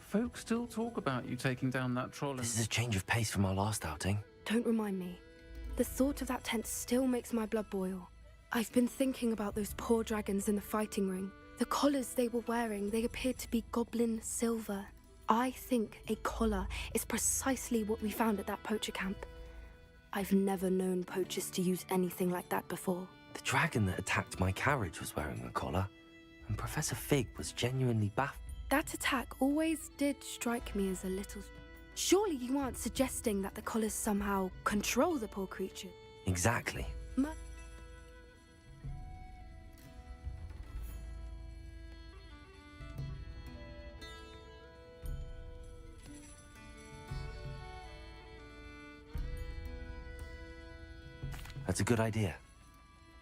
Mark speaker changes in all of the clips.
Speaker 1: Folk still talk about you taking down that troll and...
Speaker 2: This is a change of pace from our last outing.
Speaker 3: Don't remind me. The thought of that tent still makes my blood boil. I've been thinking about those poor dragons in the fighting ring. The collars they were wearing, they appeared to be goblin silver. I think a collar is precisely what we found at that poacher camp. I've never known poachers to use anything like that before.
Speaker 2: The dragon that attacked my carriage was wearing a collar, and Professor Fig was genuinely baffled.
Speaker 3: That attack always did strike me as a little... Surely you aren't suggesting that the collars somehow control the poor creature?
Speaker 2: Exactly. That's a good idea.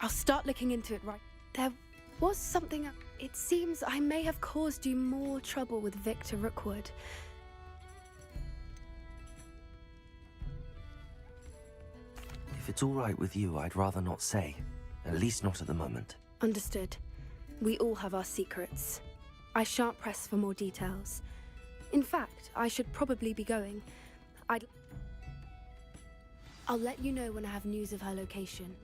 Speaker 3: I'll start looking into it right. There was something... It seems I may have caused you more trouble with Victor Rookwood.
Speaker 2: If it's all right with you, I'd rather not say. At least not at the moment.
Speaker 3: Understood. We all have our secrets. I shan't press for more details. In fact, I should probably be going. I'll let you know when I have news of her location.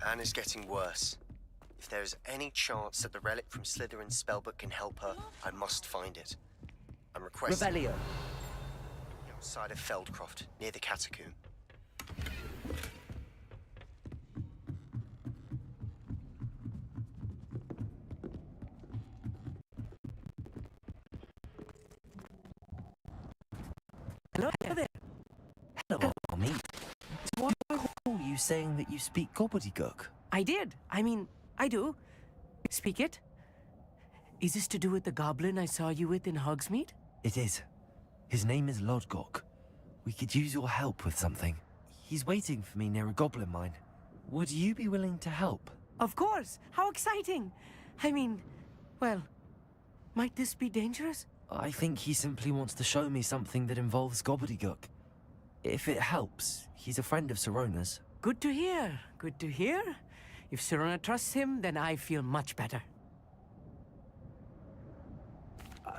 Speaker 4: Anna's getting worse. If there is any chance that the relic from Slytherin's spellbook can help her, I must find it. I'm requesting...
Speaker 5: Revelio.
Speaker 4: Outside of Feldcroft, near the catacomb.
Speaker 5: Hello there.
Speaker 2: Hello, Mommy. So why recall you saying that you speak gobbledygook?
Speaker 5: I did. I mean, I do. Speak it. Is this to do with the goblin I saw you with in Hogsmeade?
Speaker 2: It is. His name is Lodgok. We could use your help with something. He's waiting for me near a goblin mine. Would you be willing to help?
Speaker 5: Of course. How exciting. I mean, well, might this be dangerous?
Speaker 2: I think he simply wants to show me something that involves gobbledygook. If it helps, he's a friend of Sirona's.
Speaker 5: Good to hear. Good to hear. If Sirona trusts him, then I feel much better.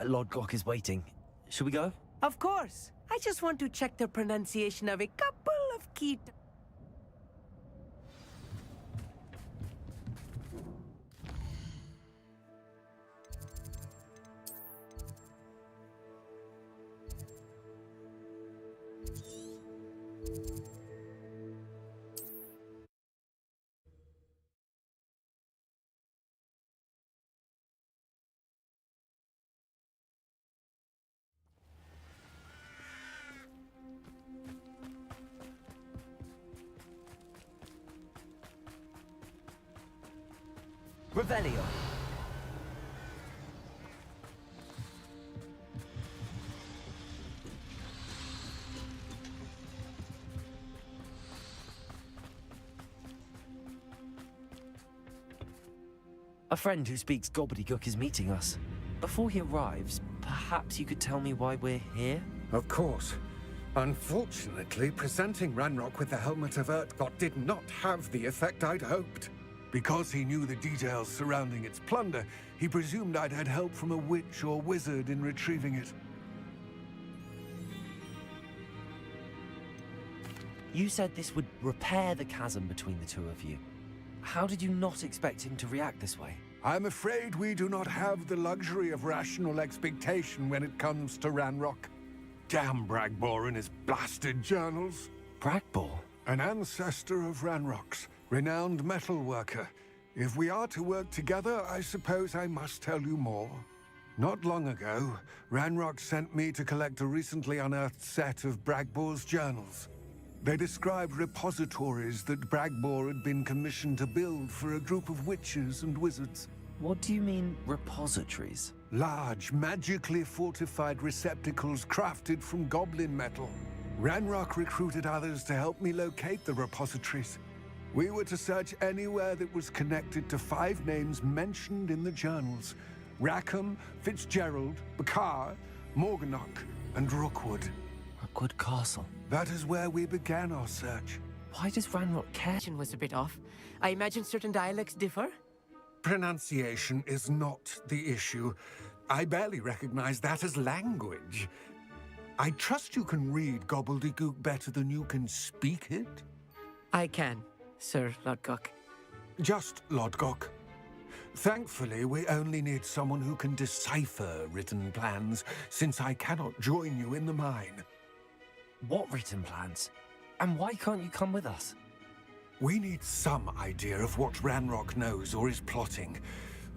Speaker 2: Lodgok is waiting. Shall we go?
Speaker 5: Of course. I just want to check the pronunciation of a couple of key...
Speaker 6: Revelio.
Speaker 2: A friend who speaks gobbledygook is meeting us. Before he arrives, perhaps you could tell me why we're here?
Speaker 7: Of course. Unfortunately, presenting Ranrock with the Helmet of Urtkot did not have the effect I'd hoped. Because he knew the details surrounding its plunder, he presumed I'd had help from a witch or wizard in retrieving it.
Speaker 2: You said this would repair the chasm between the two of you. How did you not expect him to react this way?
Speaker 7: I'm afraid we do not have the luxury of rational expectation when it comes to Ranrock. Damn Bragbor and his blasted journals.
Speaker 2: Bragbor?
Speaker 7: An ancestor of Ranrock's, renowned metal worker. If we are to work together, I suppose I must tell you more. Not long ago, Ranrock sent me to collect a recently unearthed set of Bragbor's journals. They described repositories that Bragbor had been commissioned to build for a group of witches and wizards.
Speaker 2: What do you mean, repositories?
Speaker 7: Large, magically fortified receptacles crafted from goblin metal. Ranrock recruited others to help me locate the repositories. We were to search anywhere that was connected to 5 names mentioned in the journals: Rackham, Fitzgerald, Bakar, Morganach, and Rookwood.
Speaker 2: Rookwood Castle.
Speaker 7: That is where we began our search.
Speaker 2: Why does Ranrock care?
Speaker 5: Was a bit off. I imagine certain dialects differ.
Speaker 7: Pronunciation is not the issue. I barely recognize that as language. I trust you can read gobbledygook better than you can speak it?
Speaker 5: I can, Sir Lodgok.
Speaker 7: Just Lodgok. Thankfully, we only need someone who can decipher written plans, since I cannot join you in the mine.
Speaker 2: What written plans? And why can't you come with us?
Speaker 7: We need some idea of what Ranrock knows or is plotting.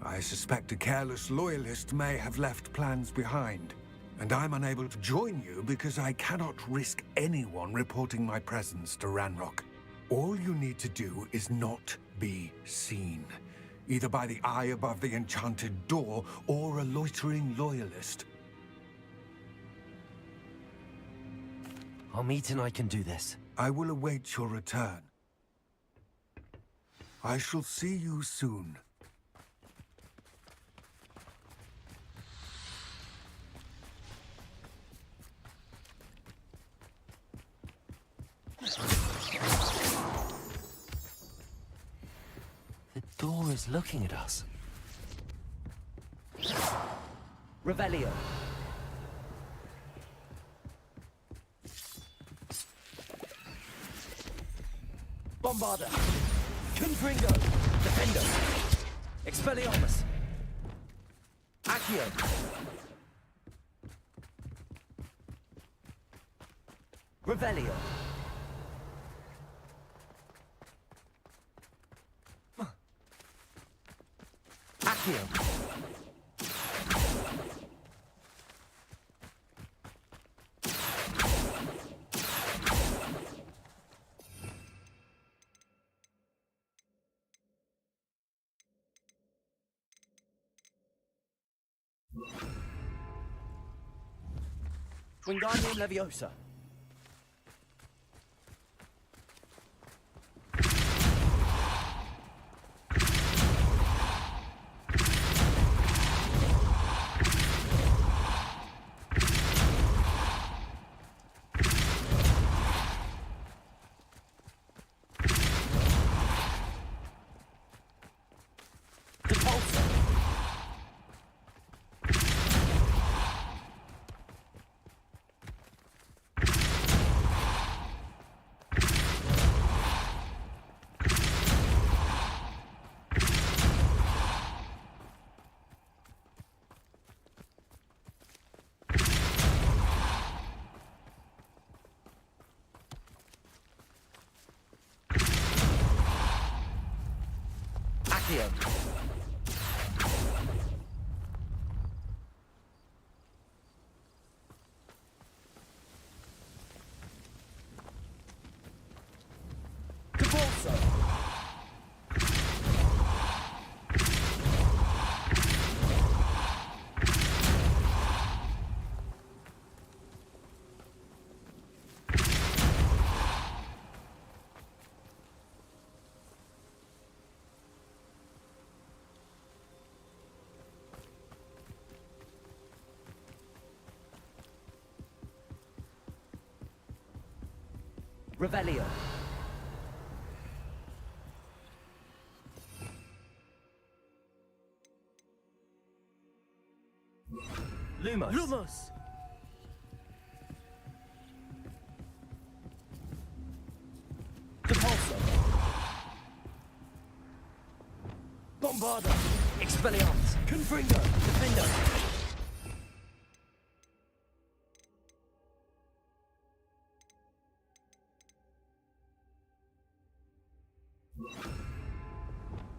Speaker 7: I suspect a careless loyalist may have left plans behind. And I'm unable to join you because I cannot risk anyone reporting my presence to Ranrock. All you need to do is not be seen, either by the eye above the enchanted door or a loitering loyalist.
Speaker 2: Amit and I can do this.
Speaker 7: I will await your return. I shall see you soon.
Speaker 2: The door is looking at us.
Speaker 6: Revelio. Bombarda. Confringo. Defendo. Expelliarmus. Accio. Revelio. Accio. Wingardium Leviosa. Accio. Cabalso. Revelio. Lumos.
Speaker 5: Lumos!
Speaker 6: Depulso. Bombarda. Expelliarmus. Confringo. Defendo.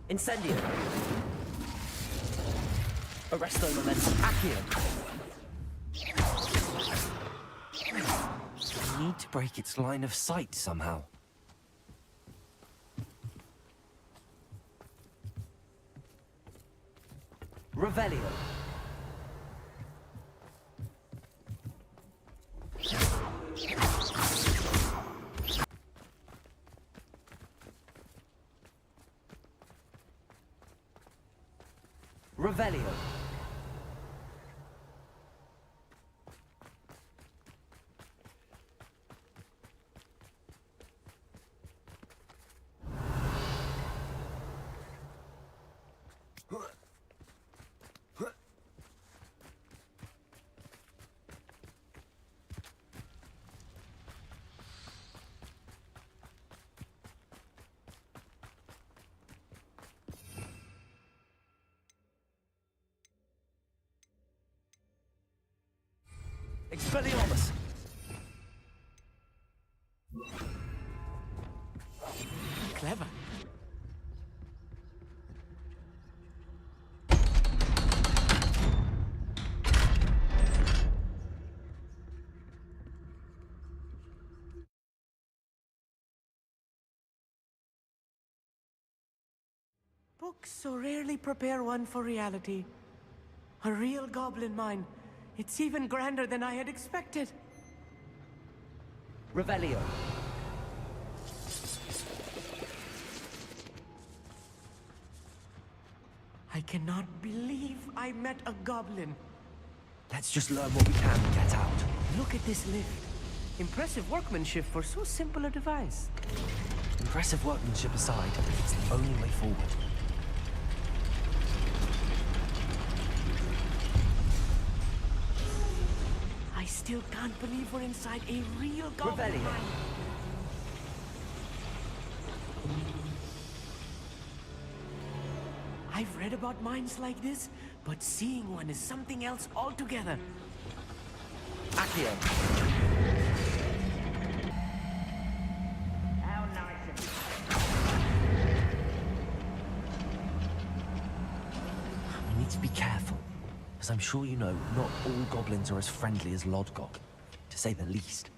Speaker 6: Incendio. Arresto Momentum. Accio.
Speaker 2: I need to break its line of sight somehow.
Speaker 6: Revelio. Revelio. Expelliarmus.
Speaker 5: Clever. Books so rarely prepare one for reality. A real goblin mine. It's even grander than I had expected.
Speaker 6: Revelio.
Speaker 5: I cannot believe I met a goblin.
Speaker 2: Let's just learn what we can and get out.
Speaker 5: Look at this lift. Impressive workmanship for so simple a device.
Speaker 2: Impressive workmanship aside, it's the only way forward.
Speaker 5: I still can't believe we're inside a real goblin
Speaker 6: Revelio.
Speaker 5: mine. I've read about mines like this, but seeing one is something else altogether.
Speaker 6: Accio.
Speaker 2: We need to be careful, as I'm sure you know, not all goblins are as friendly as Lodgok, to say the least.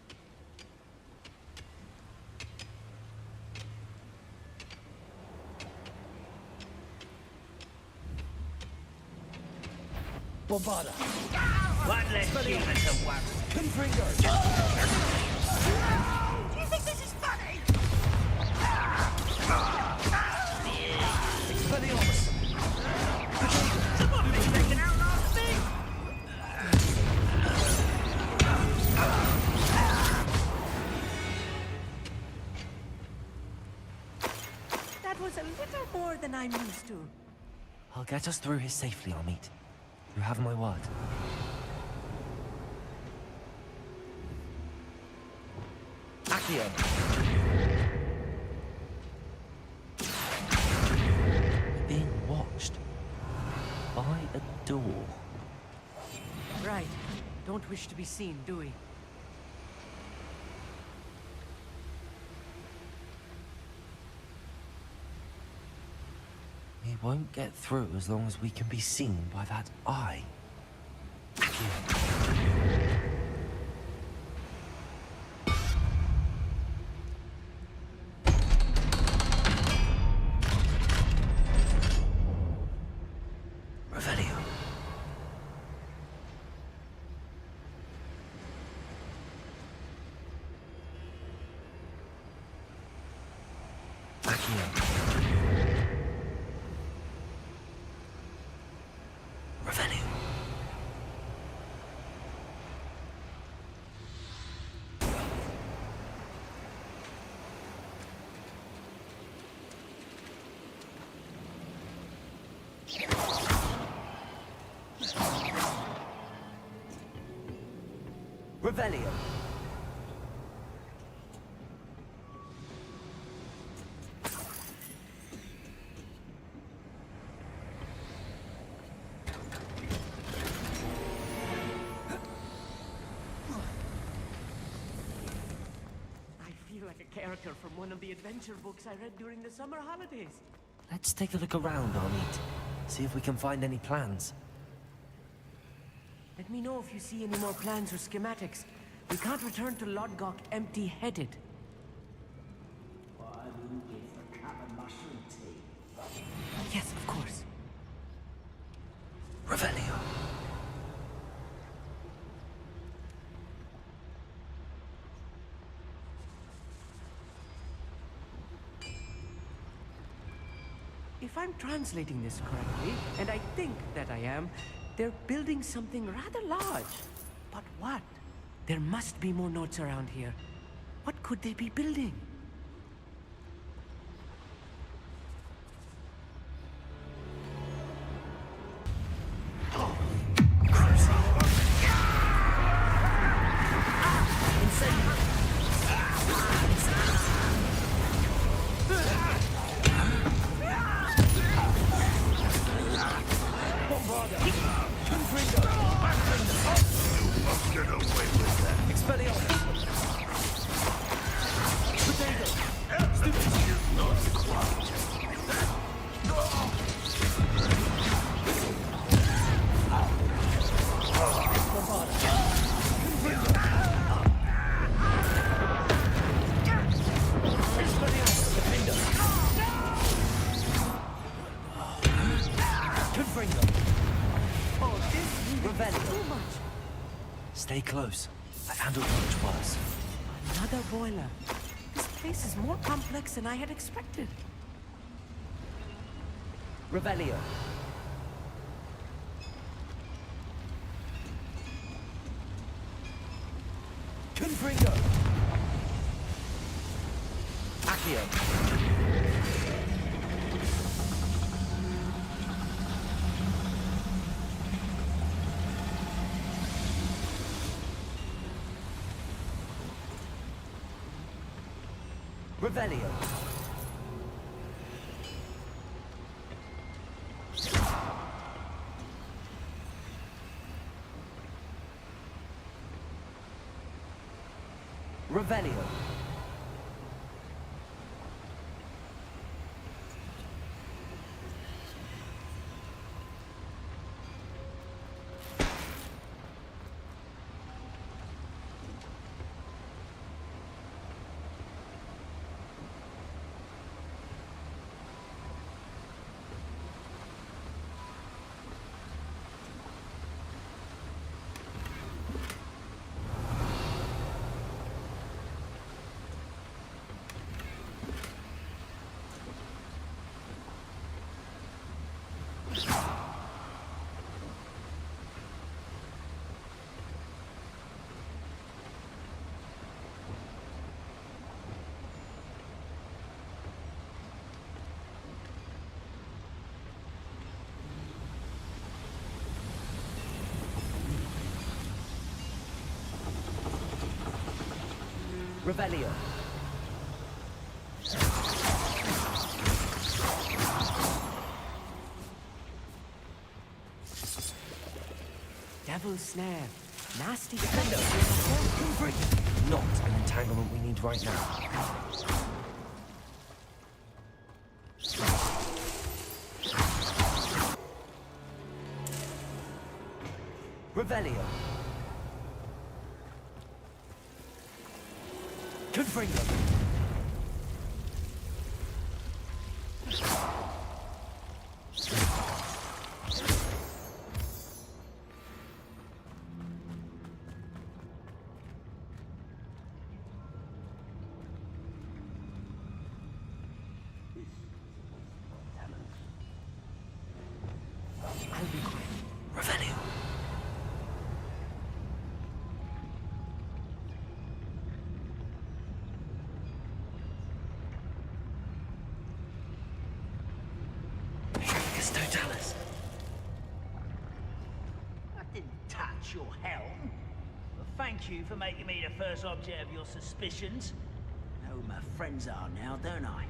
Speaker 6: Bombarda.
Speaker 8: One less human to worry.
Speaker 6: Confringo.
Speaker 8: Do you think this is funny?
Speaker 6: Expelliarmus.
Speaker 8: Someone thinks they can outlast me?
Speaker 5: That was a little more than I'm used to.
Speaker 2: I'll get us through here safely, Amit. You have my word.
Speaker 6: Accio.
Speaker 2: We're being watched. By a door.
Speaker 5: Right. Don't wish to be seen, do we?
Speaker 2: We won't get through as long as we can be seen by that eye. Revelio. Accio. Revelio.
Speaker 6: Revelio.
Speaker 5: I feel like a character from one of the adventure books I read during the summer holidays.
Speaker 2: Let's take a look around, Arneet. See if we can find any plans.
Speaker 5: Let me know if you see any more plans or schematics. We can't return to Lodgok empty-headed. Yes, of course.
Speaker 2: Revelio.
Speaker 5: If I'm translating this correctly, and I think that I am, they're building something rather large. But what? There must be more notes around here. What could they be building?
Speaker 2: Stay close. I've handled much worse.
Speaker 5: Another boiler. This place is more complex than I had expected.
Speaker 6: Revelio. Confringo. Accio. Revelio. Revelio. Revelio.
Speaker 5: Devil's snare. Nasty
Speaker 6: Defender.
Speaker 2: Not an entanglement we need right now.
Speaker 6: Revelio. Confringo.
Speaker 5: I'll be quick.
Speaker 2: Revelio.
Speaker 8: thank you for making me the first object of your suspicions. Know who my friends are now, don't I?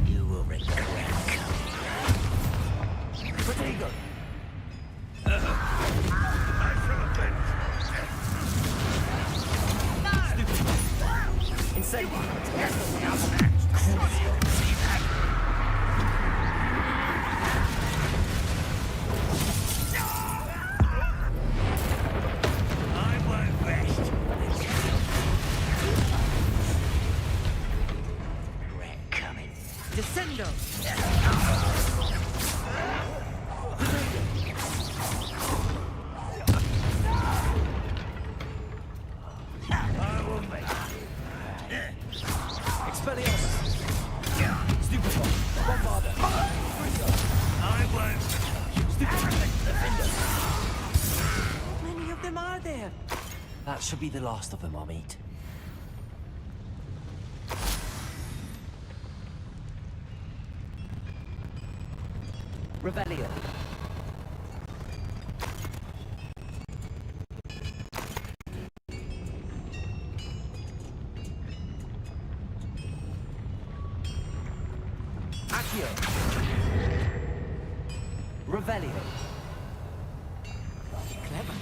Speaker 8: You will regret coming.
Speaker 6: Potato! Insane!
Speaker 8: I won't rest. Regret coming.
Speaker 5: Descendo!
Speaker 8: I will make
Speaker 6: Expelliarmus! Stupefy! Bombarder!
Speaker 8: I won't.
Speaker 5: How many of them are there?
Speaker 2: That should be the last of them, Amit.
Speaker 6: Revelio! Accio! Revelio!
Speaker 5: Clever.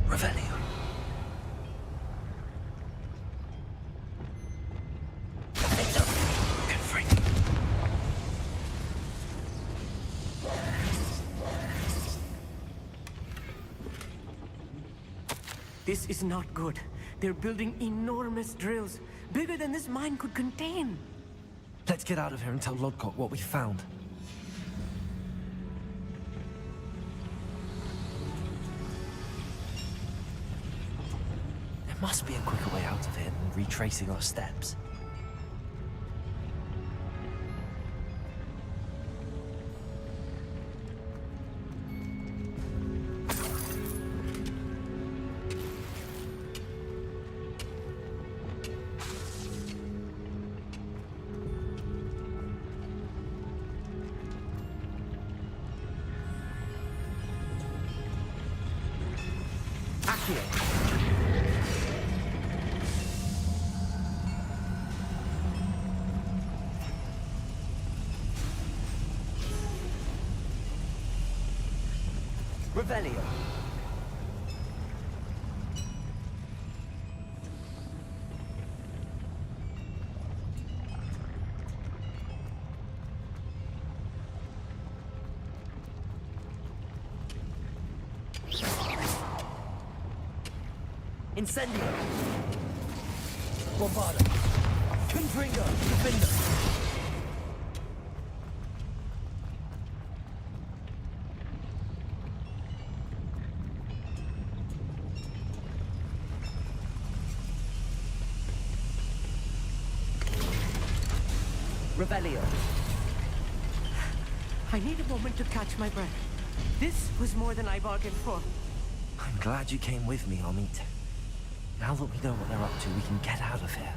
Speaker 2: Revelio. Confring.
Speaker 5: This is not good. They're building enormous drills, bigger than this mine could contain.
Speaker 2: Let's get out of here and tell Lodcock what we found. There must be a quicker way out of here than retracing our steps.
Speaker 6: Accio! Revelio! Incendio! Bombarda! Confringo! Defender! Revelio!
Speaker 5: I need a moment to catch my breath. This was more than I bargained for.
Speaker 2: I'm glad you came with me, Amit. Now that we know what they're up to, we can get out of here.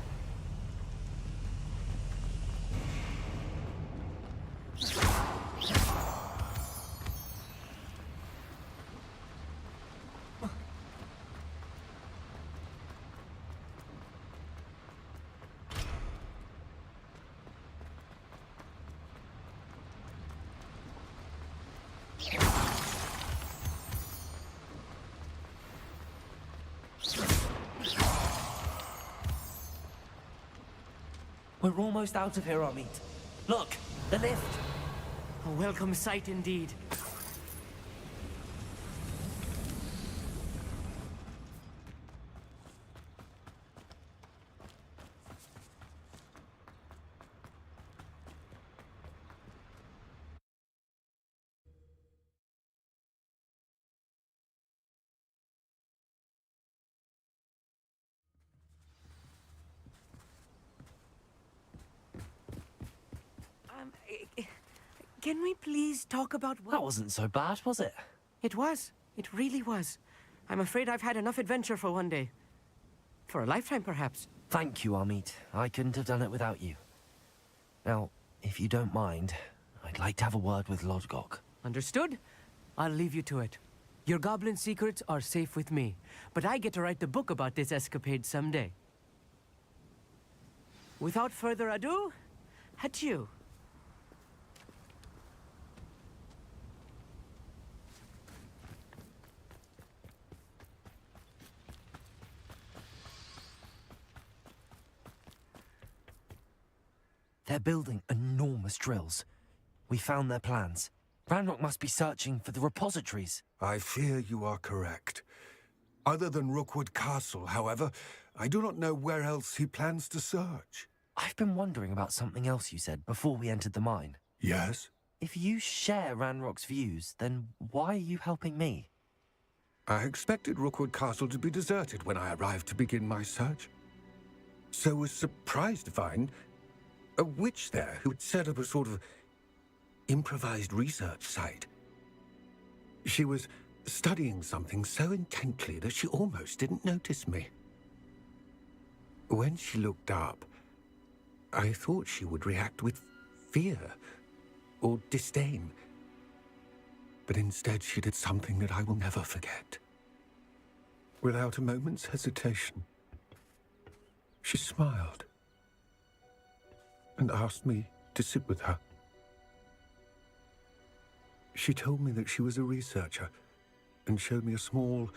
Speaker 2: We're almost out of here, Amit. Look, the lift.
Speaker 5: A welcome sight indeed. Can we please talk about what...
Speaker 2: That wasn't so bad, was it?
Speaker 5: It was. It really was. I'm afraid I've had enough adventure for one day. For a lifetime, perhaps.
Speaker 2: Thank you, Amit. I couldn't have done it without you. Now, if you don't mind, I'd like to have a word with Lodgok.
Speaker 5: Understood? I'll leave you to it. Your goblin secrets are safe with me, but I get to write the book about this escapade someday. Without further ado, adieu.
Speaker 2: They're building enormous drills. We found their plans. Ranrock must be searching for the repositories.
Speaker 7: I fear you are correct. Other than Rookwood Castle, however, I do not know where else he plans to search.
Speaker 2: I've been wondering about something else you said before we entered the mine.
Speaker 7: Yes?
Speaker 2: If you share Ranrock's views, then why are you helping me?
Speaker 7: I expected Rookwood Castle to be deserted when I arrived to begin my search. So was surprised to find a witch there who had set up a sort of improvised research site. She was studying something so intently that she almost didn't notice me. When she looked up, I thought she would react with fear or disdain. But instead she did something that I will never forget. Without a moment's hesitation, she smiled and asked me to sit with her. She told me that she was a researcher and showed me a small,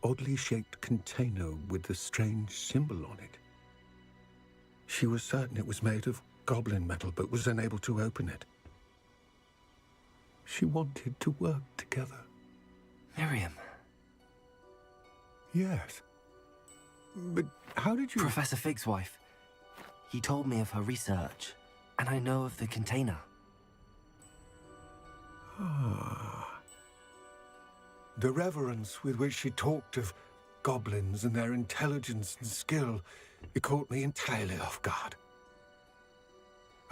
Speaker 7: oddly shaped container with a strange symbol on it. She was certain it was made of goblin metal, but was unable to open it. She wanted to work together.
Speaker 2: Miriam.
Speaker 7: Yes. But how did you...
Speaker 2: Professor Fig's wife. He told me of her research, and I know of the container.
Speaker 7: Ah. The reverence with which she talked of goblins and their intelligence and skill, it caught me entirely off guard.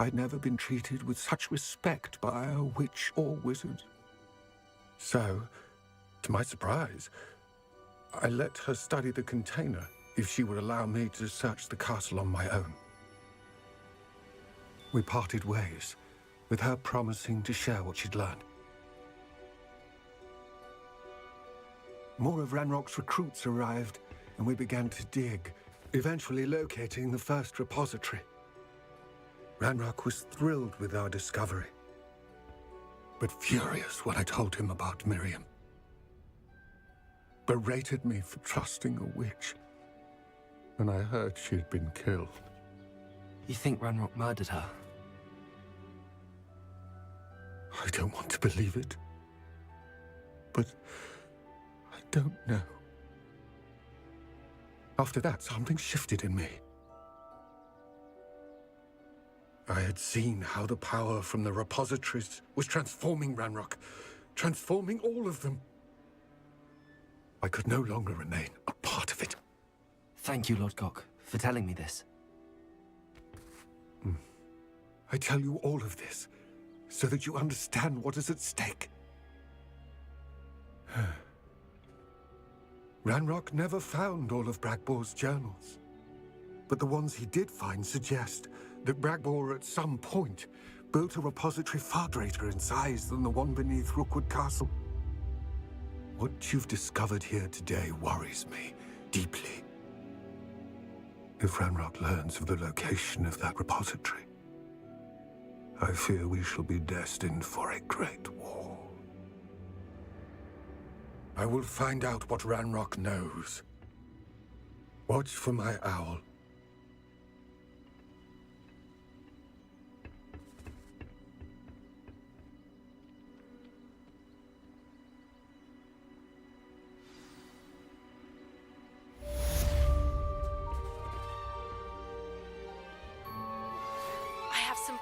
Speaker 7: I'd never been treated with such respect by a witch or wizard. So, to my surprise, I let her study the container if she would allow me to search the castle on my own. We parted ways, with her promising to share what she'd learned. More of Ranrock's recruits arrived, and we began to dig, eventually locating the first repository. Ranrock was thrilled with our discovery, but furious when I told him about Miriam. Berated me for trusting a witch, and I heard she had been killed.
Speaker 2: You think Ranrock murdered her?
Speaker 7: I don't want to believe it, but I don't know. After that, something shifted in me. I had seen how the power from the repositories was transforming Ranrock, transforming all of them. I could no longer remain a part of it.
Speaker 2: Thank you, Lodgok, for telling me this.
Speaker 7: I tell you all of this so that you understand what is at stake. Ranrock never found all of Bragbor's journals, but the ones he did find suggest that Bragbor at some point built a repository far greater in size than the one beneath Rookwood Castle. What you've discovered here today worries me deeply. If Ranrock learns of the location of that repository, I fear we shall be destined for a great war. I will find out what Ranrock knows. Watch for my owl.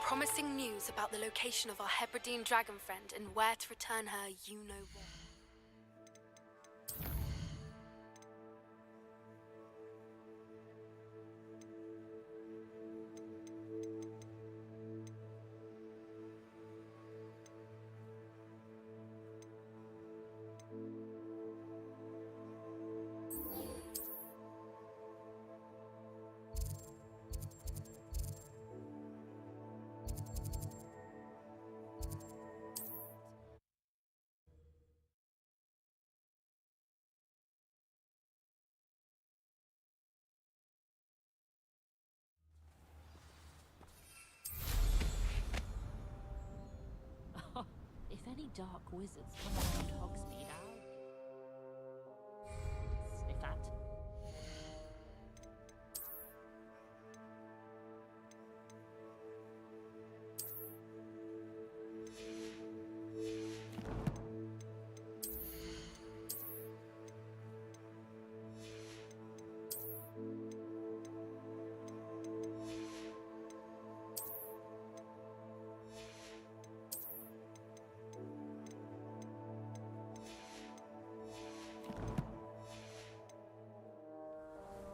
Speaker 3: Promising news about the location of our Hebridean dragon friend and where to return her, you know what.
Speaker 9: dark wizards come around Hogsmeade, I'll sniff at.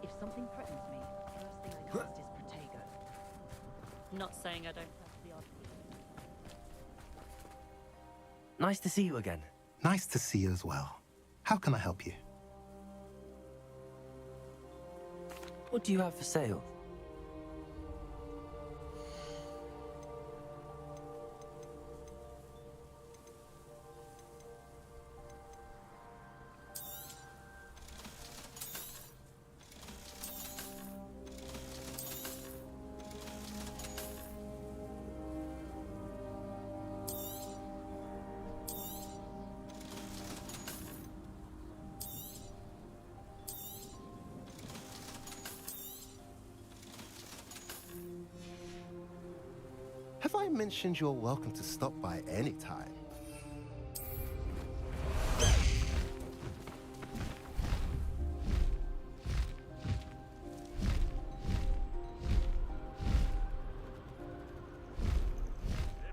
Speaker 9: If something threatens me, the first thing I cast is Protego. Not saying I don't have the odd feeling.
Speaker 2: Nice to see you again.
Speaker 10: Nice to see you as well. How can I help you?
Speaker 2: What do you have for sale?
Speaker 10: Have I mentioned you're welcome to stop by any time?
Speaker 11: It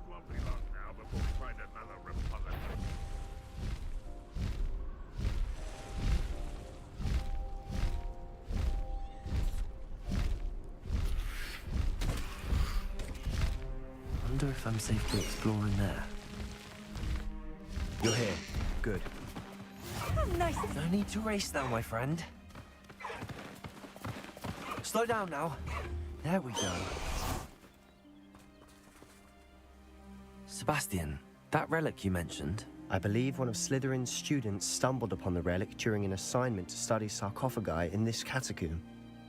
Speaker 11: won't be long now before we find another Republic.
Speaker 2: Wonder if I'm safely exploring there.
Speaker 6: You're here. Good.
Speaker 2: No need to race now, my friend. Slow down now. There we go. Sebastian, that relic you mentioned,
Speaker 4: I believe one of Slytherin's students stumbled upon the relic during an assignment to study sarcophagi in this catacomb.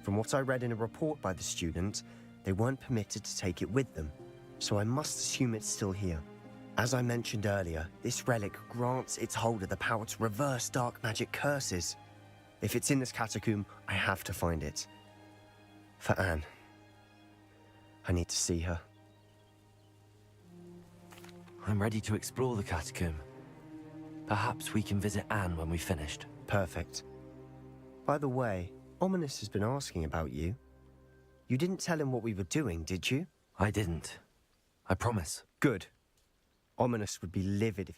Speaker 4: From what I read in a report by the student, they weren't permitted to take it with them, so I must assume it's still here. As I mentioned earlier, this relic grants its holder the power to reverse dark magic curses. If it's in this catacomb, I have to find it. For Anne. I need to see her.
Speaker 2: I'm ready to explore the catacomb. Perhaps we can visit Anne when we've finished.
Speaker 4: Perfect. By the way, Ominous has been asking about you. You didn't tell him what we were doing, did you?
Speaker 2: I didn't. I promise.
Speaker 4: Good. Ominous would be livid if...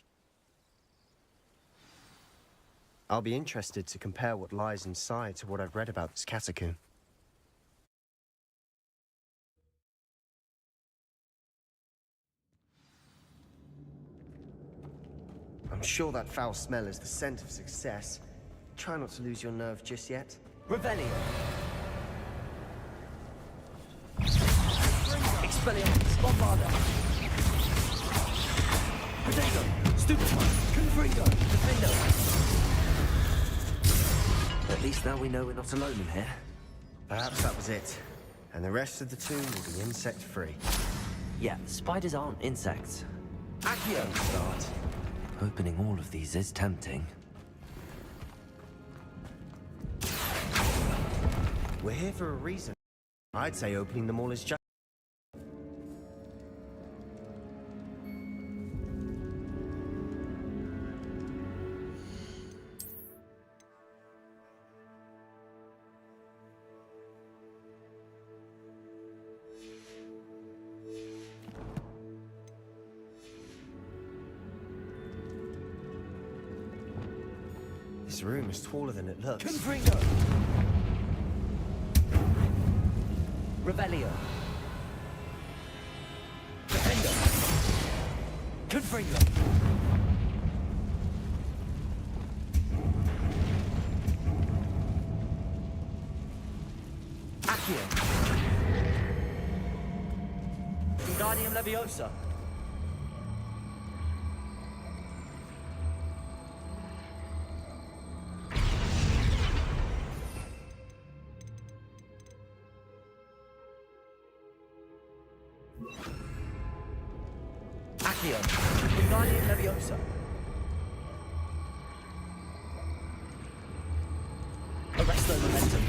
Speaker 4: I'll be interested to compare what lies inside to what I've read about this catacomb. I'm sure that foul smell is the scent of success. Try not to lose your nerve just yet.
Speaker 6: Revelio. Expelliarmus. Bombarda. Protego. Stupefy. Confringo. Defendo.
Speaker 2: At least now we know we're not alone in here.
Speaker 4: Perhaps that was it. And the rest of the tomb will be insect-free.
Speaker 2: Yeah, spiders aren't insects.
Speaker 6: Accio.
Speaker 2: Start. Opening all of these is tempting.
Speaker 4: We're here for a reason. I'd say opening them all is just... This room is taller than it looks.
Speaker 6: Confringo. Revelio. Defendo. Confringo. Accio. Wingardium Leviosa. Accio. Wingardium Leviosa. Arresto Momentum.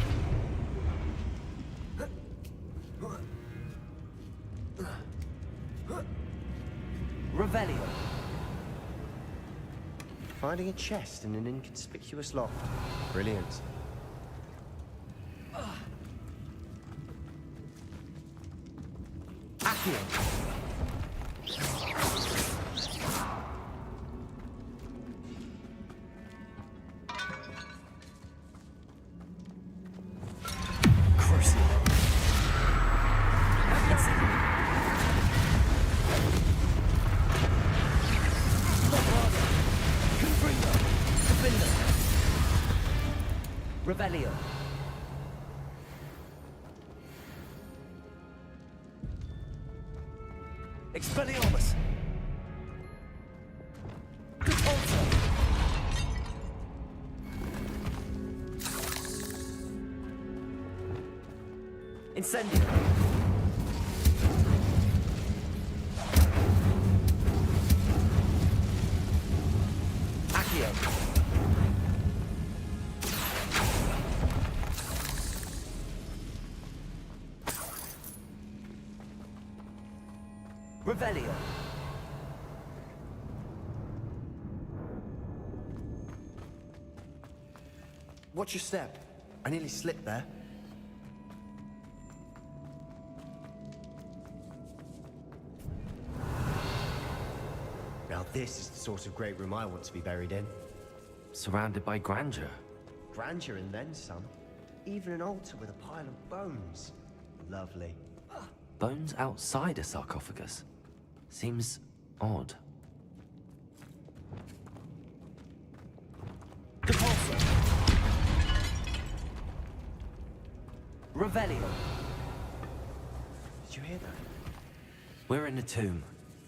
Speaker 6: Revelio.
Speaker 4: Finding a chest in an inconspicuous loft. Brilliant.
Speaker 6: Accio. Crucible. Confringo. Defender. Revelio. Expelliarmus. Repulsor. Incendio. Accio. Revelio.
Speaker 4: Watch your step. I nearly slipped there. Now this is the sort of great room I want to be buried in.
Speaker 2: Surrounded by grandeur.
Speaker 4: Grandeur and then some. Even an altar with a pile of bones. Lovely.
Speaker 2: Bones outside a sarcophagus. Seems odd.
Speaker 6: Repulsor. Revelio.
Speaker 4: Did you hear that?
Speaker 2: We're in a tomb.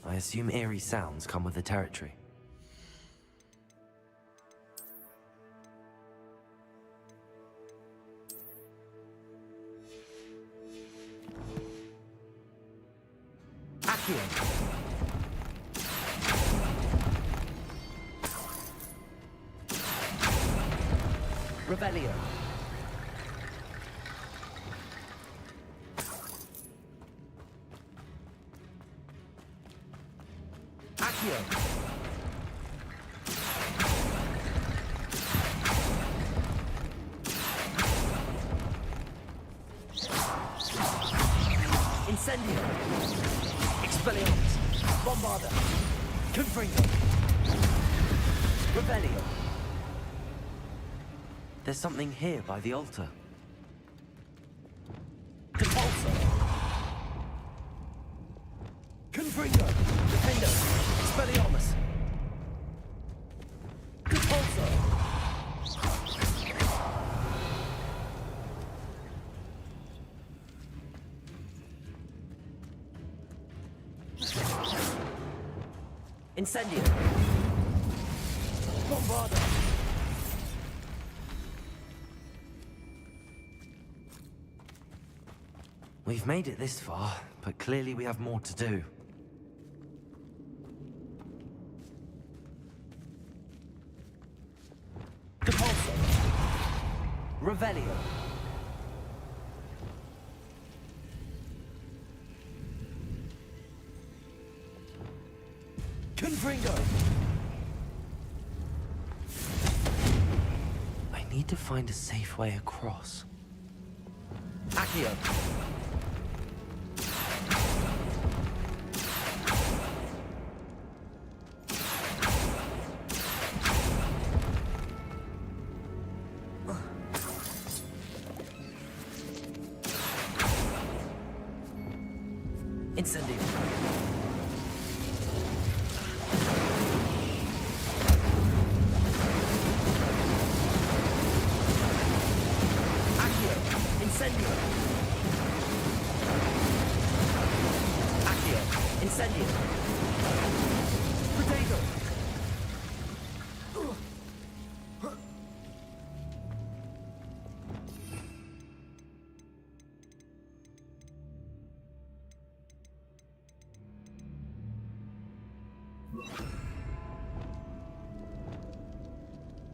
Speaker 2: I assume eerie sounds come with the territory.
Speaker 6: Accio. Revelio. Accio. Incendio. Expelliarmus. Bombarda. Confringo. Revelio.
Speaker 2: There's something here by the altar.
Speaker 6: Repulsor. Confringo. Defender. Expelliarmus. Repulsor. Incendio. Bombarda.
Speaker 2: We've made it this far, but clearly we have more to do.
Speaker 6: Repulsor. Revelio. Confringo.
Speaker 2: I need to find a safe way across.
Speaker 6: Accio. Incendio. Accio. Incendio. Accio. Incendio. Potato.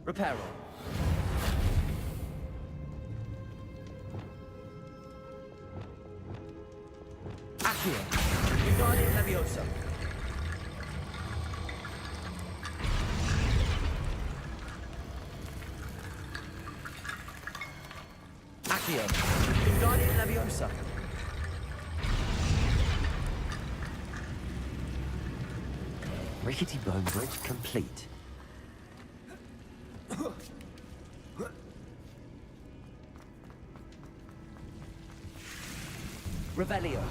Speaker 6: Reparo. Accio. Wingardium Leviosa. Accio. Wingardium Leviosa.
Speaker 2: Rickety Bone Bridge complete.
Speaker 6: Revelio.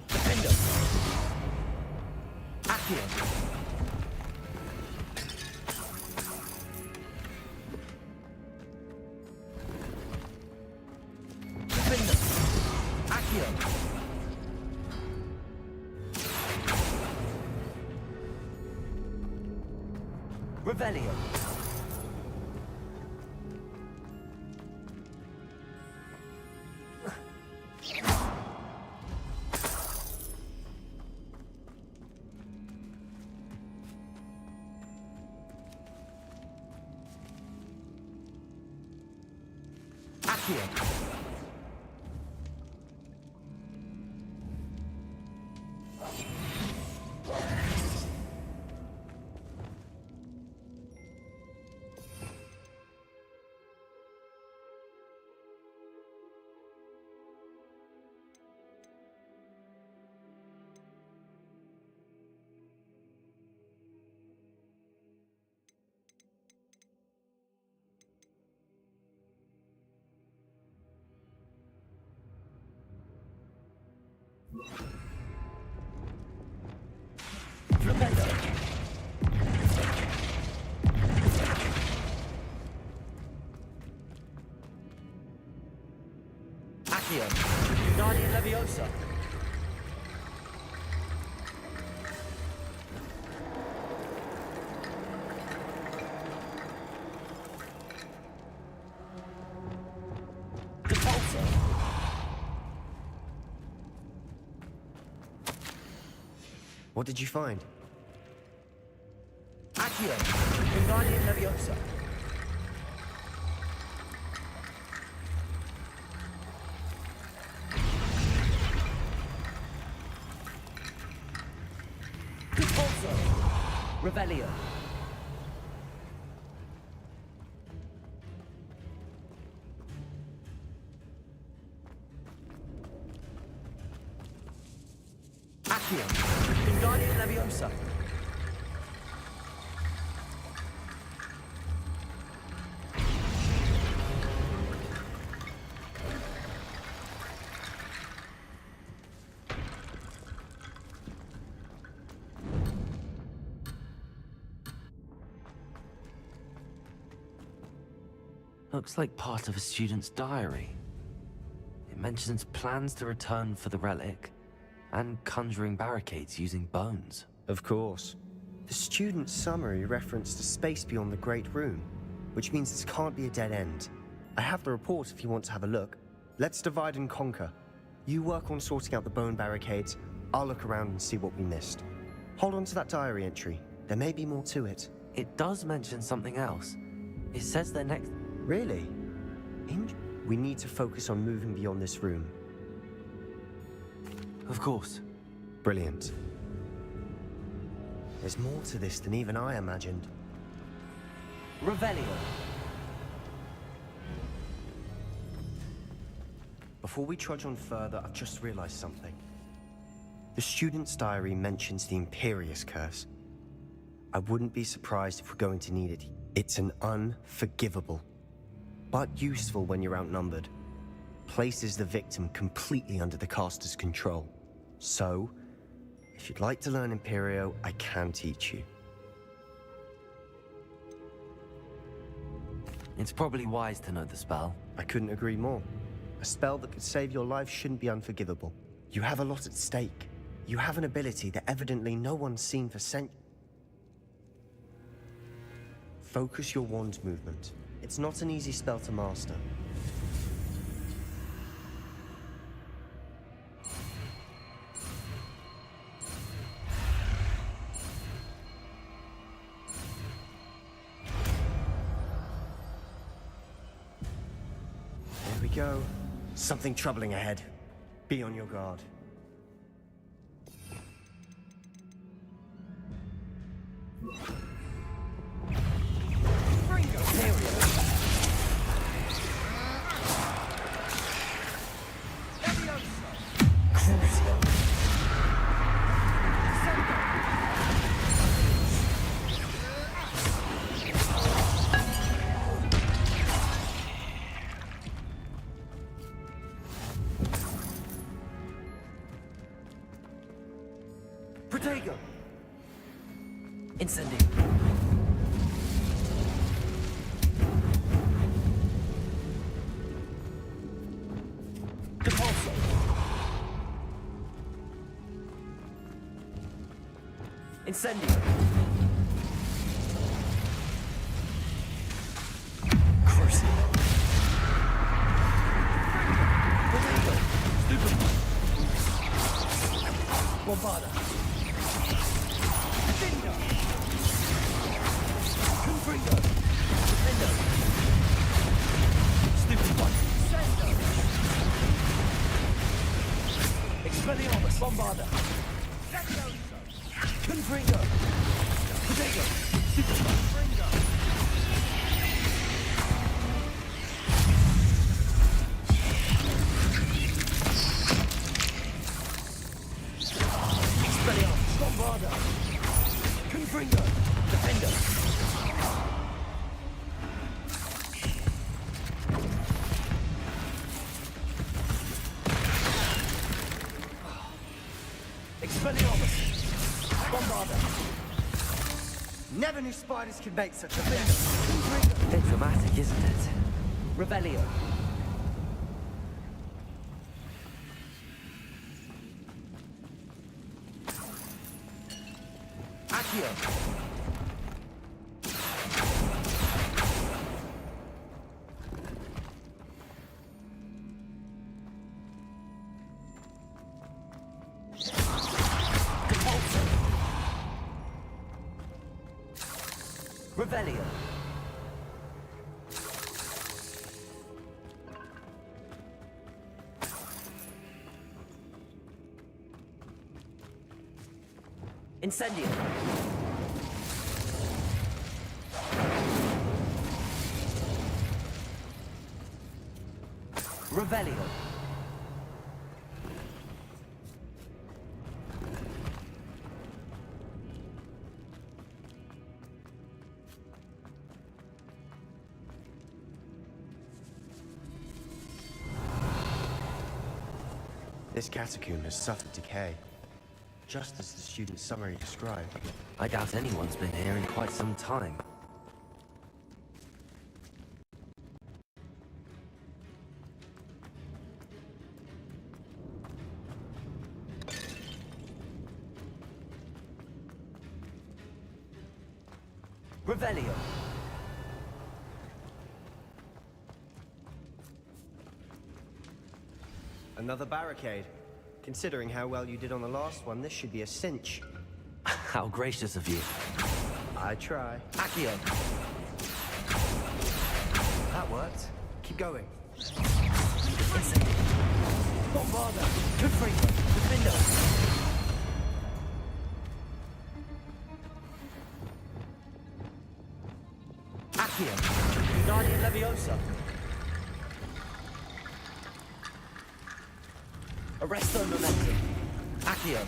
Speaker 6: Defender. Accio. Defender. Accio. Revelio. Accio. Flipendo. Accio. Wingardium Leviosa. Depulso.
Speaker 4: What did you find?
Speaker 6: Accio. Wingardium Leviosa. Depulso. Revelio. Accio. Wingardium Leviosa.
Speaker 2: Looks like part of a student's diary. It mentions plans to return for the relic and conjuring barricades using bones.
Speaker 4: Of course. The student's summary referenced a space beyond the Great Room, which means this can't be a dead end. I have the report if you want to have a look. Let's divide and conquer. You work on sorting out the bone barricades, I'll look around and see what we missed. Hold on to that diary entry. There may be more to it.
Speaker 2: It does mention something else. It says their next...
Speaker 4: Really? We need to focus on moving beyond this room.
Speaker 2: Of course.
Speaker 4: Brilliant. There's more to this than even I imagined.
Speaker 6: Revelio.
Speaker 4: Before we trudge on further, I've just realized something. The student's diary mentions the Imperious Curse. I wouldn't be surprised if we're going to need it. It's an unforgivable, but useful when you're outnumbered. Places the victim completely under the caster's control. So, if you'd like to learn Imperio, I can teach you.
Speaker 2: It's probably wise to know the spell.
Speaker 4: I couldn't agree more. A spell that could save your life shouldn't be unforgivable. You have a lot at stake. You have an ability that evidently no one's seen for Focus your wand movement. It's not an easy spell to master. There we go. Something troubling ahead. Be on your guard.
Speaker 6: Protego! Incendio. Depulso. Incendio. Crucio. Protego. Stupid. Bombarda. Confringo! Defendo! Stupid one! Sendo! Expelliarmus! Bombarda! Confringo! Potato! Stupid one! Confringo! Expelliarmus! Bombarda! Confringo! Defendo! Expelliarmus! Bombarda!
Speaker 4: Never knew spiders could make such a
Speaker 2: A bit dramatic, isn't it?
Speaker 6: Revelio! Accio! Revelio. Incendio. Revelio.
Speaker 4: This catacomb has suffered decay, just as the student's summary described.
Speaker 2: I doubt anyone's been here in quite some time.
Speaker 6: Revelio.
Speaker 4: Another barricade. Considering how well you did on the last one, this should be a cinch.
Speaker 2: How gracious of you.
Speaker 4: I try.
Speaker 6: Accio.
Speaker 4: That worked. Keep going.
Speaker 6: Incendio. Bombarda. Confringo. Defendo. Accio. Guardian Leviosa. Arresto Momentum. Accio.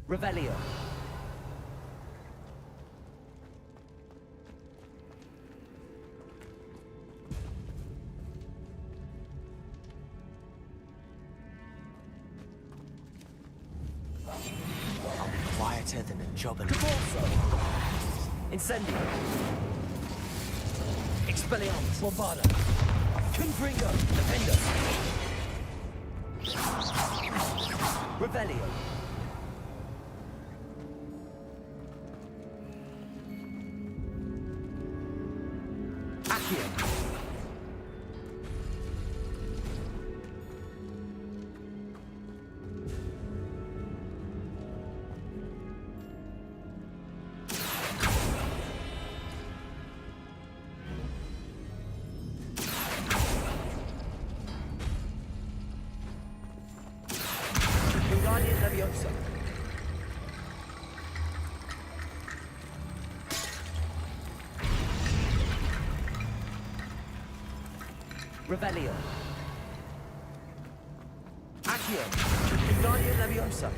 Speaker 6: Revelio.
Speaker 4: better than a job and...
Speaker 6: Corso! Incendio! Expelliarmus! Bombarda! Confringo! Defender! Revelio! Accio! Wingardium Leviosa! Revelio! Accio! Wingardium Leviosa!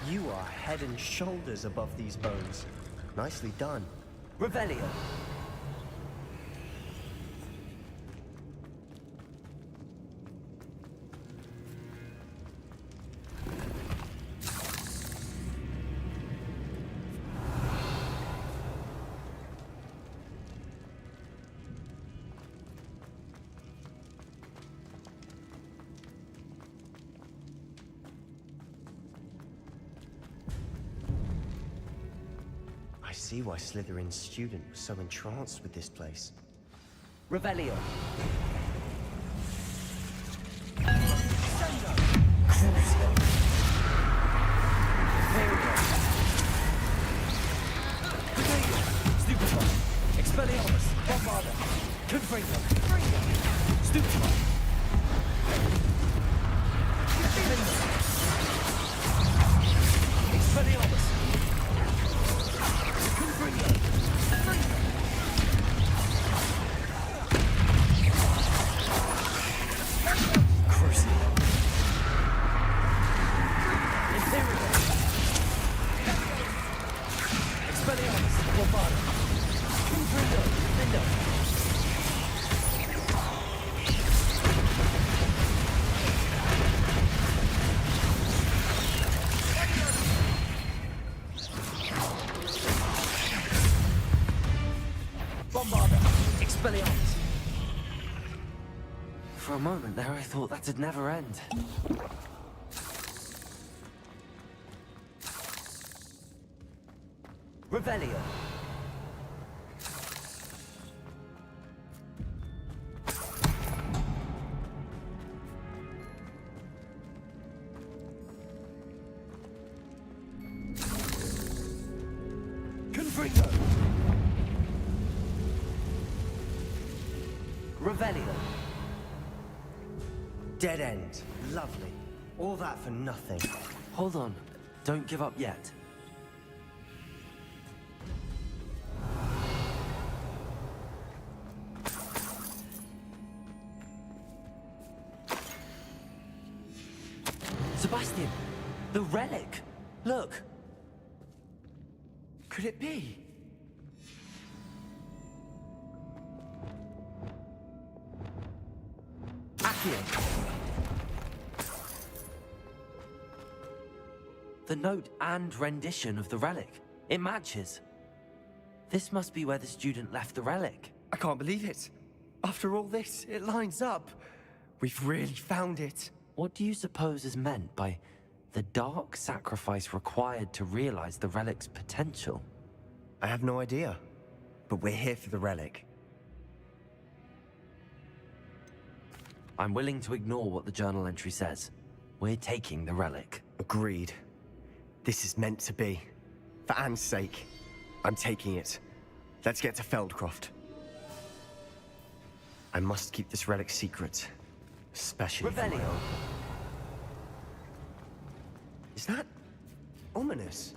Speaker 4: You are head and shoulders above these bones. Nicely done.
Speaker 6: Revelio!
Speaker 4: I see why Slytherin's student was so entranced with this place.
Speaker 6: Revelio! Expelliarmus! Bombarda! Confringo! Stupefy! Expelliarmus! Confringo! Crucio! Imperial! Expelliarmus! Bombarda! Confringo! Defender! Bombarda! Expelliarmus!
Speaker 2: For a moment there, I thought that'd never end.
Speaker 6: Revelio! Confringo! Revelio!
Speaker 4: Dead end. Lovely. All that for nothing.
Speaker 2: Hold on. Don't give up yet. Sebastian! The relic! Look! Could it be? Accio! The note and rendition of the relic. It matches. This must be where the student left the relic.
Speaker 4: I can't believe it. After all this, it lines up. We've really found it.
Speaker 2: What do you suppose is meant by the dark sacrifice required to realize the relic's potential?
Speaker 4: I have no idea. But we're here for the relic.
Speaker 2: I'm willing to ignore what the journal entry says. We're taking the relic.
Speaker 4: Agreed. This is meant to be. For Anne's sake, I'm taking it. Let's get to Feldcroft. I must keep this relic secret. Especially for my
Speaker 6: Revelio!
Speaker 4: own. Is that... ominous?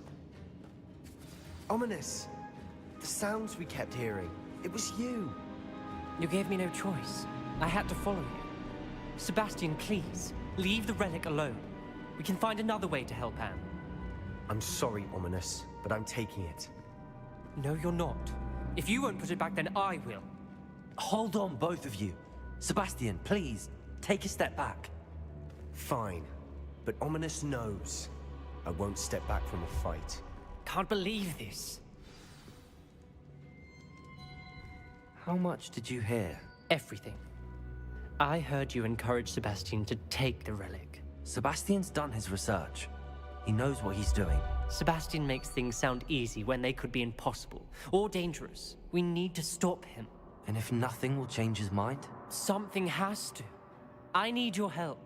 Speaker 4: Ominous! The sounds we kept hearing. It was you.
Speaker 5: You gave me no choice. I had to follow you. Sebastian, please, leave the relic alone. We can find another way to help Anne.
Speaker 4: I'm sorry, Ominous, but I'm taking it.
Speaker 5: No, you're not. If you won't put it back, then I will.
Speaker 2: Hold on, both of you. Sebastian, please. Take a step back.
Speaker 4: Fine. But Ominous knows I won't step back from a fight.
Speaker 5: Can't believe this.
Speaker 2: How much did you hear?
Speaker 5: Everything. I heard you encourage Sebastian to take the relic.
Speaker 2: Sebastian's done his research. He knows what he's doing.
Speaker 5: Sebastian makes things sound easy when they could be impossible or dangerous. We need to stop him.
Speaker 2: And if nothing will change his mind?
Speaker 5: Something has to. I need your help.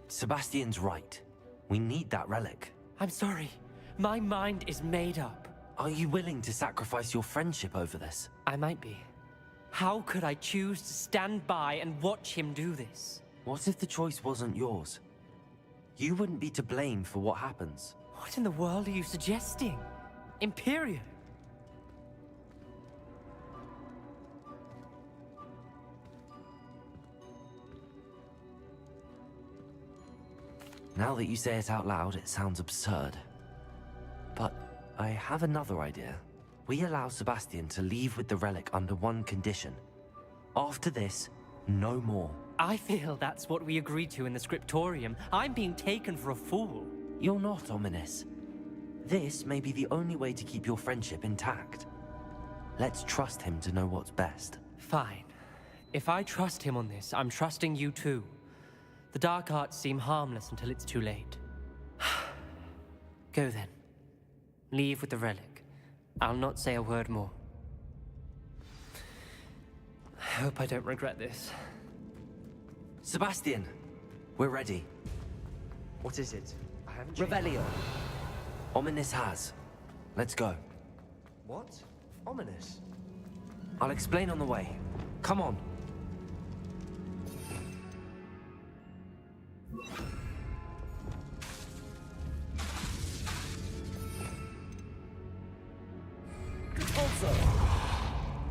Speaker 2: Sebastian's right. We need that relic.
Speaker 5: I'm sorry. My mind is made up.
Speaker 2: Are you willing to sacrifice your friendship over this?
Speaker 5: I might be. How could I choose to stand by and watch him do this?
Speaker 2: What if the choice wasn't yours? You wouldn't be to blame for what happens.
Speaker 5: What in the world are you suggesting? Imperium?
Speaker 2: Now that you say it out loud, it sounds absurd. But I have another idea. We allow Sebastian to leave with the relic under one condition. After this, no more.
Speaker 5: I feel that's what we agreed to in the scriptorium. I'm being taken for a fool.
Speaker 2: You're not, Ominous. This may be the only way to keep your friendship intact. Let's trust him to know what's best.
Speaker 5: Fine. If I trust him on this, I'm trusting you too. The dark arts seem harmless until it's too late. Go then. Leave with the relic. I'll not say a word more. I hope I don't regret this.
Speaker 2: Sebastian, we're ready.
Speaker 4: What is it? I haven't changed.
Speaker 6: Revelio.
Speaker 2: Ominous has. Let's go.
Speaker 4: What? Ominous?
Speaker 2: I'll explain on the way. Come on.
Speaker 6: Also.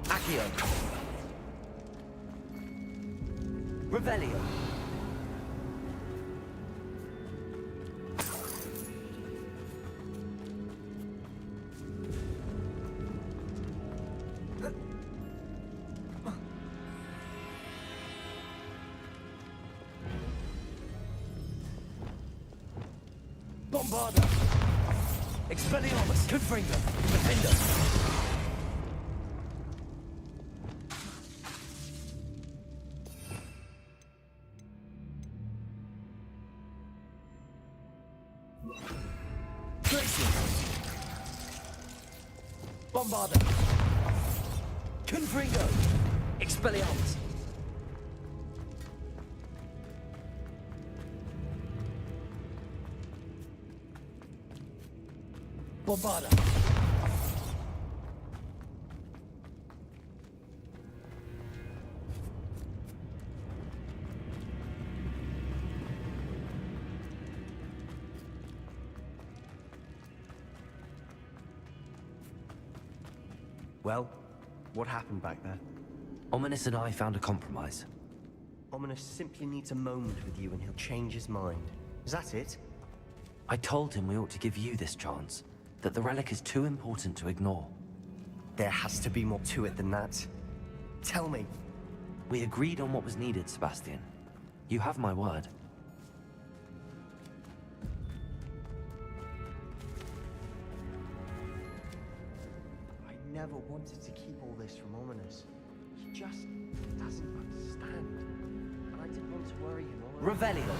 Speaker 6: Accio. Revelio. Bombarda. Expelliarmus. Confringo. Defender. Bombarda. Confringo. Expelliarmus. Bombarda.
Speaker 4: Well, what happened back there?
Speaker 2: Ominous and I found a compromise.
Speaker 4: Ominous simply needs a moment with you and he'll change his mind. Is that it?
Speaker 2: I told him we ought to give you this chance, that the relic is too important to ignore.
Speaker 4: There has to be more to it than that. Tell me.
Speaker 2: We agreed on what was needed, Sebastian. You have my word.
Speaker 4: I never wanted to keep all this from Ominous. He just doesn't understand. And I didn't want to worry him all along.
Speaker 6: Revelio.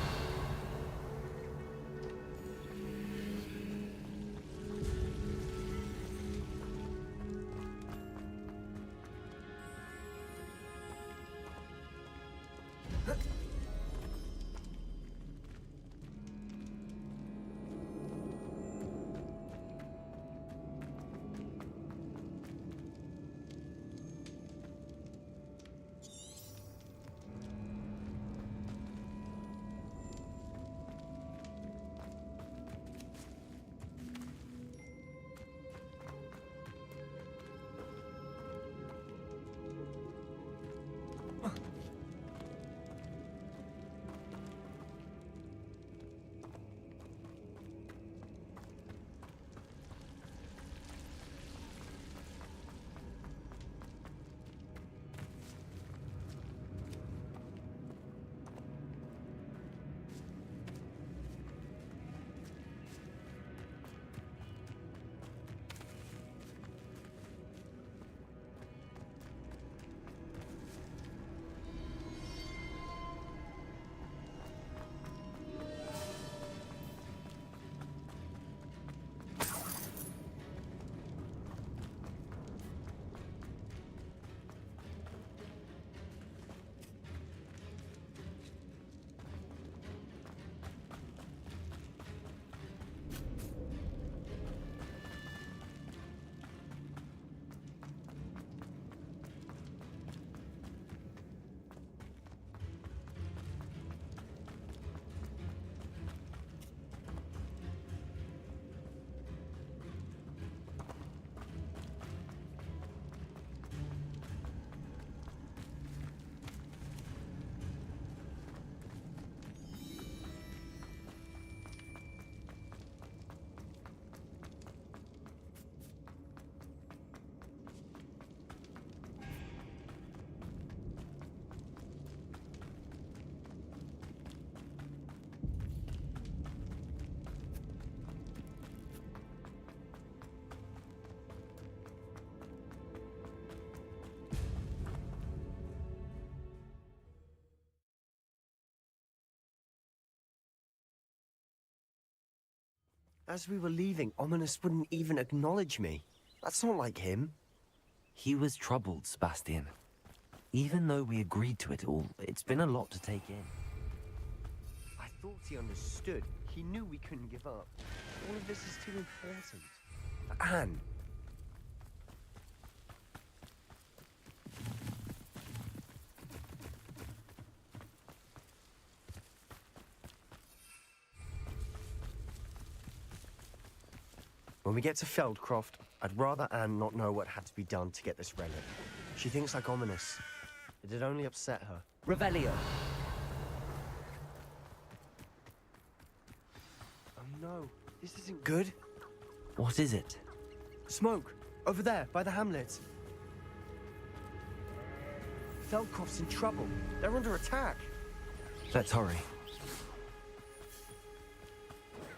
Speaker 4: As we were leaving, Ominous wouldn't even acknowledge me. That's not like him.
Speaker 2: He was troubled, Sebastian. Even though we agreed to it all, it's been a lot to take in.
Speaker 4: I thought he understood. He knew we couldn't give up. All of this is too important. Anne. When we get to Feldcroft, I'd rather Anne not know what had to be done to get this relic. She thinks like Ominous. It'd only upset her.
Speaker 6: Revelio.
Speaker 4: Oh no, this isn't good.
Speaker 2: What is it?
Speaker 4: Smoke! Over there, by the hamlet. Feldcroft's in trouble. They're under attack.
Speaker 2: Let's hurry.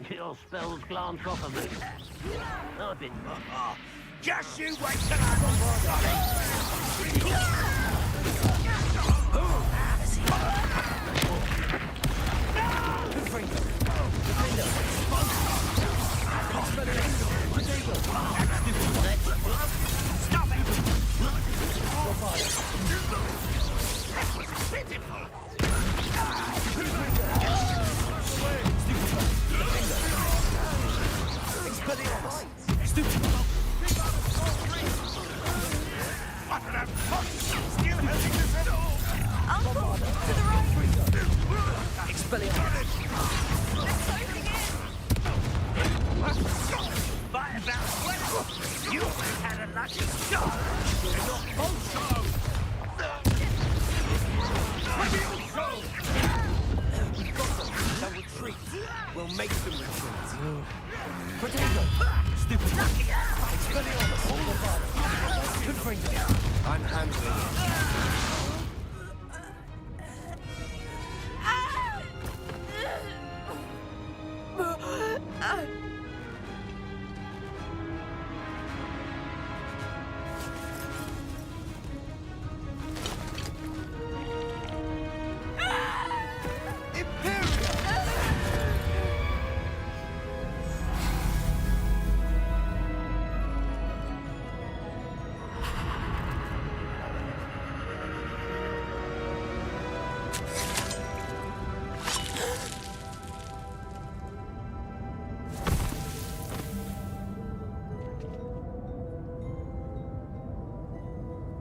Speaker 8: Your spells glance off of me. I've been...
Speaker 11: Just you wait till I'm
Speaker 8: You had a lucky shot!
Speaker 4: They'll retreat. We'll make them retreat.
Speaker 6: Potato. Stupid.
Speaker 4: I'm handling it.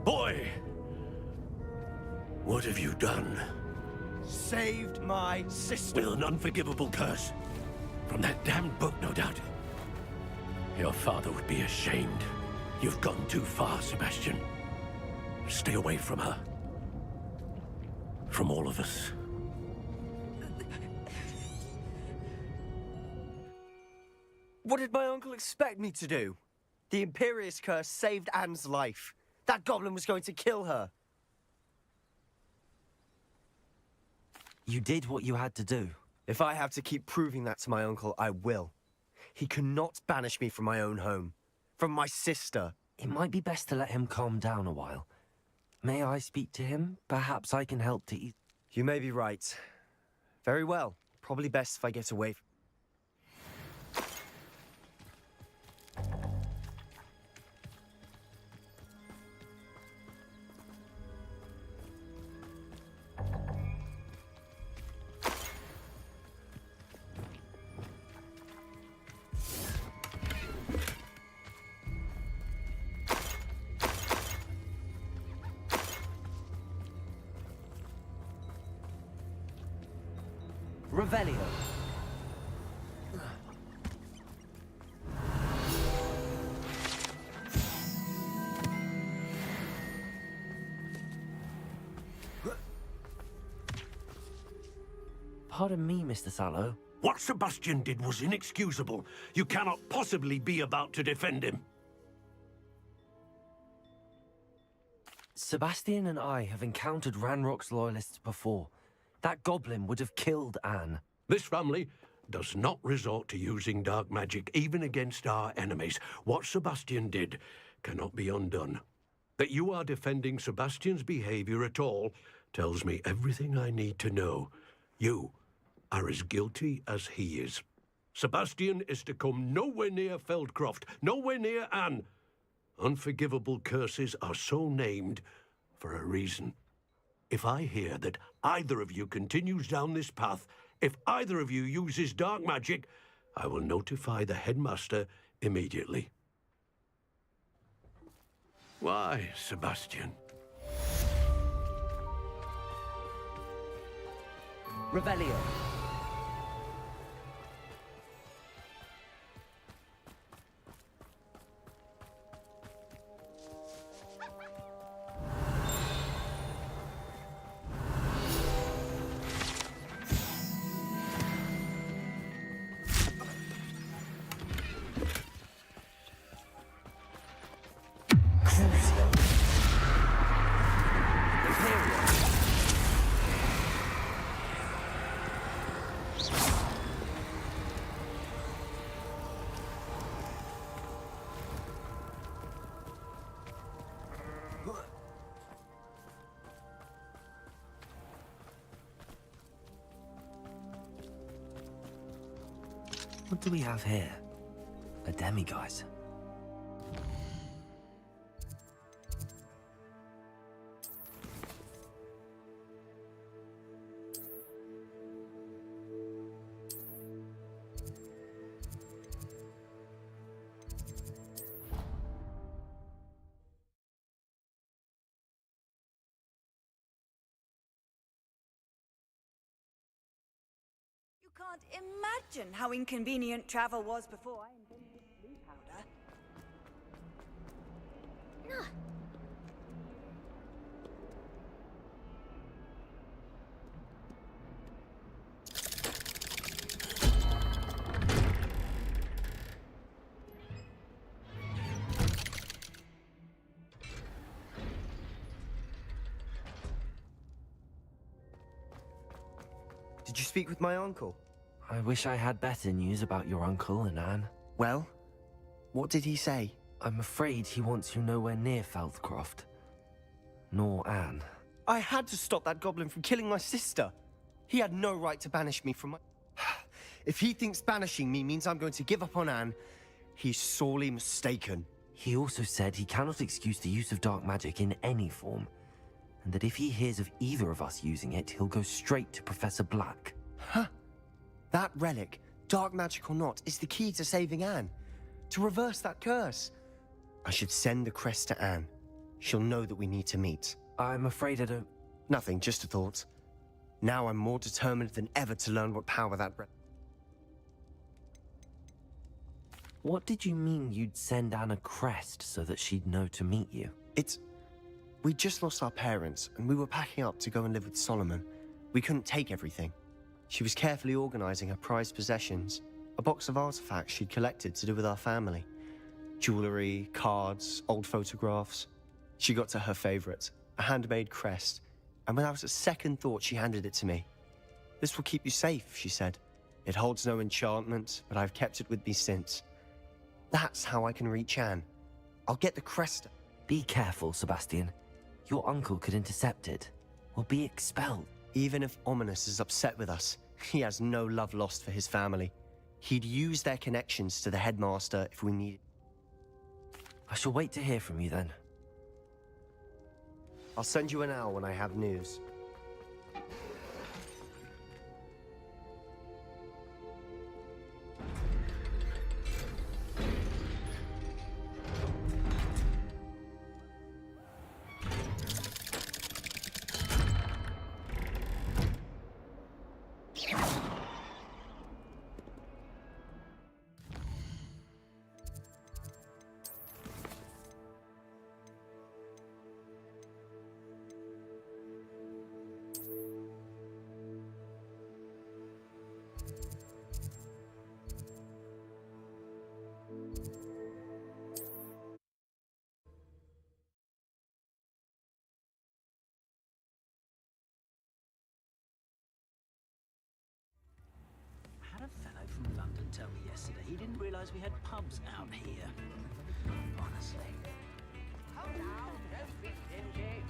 Speaker 11: Boy! What have you done?
Speaker 4: Saved my sister.
Speaker 11: With an unforgivable curse. From that damned book, no doubt. Your father would be ashamed. You've gone too far, Sebastian. Stay away from her. From all of us.
Speaker 4: What did my uncle expect me to do? The Imperious curse saved Anne's life. That goblin was going to kill her.
Speaker 2: You did what you had to do.
Speaker 4: If I have to keep proving that to my uncle, I will. He cannot banish me from my own home. From my sister.
Speaker 2: It might be best to let him calm down a while. May I speak to him? Perhaps I can help to ease...
Speaker 4: You may be right. Very well. Probably best if I get away.
Speaker 6: Revelio.
Speaker 2: Pardon me, Mr. Sallow.
Speaker 11: What Sebastian did was inexcusable. You cannot possibly be about to defend him.
Speaker 2: Sebastian and I have encountered Ranrock's loyalists before. That goblin would have killed Anne.
Speaker 11: This family does not resort to using dark magic, even against our enemies. What Sebastian did cannot be undone. That you are defending Sebastian's behavior at all tells me everything I need to know. You are as guilty as he is. Sebastian is to come nowhere near Feldcroft, nowhere near Anne. Unforgivable curses are so named for a reason. If I hear that either of you continues down this path, if either of you uses dark magic, I will notify the headmaster immediately. Why, Sebastian?
Speaker 6: Revelio.
Speaker 2: What do we have here? A demiguise.
Speaker 12: You can't imagine how inconvenient travel was before I invented blue powder. No.
Speaker 4: Did you speak with my uncle?
Speaker 2: I wish I had better news about your uncle and Anne.
Speaker 4: Well, what did he say?
Speaker 2: I'm afraid he wants you nowhere near Feldcroft. Nor Anne.
Speaker 4: I had to stop that goblin from killing my sister. He had no right to banish me from my... If he thinks banishing me means I'm going to give up on Anne, he's sorely mistaken.
Speaker 2: He also said he cannot excuse the use of dark magic in any form, and that if he hears of either of us using it, he'll go straight to Professor Black.
Speaker 4: Huh. That relic, dark magic or not, is the key to saving Anne. To reverse that curse. I should send the crest to Anne. She'll know that we need to meet.
Speaker 2: I'm afraid I don't...
Speaker 4: Nothing, just a thought. Now I'm more determined than ever to learn what power that...
Speaker 2: What did you mean you'd send Anne a crest so that she'd know to meet you?
Speaker 4: We just lost our parents, and we were packing up to go and live with Solomon. We couldn't take everything. She was carefully organizing her prized possessions, a box of artifacts she'd collected to do with our family. Jewelry, cards, old photographs. She got to her favorite, a handmade crest, and without a second thought, she handed it to me. "This will keep you safe," she said. "It holds no enchantment, but I've kept it with me since. That's how I can reach Anne. I'll get the crest."
Speaker 2: Be careful, Sebastian. Your uncle could intercept it. We'll be expelled.
Speaker 4: Even if Ominous is upset with us, he has no love lost for his family. He'd use their connections to the headmaster if we need.
Speaker 2: I shall wait to hear from you then.
Speaker 4: I'll send you an owl when I have news.
Speaker 8: Had a fellow from London tell me yesterday he didn't realise we had pubs out here. Honestly.
Speaker 5: How now? Don't be stingy.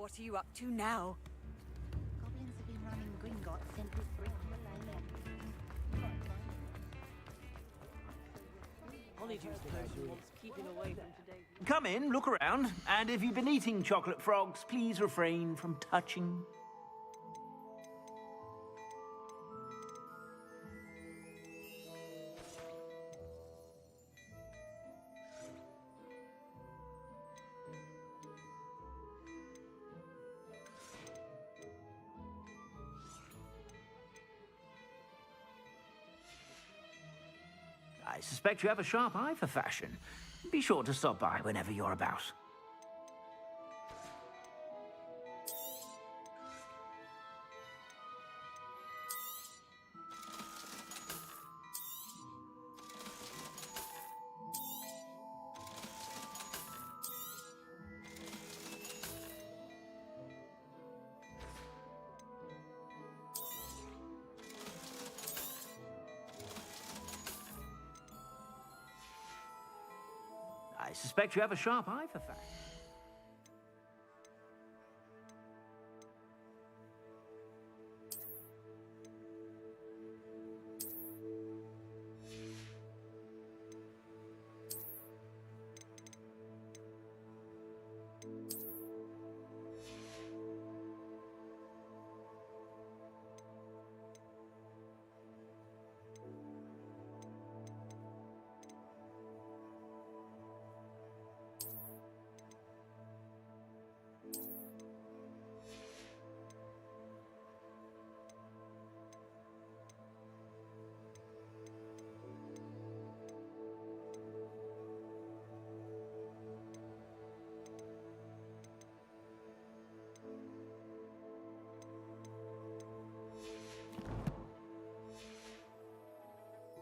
Speaker 12: What are you up to now?
Speaker 9: Goblins have been running Gringotts since this brick millennium.
Speaker 5: Honeydew person wants keeping away from today.
Speaker 8: Come in, look around, and if you've been eating chocolate frogs, please refrain from touching. I suspect you have a sharp eye for fashion. Be sure to stop by whenever you're about. I suspect you have a sharp eye for fashion.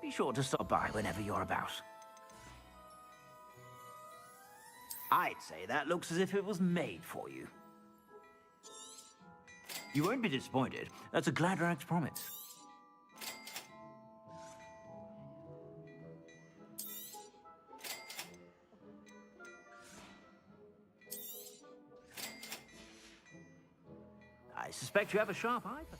Speaker 8: Be sure to stop by whenever you're about. I'd say that looks as if it was made for you. You won't be disappointed. That's a Gladrag's promise. suspect you have a sharp eye for...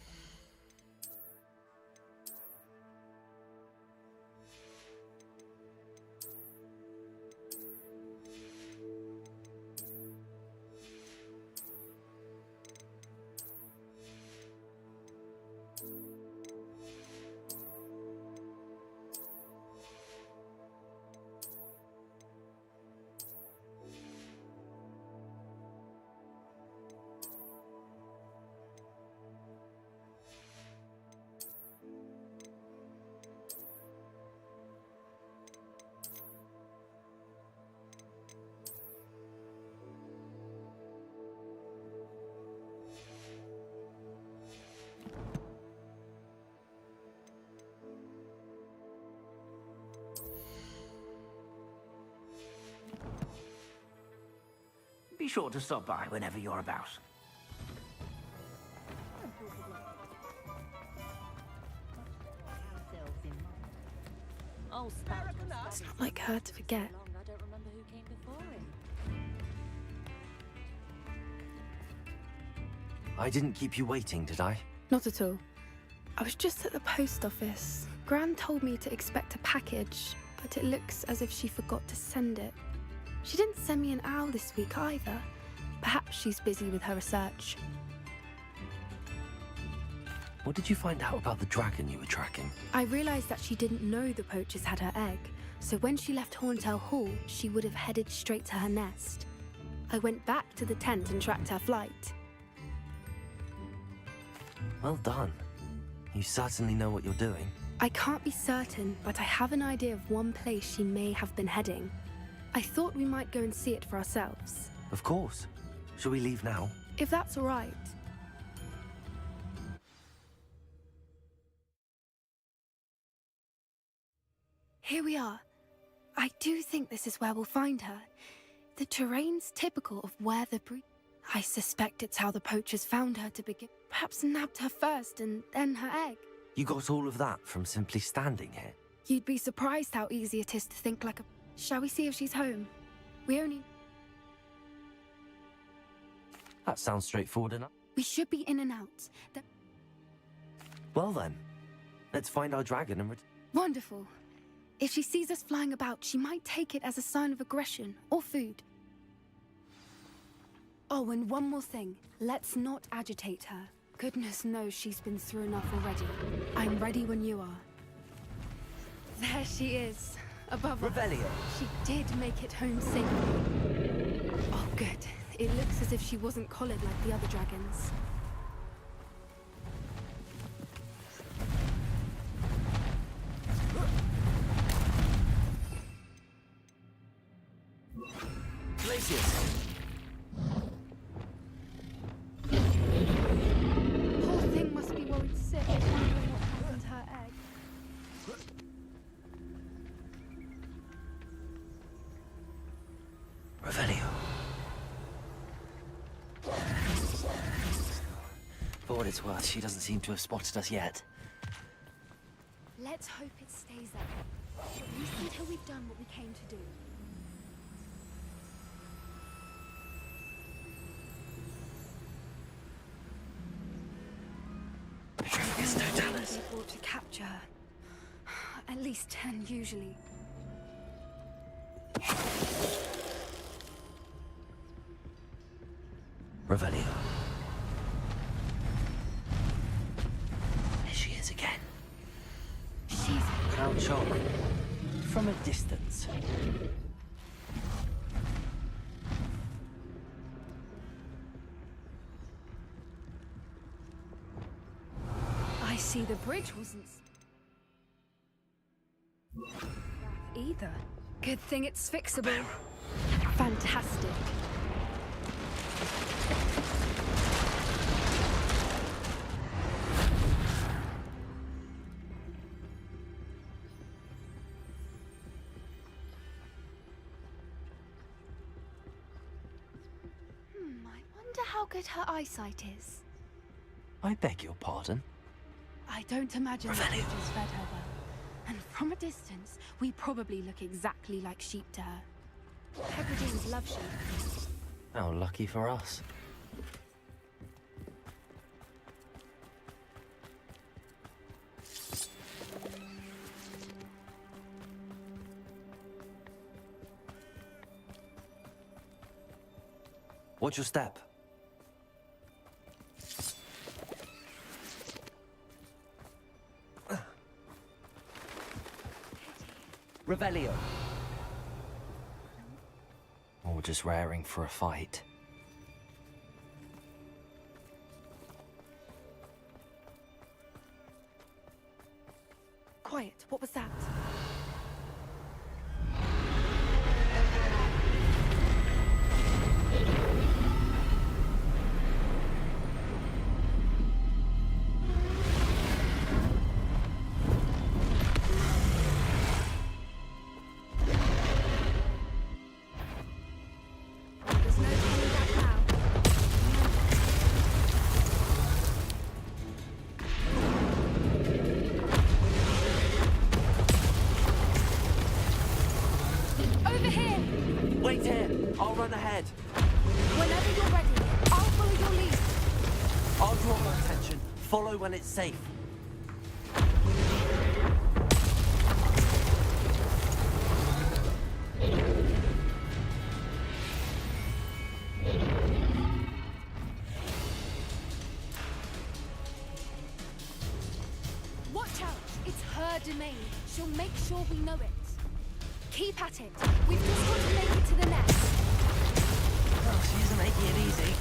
Speaker 8: Be sure to stop by whenever you're about.
Speaker 9: Oh, Sparrow.
Speaker 3: It's not like her to forget.
Speaker 9: I don't remember who came before him.
Speaker 2: I didn't keep you waiting, did I?
Speaker 3: Not at all. I was just at the post office. Gran told me to expect a package, but it looks as if she forgot to send it. She didn't send me an owl this week either. Perhaps she's busy with her research.
Speaker 2: What did you find out about the dragon you were tracking?
Speaker 3: I realised that she didn't know the poachers had her egg, so when she left Horntail Hall, she would have headed straight to her nest. I went back to the tent and tracked her flight.
Speaker 2: Well done. You certainly know what you're doing.
Speaker 3: I can't be certain, but I have an idea of one place she may have been heading. I thought we might go and see it for ourselves.
Speaker 2: Of course. Shall we leave now?
Speaker 3: If that's all right. Here we are. I do think this is where we'll find her. The terrain's typical of where the I suspect it's how the poachers found her to begin. Perhaps nabbed her first and then her egg.
Speaker 2: You got all of that from simply standing here?
Speaker 3: You'd be surprised how easy it is to think like a... Shall we see if she's home? We only...
Speaker 2: That sounds straightforward enough.
Speaker 3: We should be in and out.
Speaker 2: Well then, let's find our dragon and...
Speaker 3: Wonderful. If she sees us flying about, she might take it as a sign of aggression or food. Oh, and one more thing. Let's not agitate her. Goodness knows she's been through enough already. I'm ready when you are. There she is, above us.
Speaker 6: Revelio.
Speaker 3: She did make it home safely. Oh, good. It looks as if she wasn't collared like the other dragons.
Speaker 6: Glacius.
Speaker 3: Poor thing must be worried sick, wondering what happened to her egg.
Speaker 2: Revelio. For what it's worth, she doesn't seem to have spotted us yet.
Speaker 3: Let's hope it stays that way. At least until we've done what we came to do.
Speaker 2: Petronius Totalis.
Speaker 3: They brought to capture her. At least 10 usually.
Speaker 2: Revelio. There she is again.
Speaker 3: She's...
Speaker 2: Crouch on. From a distance.
Speaker 3: I see the bridge wasn't... either. Good thing it's fixable. Fantastic. I wonder how good her eyesight is.
Speaker 2: I beg your pardon?
Speaker 3: I don't imagine the
Speaker 2: Revelio.
Speaker 3: creatures fed her well. And from a distance, we probably look exactly like sheep to her. Hebrideans love sheep.
Speaker 2: How lucky for us. Watch your step. Revelio. Or just raring for a fight.
Speaker 3: Quiet, what was that? There's no turning back now. Over here!
Speaker 2: Wait here! I'll run ahead.
Speaker 3: Whenever you're ready, I'll follow your lead.
Speaker 2: I'll draw my attention. Follow when it's safe.
Speaker 3: Watch out! It's her domain. She'll make sure we know it. Keep at it. We've just got to make it to the nest.
Speaker 2: Oh, she isn't making it easy.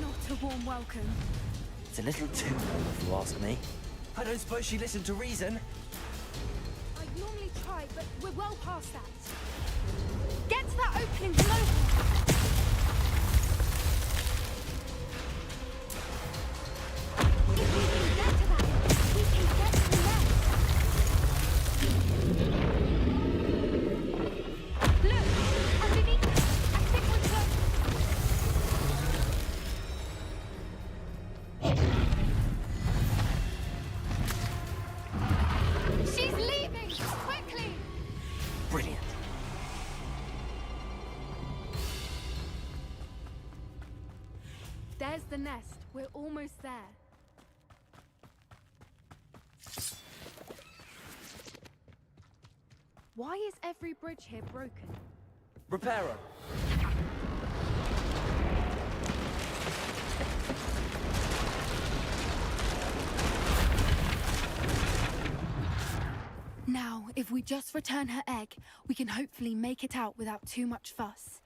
Speaker 3: Not a warm welcome.
Speaker 2: It's a little too warm, if you ask me. I don't suppose she listened to reason.
Speaker 3: I'd normally try, but we're well past that. Get to that opening below her. If we can get to that, we can get to the nest. Look! Underneath us! I think we're close. She's leaving! Quickly!
Speaker 2: Brilliant.
Speaker 3: There's the nest. We're almost there. Why is every bridge here broken?
Speaker 2: Reparo.
Speaker 3: Now, if we just return her egg, we can hopefully make it out without too much fuss.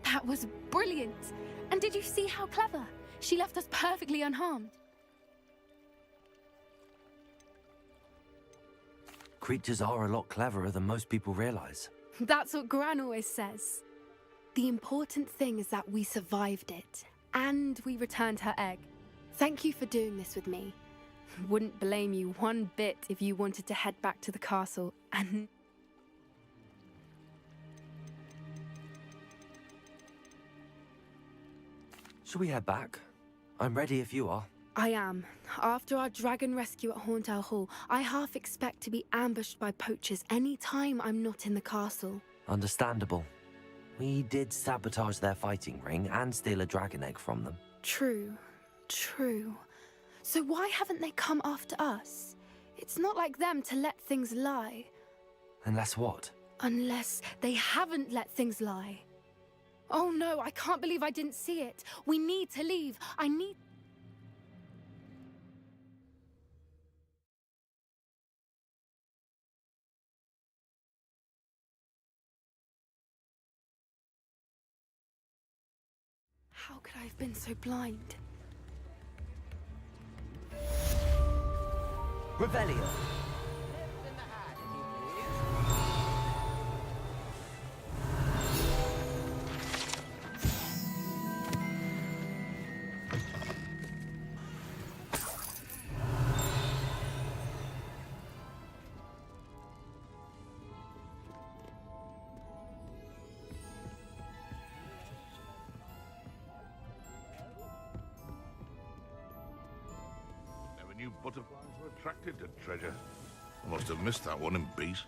Speaker 3: That was brilliant! And did you see how clever? She left us perfectly unharmed.
Speaker 2: Creatures are a lot cleverer than most people realize.
Speaker 3: That's what Gran always says. The important thing is that we survived it, and we returned her egg. Thank you for doing this with me. Wouldn't blame you one bit if you wanted to head back to the castle and...
Speaker 2: Shall we head back? I'm ready if you are.
Speaker 3: I am. After our dragon rescue at Hauntow Hall, I half expect to be ambushed by poachers any time I'm not in the castle.
Speaker 2: Understandable. We did sabotage their fighting ring and steal a dragon egg from them.
Speaker 3: True. True. So why haven't they come after us? It's not like them to let things lie.
Speaker 2: Unless what?
Speaker 3: Unless they haven't let things lie. Oh no, I can't believe I didn't see it. We need to leave. I need... How could I have been so blind?
Speaker 6: Revelio.
Speaker 13: Never knew butterflies were attracted to treasure. I must have missed that one in Beasts.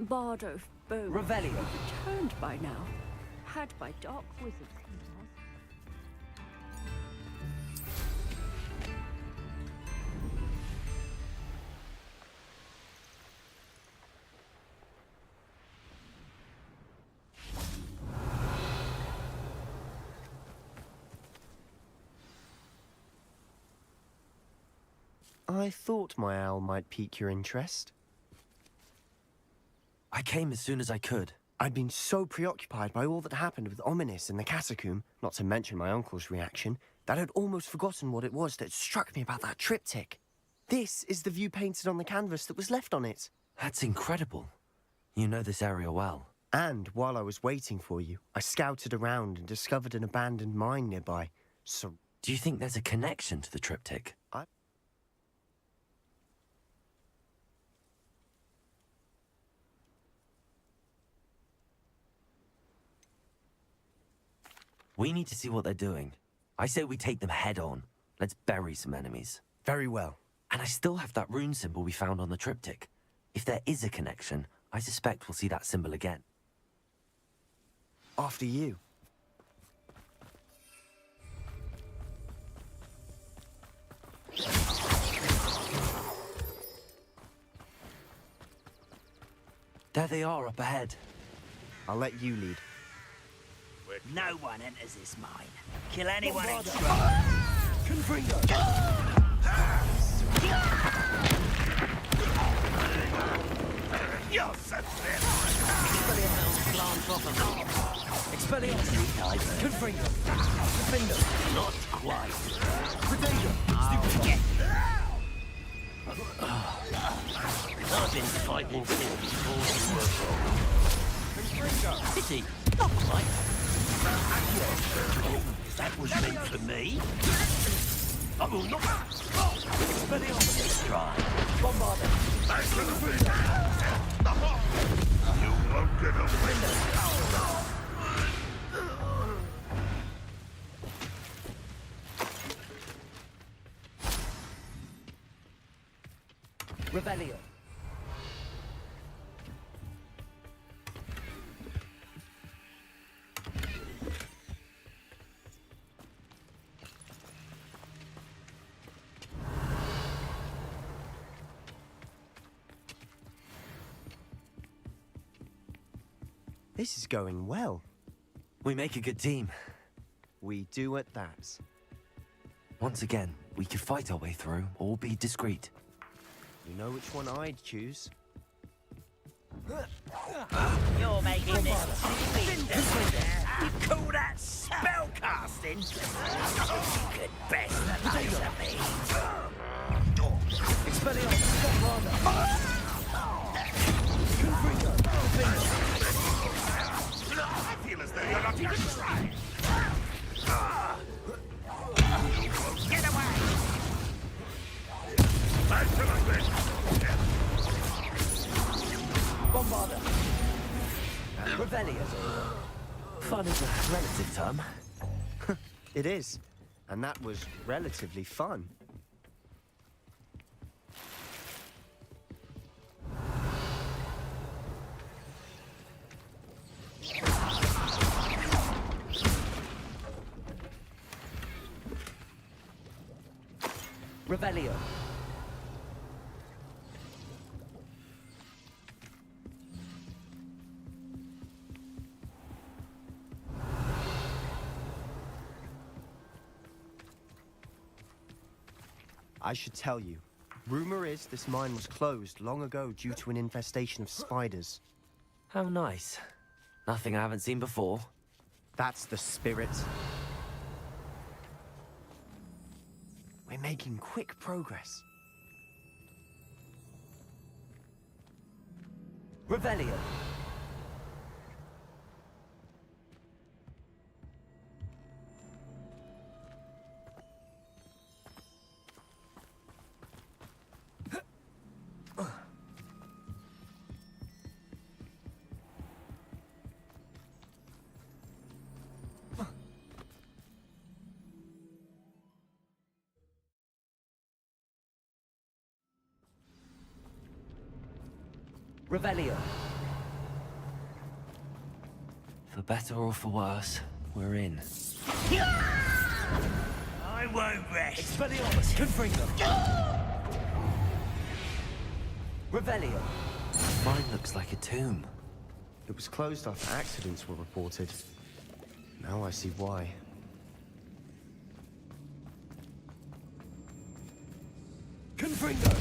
Speaker 9: Bardo Bowman
Speaker 6: Revelio.
Speaker 9: returned by now. Had by dark wizards, he was.
Speaker 4: I thought my owl might pique your interest.
Speaker 2: I came as soon as I could.
Speaker 4: I'd been so preoccupied by all that happened with Ominis in the catacomb, not to mention my uncle's reaction, that I'd almost forgotten what it was that struck me about that triptych. This is the view painted on the canvas that was left on it.
Speaker 2: That's incredible. You know this area well.
Speaker 4: And while I was waiting for you, I scouted around and discovered an abandoned mine nearby. So,
Speaker 2: Do you think there's a connection to the triptych? We need to see what they're doing. I say we take them head on. Let's bury some enemies.
Speaker 4: Very well.
Speaker 2: And I still have that rune symbol we found on the triptych. If there is a connection, I suspect we'll see that symbol again.
Speaker 4: After you.
Speaker 2: There they are up ahead.
Speaker 4: I'll let you lead.
Speaker 8: No one enters this mine. Kill anyone in
Speaker 6: Confringo.
Speaker 13: You're sensitive!
Speaker 6: Expelliarmus. Confringo. Defender.
Speaker 8: Not quite.
Speaker 6: Predator.
Speaker 8: I've been fighting since before you were born.
Speaker 6: Confringo.
Speaker 8: Pity. Not quite. That was meant for me. I will not.
Speaker 6: Expelliarmus.
Speaker 8: Let's try.
Speaker 6: Bombarder.
Speaker 13: Back to the field! You won't get away!
Speaker 6: Revelio.
Speaker 4: This is going well.
Speaker 2: We make a good team.
Speaker 4: We do at that.
Speaker 2: Once again, we could fight our way through or be discreet.
Speaker 4: You know which one I'd choose.
Speaker 8: You're making this stupid. You call that spellcasting? You could best the pace of me.
Speaker 6: Expelliarmus. Bombarder. Confringo. Defender.
Speaker 13: I feel as though you're not even trying!
Speaker 8: Get away!
Speaker 6: Bombarda. Revelio.
Speaker 2: Fun is a relative term.
Speaker 4: It is. And that was relatively fun.
Speaker 6: Revelio.
Speaker 4: I should tell you. Rumor is this mine was closed long ago due to an infestation of spiders.
Speaker 2: How nice. Nothing I haven't seen before.
Speaker 4: That's the spirit. We're making quick progress.
Speaker 6: Revelio. Revelio.
Speaker 2: For better or for worse, we're in.
Speaker 8: I won't rest.
Speaker 6: Expelliarmus. Confringo. Revelio.
Speaker 2: Mine looks like a tomb.
Speaker 4: It was closed after accidents were reported. Now I see why.
Speaker 6: Confringo.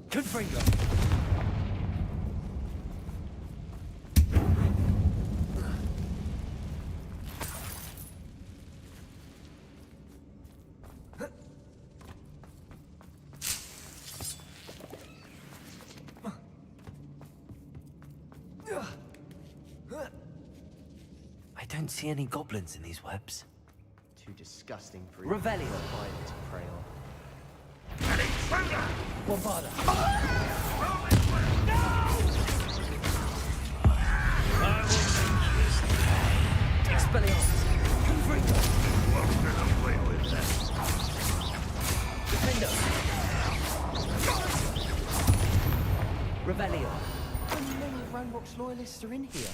Speaker 6: Confringo.
Speaker 2: I don't see any goblins in these webs.
Speaker 4: Too disgusting for
Speaker 6: Revelio.
Speaker 4: spider to prey on.
Speaker 6: Bombarda. Expelliarmus. Confringo. Defendo. Revelio.
Speaker 4: How many Ranrock's loyalists are in here?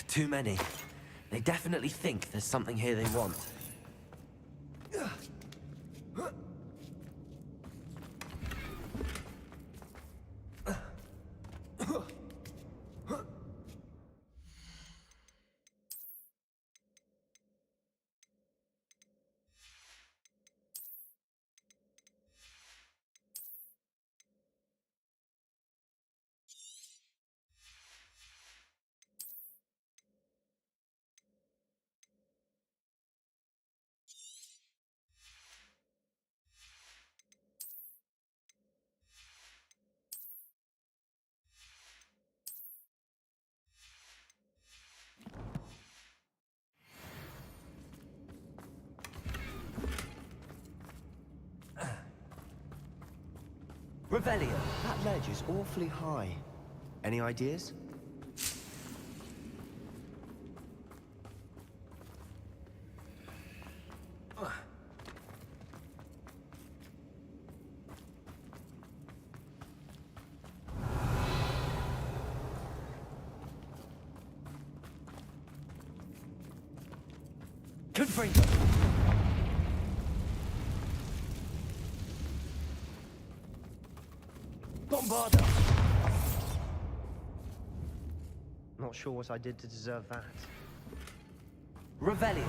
Speaker 2: Too many. They definitely think there's something here they want.
Speaker 6: Revelio.
Speaker 4: That ledge is awfully high. Any ideas?
Speaker 6: Confringo. Bombarda.
Speaker 4: Not sure what I did to deserve that.
Speaker 6: Revelio.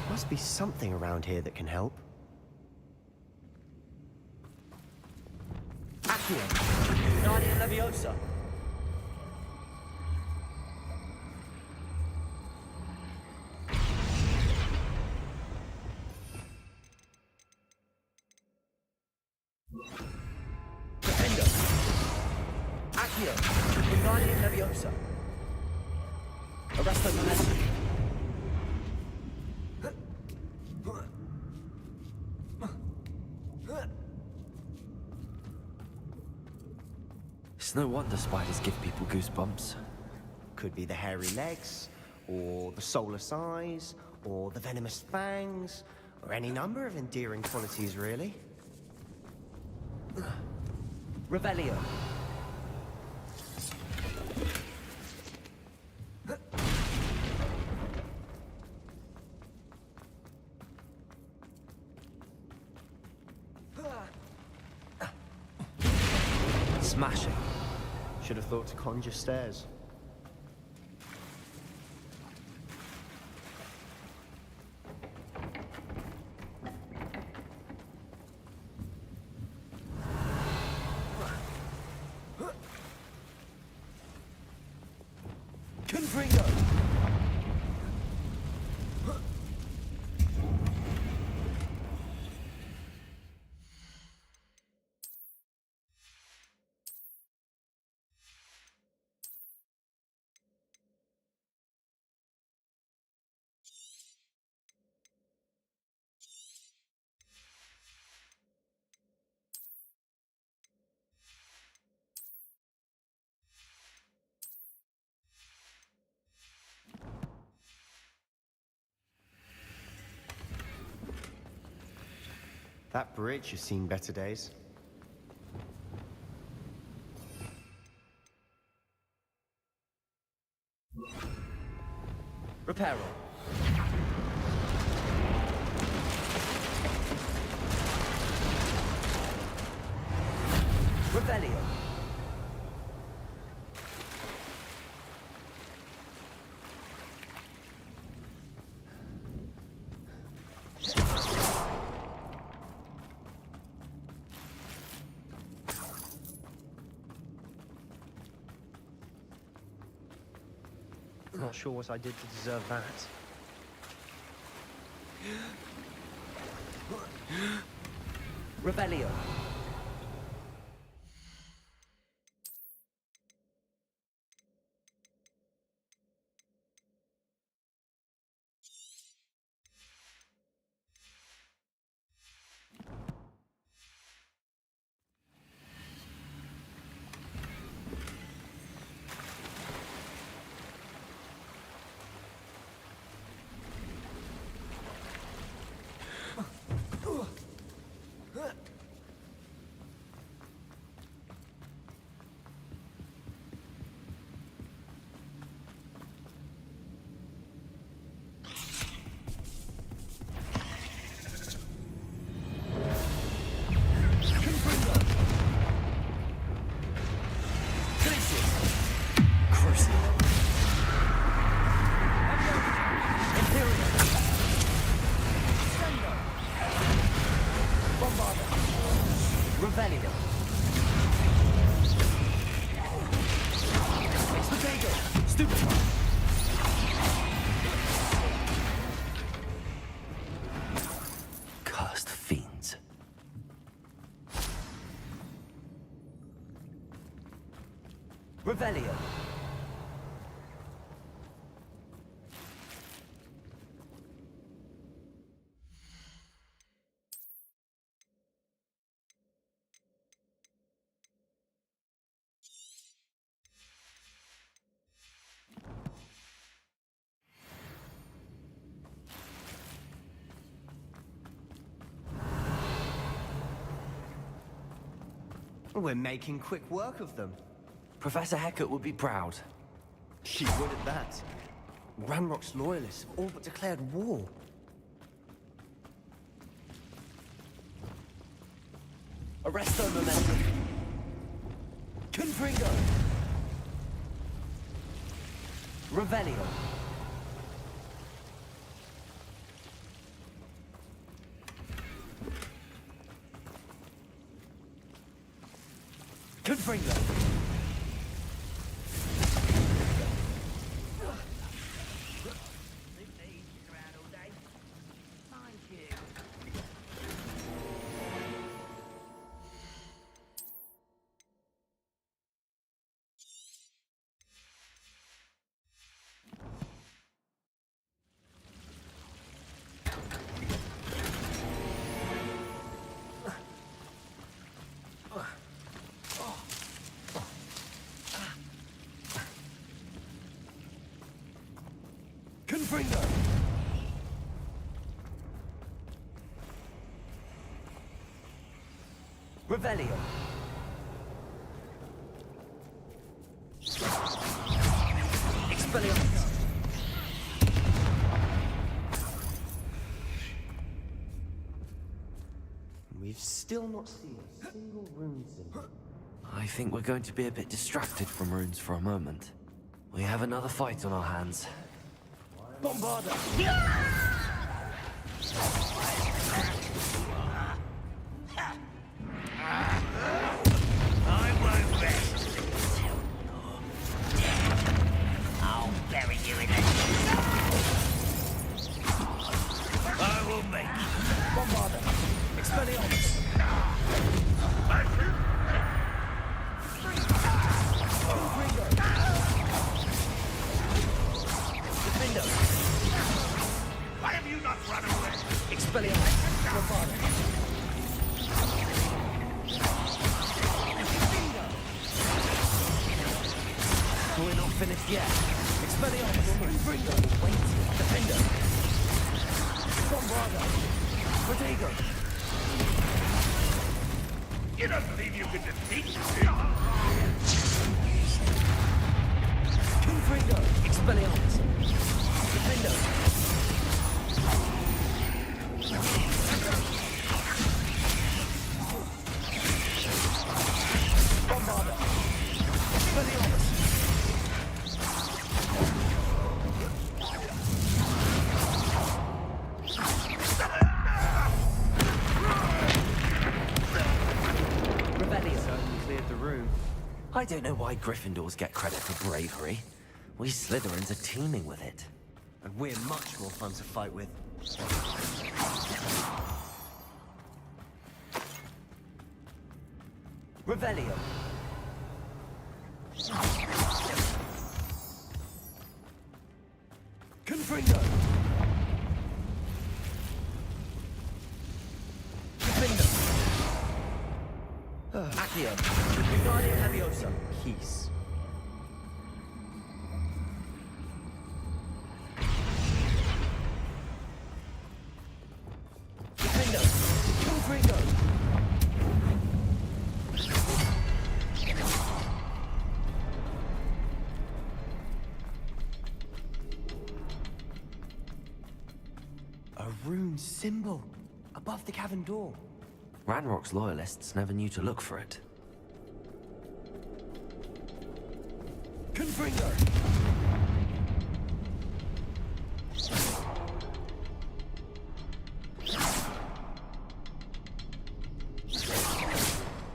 Speaker 4: Must be something around here that can help.
Speaker 6: Accio. Wingardium Leviosa. Defender. Accio. Wingardium Leviosa. Arresto Momentum.
Speaker 2: It's no wonder spiders give people goosebumps.
Speaker 4: Could be the hairy legs, or the soulless eyes, or the venomous fangs, or any number of endearing qualities, really.
Speaker 6: Revelio.
Speaker 2: Smashing.
Speaker 4: Should have thought to conjure stairs.
Speaker 6: Confringo.
Speaker 4: That bridge has seen better days.
Speaker 6: Reparo. Revelio.
Speaker 4: Not sure what I did to deserve that.
Speaker 6: Revelio. Revelio. Potato. Stupid.
Speaker 2: Cursed fiends.
Speaker 6: Revelio.
Speaker 4: We're making quick work of them.
Speaker 2: Professor Hecat would be proud.
Speaker 4: She would at that. Ranrock's loyalists have all but declared war.
Speaker 6: Arresto Momentum. Confringo. Revelio. Confringo. Confringo! Revelio. Expelliarmus.
Speaker 4: We've still not seen a single rune symbol.
Speaker 2: I think we're going to be a bit distracted from runes for a moment. We have another fight on our hands.
Speaker 6: Bombarda!
Speaker 8: I won't rest until you're dead. I'll bury you in a... I will make you.
Speaker 6: Bombarda! Expelliarmus! Defendo!
Speaker 8: Why have you not run away?
Speaker 6: Expelliarmus! Bombarda! We're not finished yet. Expelliarmus! Confringo! Wait! Defendo! Bombarda! Protego!
Speaker 8: You don't believe you can defeat me?
Speaker 6: Confringo! Expelliarmus! Defendo! Bombarda! Expelliarmus! Revelio.
Speaker 4: Certainly cleared the room.
Speaker 2: I don't know why Gryffindors get credit for bravery. We Slytherins are teeming with it.
Speaker 4: And we're much more fun to fight with.
Speaker 6: Revelio. Confringo. Defendo. Accio. Wingardium Leviosa.
Speaker 4: Peace.
Speaker 6: Defendo. Confringo.
Speaker 4: A rune symbol above the cavern door.
Speaker 2: Ranrock's loyalists never knew to look for it.
Speaker 6: Confringo.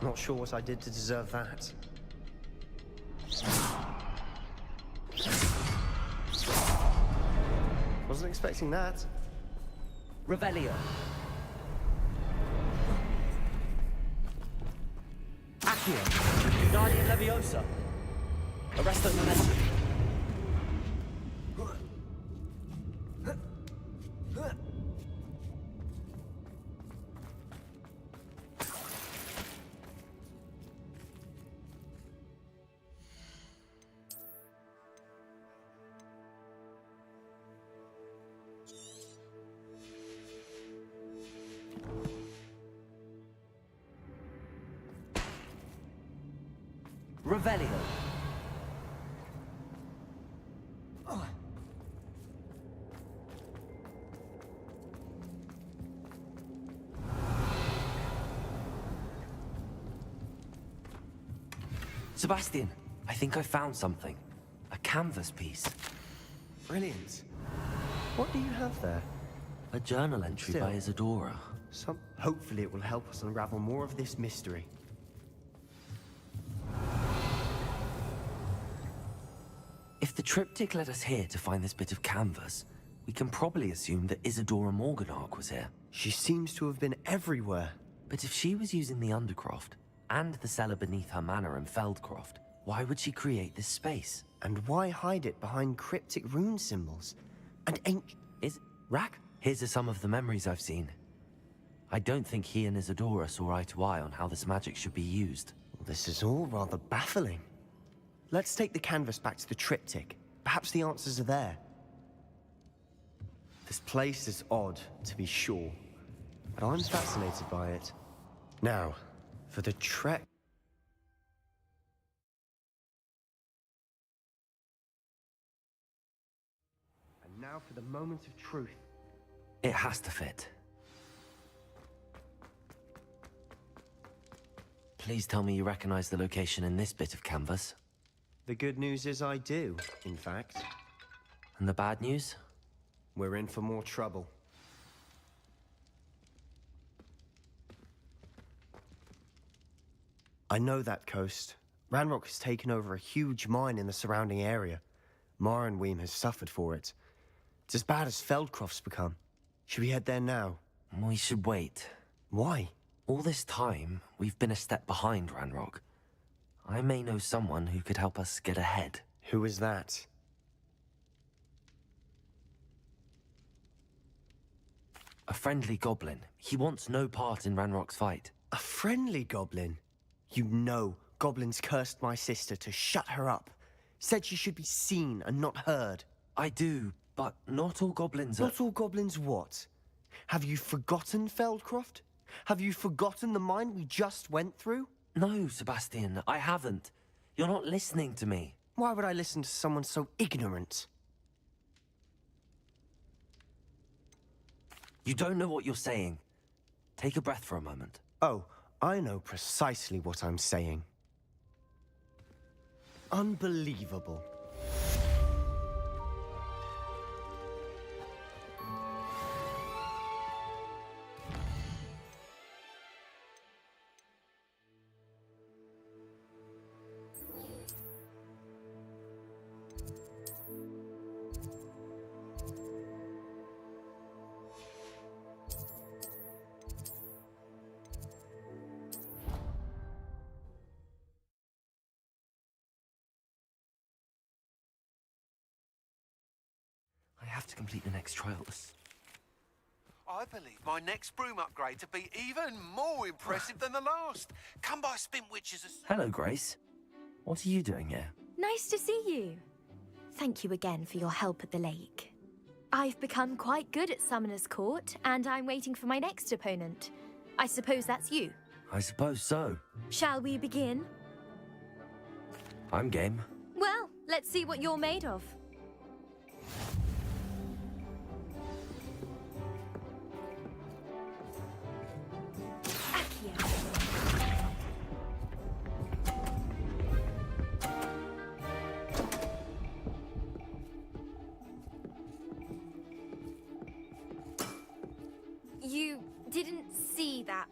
Speaker 4: Not sure what I did to deserve that. Wasn't expecting that.
Speaker 6: Revelio. Accio. Wingardium Leviosa. Arresto Momentum. Revelio.
Speaker 2: Sebastian, I think I found something. A canvas piece.
Speaker 4: Brilliant. What do you have there?
Speaker 2: A journal entry
Speaker 4: Still.
Speaker 2: by Isadora.
Speaker 4: Hopefully it will help us unravel more of this mystery.
Speaker 2: If the triptych led us here to find this bit of canvas, we can probably assume that Isadora Morganach was here.
Speaker 4: She seems to have been everywhere.
Speaker 2: But if she was using the Undercroft, and the cellar beneath her manor in Feldcroft, why would she create this space?
Speaker 4: And why hide it behind cryptic rune symbols? And
Speaker 2: Rack? Here's some of the memories I've seen. I don't think he and Isadora saw eye to eye on how this magic should be used.
Speaker 4: Well, this is all rather baffling. Let's take the canvas back to the triptych. Perhaps the answers are there. This place is odd, to be sure, but I'm fascinated by it. Now, for the trek... And now for the moment of truth.
Speaker 2: It has to fit. Please tell me you recognize the location in this bit of canvas.
Speaker 4: The good news is I do, in fact.
Speaker 2: And the bad news?
Speaker 4: We're in for more trouble. I know that coast. Ranrock has taken over a huge mine in the surrounding area. Marenweem has suffered for it. It's as bad as Feldcroft's become. Should we head there now?
Speaker 2: We should wait.
Speaker 4: Why?
Speaker 2: All this time, we've been a step behind Ranrock. I may know someone who could help us get ahead.
Speaker 4: Who is that?
Speaker 2: A friendly goblin. He wants no part in Ranrock's fight.
Speaker 4: A friendly goblin? You know, goblins cursed my sister to shut her up. Said she should be seen and not heard.
Speaker 2: I do, but not all goblins are...
Speaker 4: Not all goblins what? Have you forgotten Feldcroft? Have you forgotten the mine we just went through?
Speaker 2: No, Sebastian, I haven't. You're not listening to me.
Speaker 4: Why would I listen to someone so ignorant?
Speaker 2: You don't know what you're saying. Take a breath for a moment.
Speaker 4: Oh, I know precisely what I'm saying. Unbelievable.
Speaker 2: I have to complete the next trials.
Speaker 6: I believe my next broom upgrade to be even more impressive than the last. Come by Spintwitch as a...
Speaker 2: Hello, Grace. What are you doing here?
Speaker 14: Nice to see you. Thank you again for your help at the lake. I've become quite good at Summoner's Court, and I'm waiting for my next opponent. I suppose that's you.
Speaker 2: I suppose so.
Speaker 14: Shall we begin?
Speaker 2: I'm game.
Speaker 14: Well, let's see what you're made of. You didn't see that.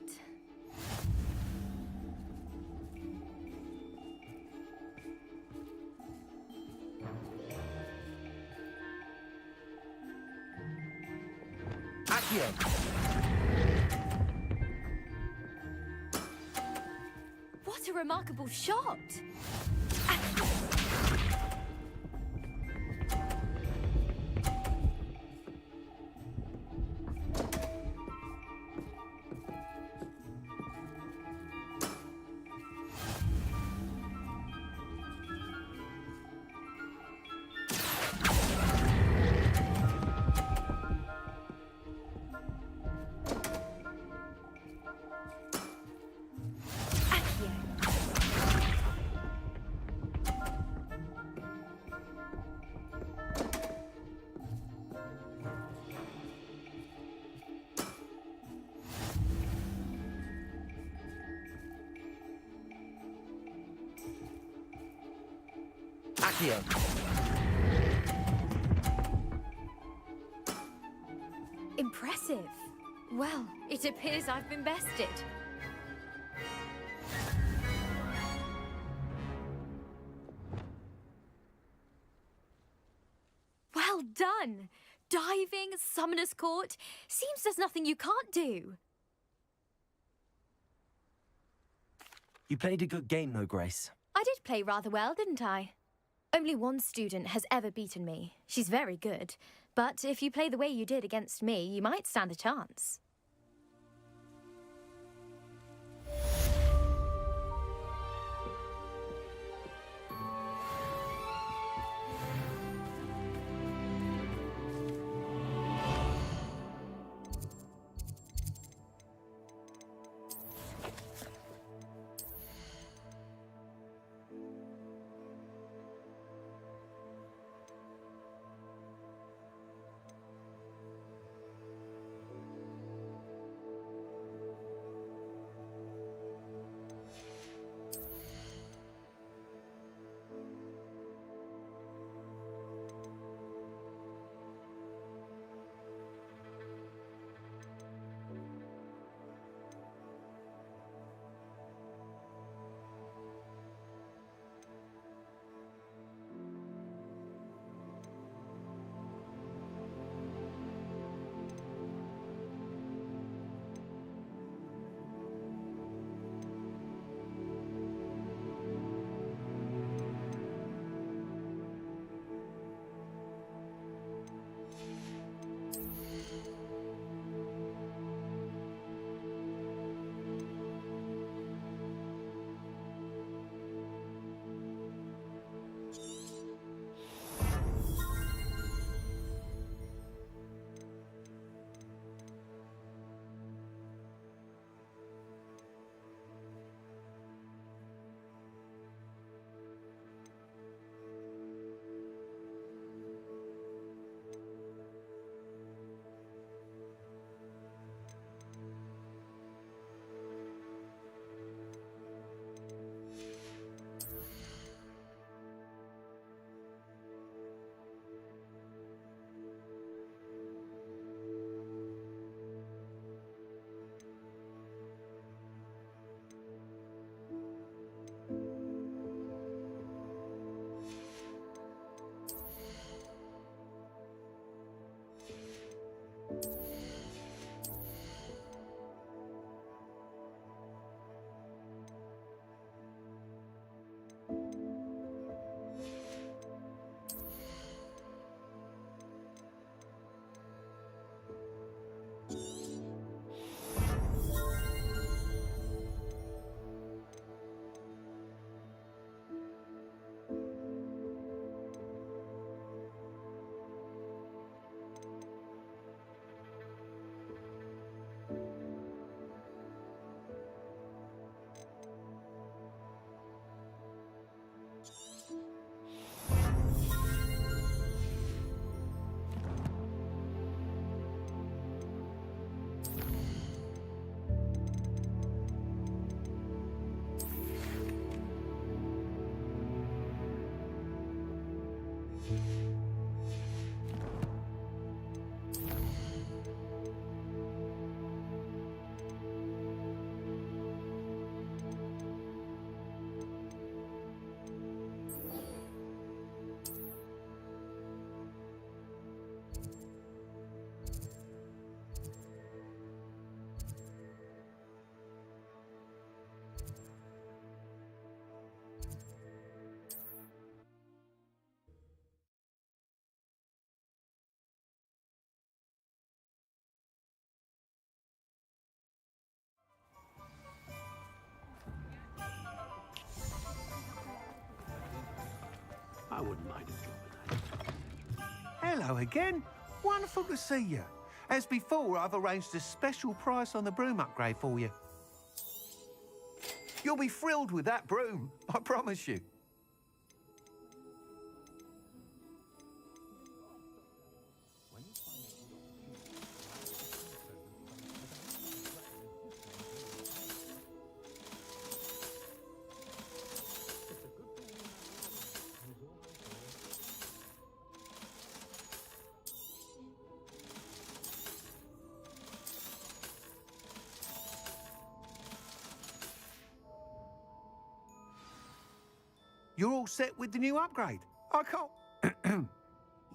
Speaker 6: Accio!
Speaker 14: What a remarkable shot!
Speaker 6: Accio!
Speaker 14: Impressive. Well, it appears I've been bested. done. Diving, Summoner's Court. Seems there's nothing you can't do.
Speaker 2: You played a good game, though, Grace.
Speaker 14: I did play rather well, didn't I? Only one student has ever beaten me. She's very good. But if you play the way you did against me, you might stand a chance.
Speaker 11: I wouldn't mind a job of that.
Speaker 6: Hello again. Wonderful to see you. As before, I've arranged a special price on the broom upgrade for you. You'll be thrilled with that broom, I promise you. You're all set with the new upgrade. I can't...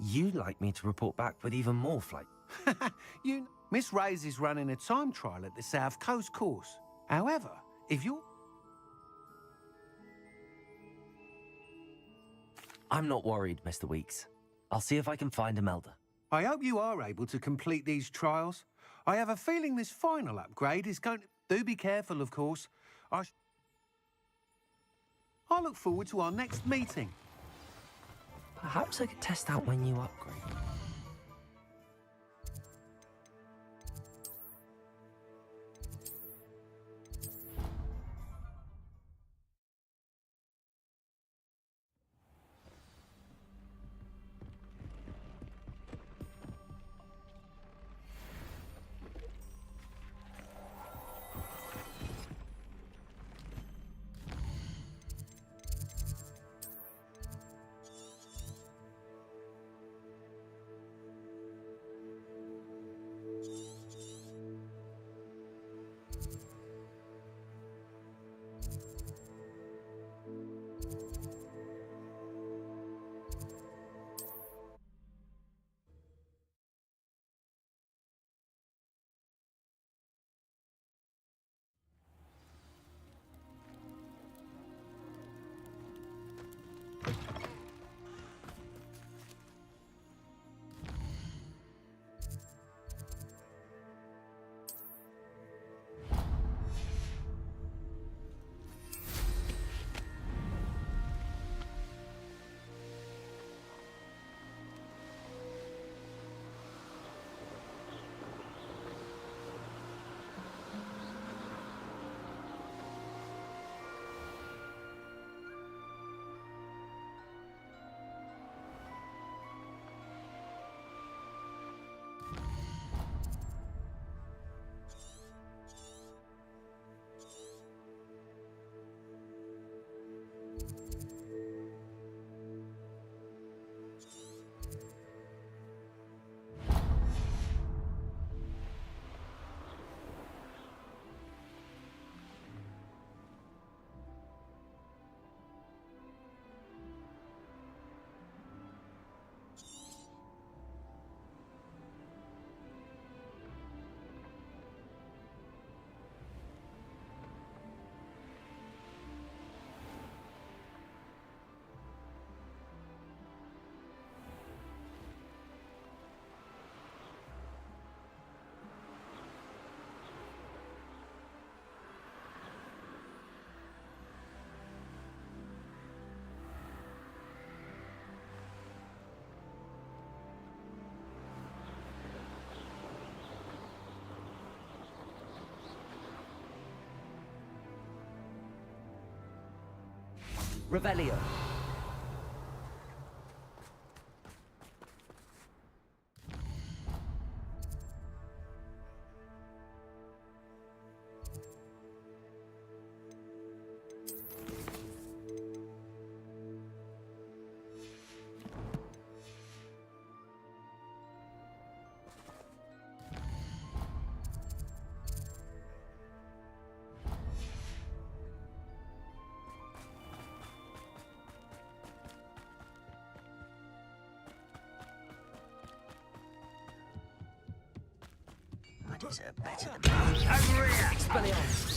Speaker 2: you'd like me to report back with even more flight.
Speaker 5: Miss Reyes is running a time trial at the South Coast course. However, if you're...
Speaker 2: I'm not worried, Mr. Weeks. I'll see if I can find Imelda.
Speaker 5: I hope you are able to complete these trials. I have a feeling this final upgrade is going to... Do be careful, of course. I look forward to our next meeting.
Speaker 2: Perhaps I could test out my new upgrade. Revelio.
Speaker 8: Deserve better than that. Over here!
Speaker 2: Expelliarmus!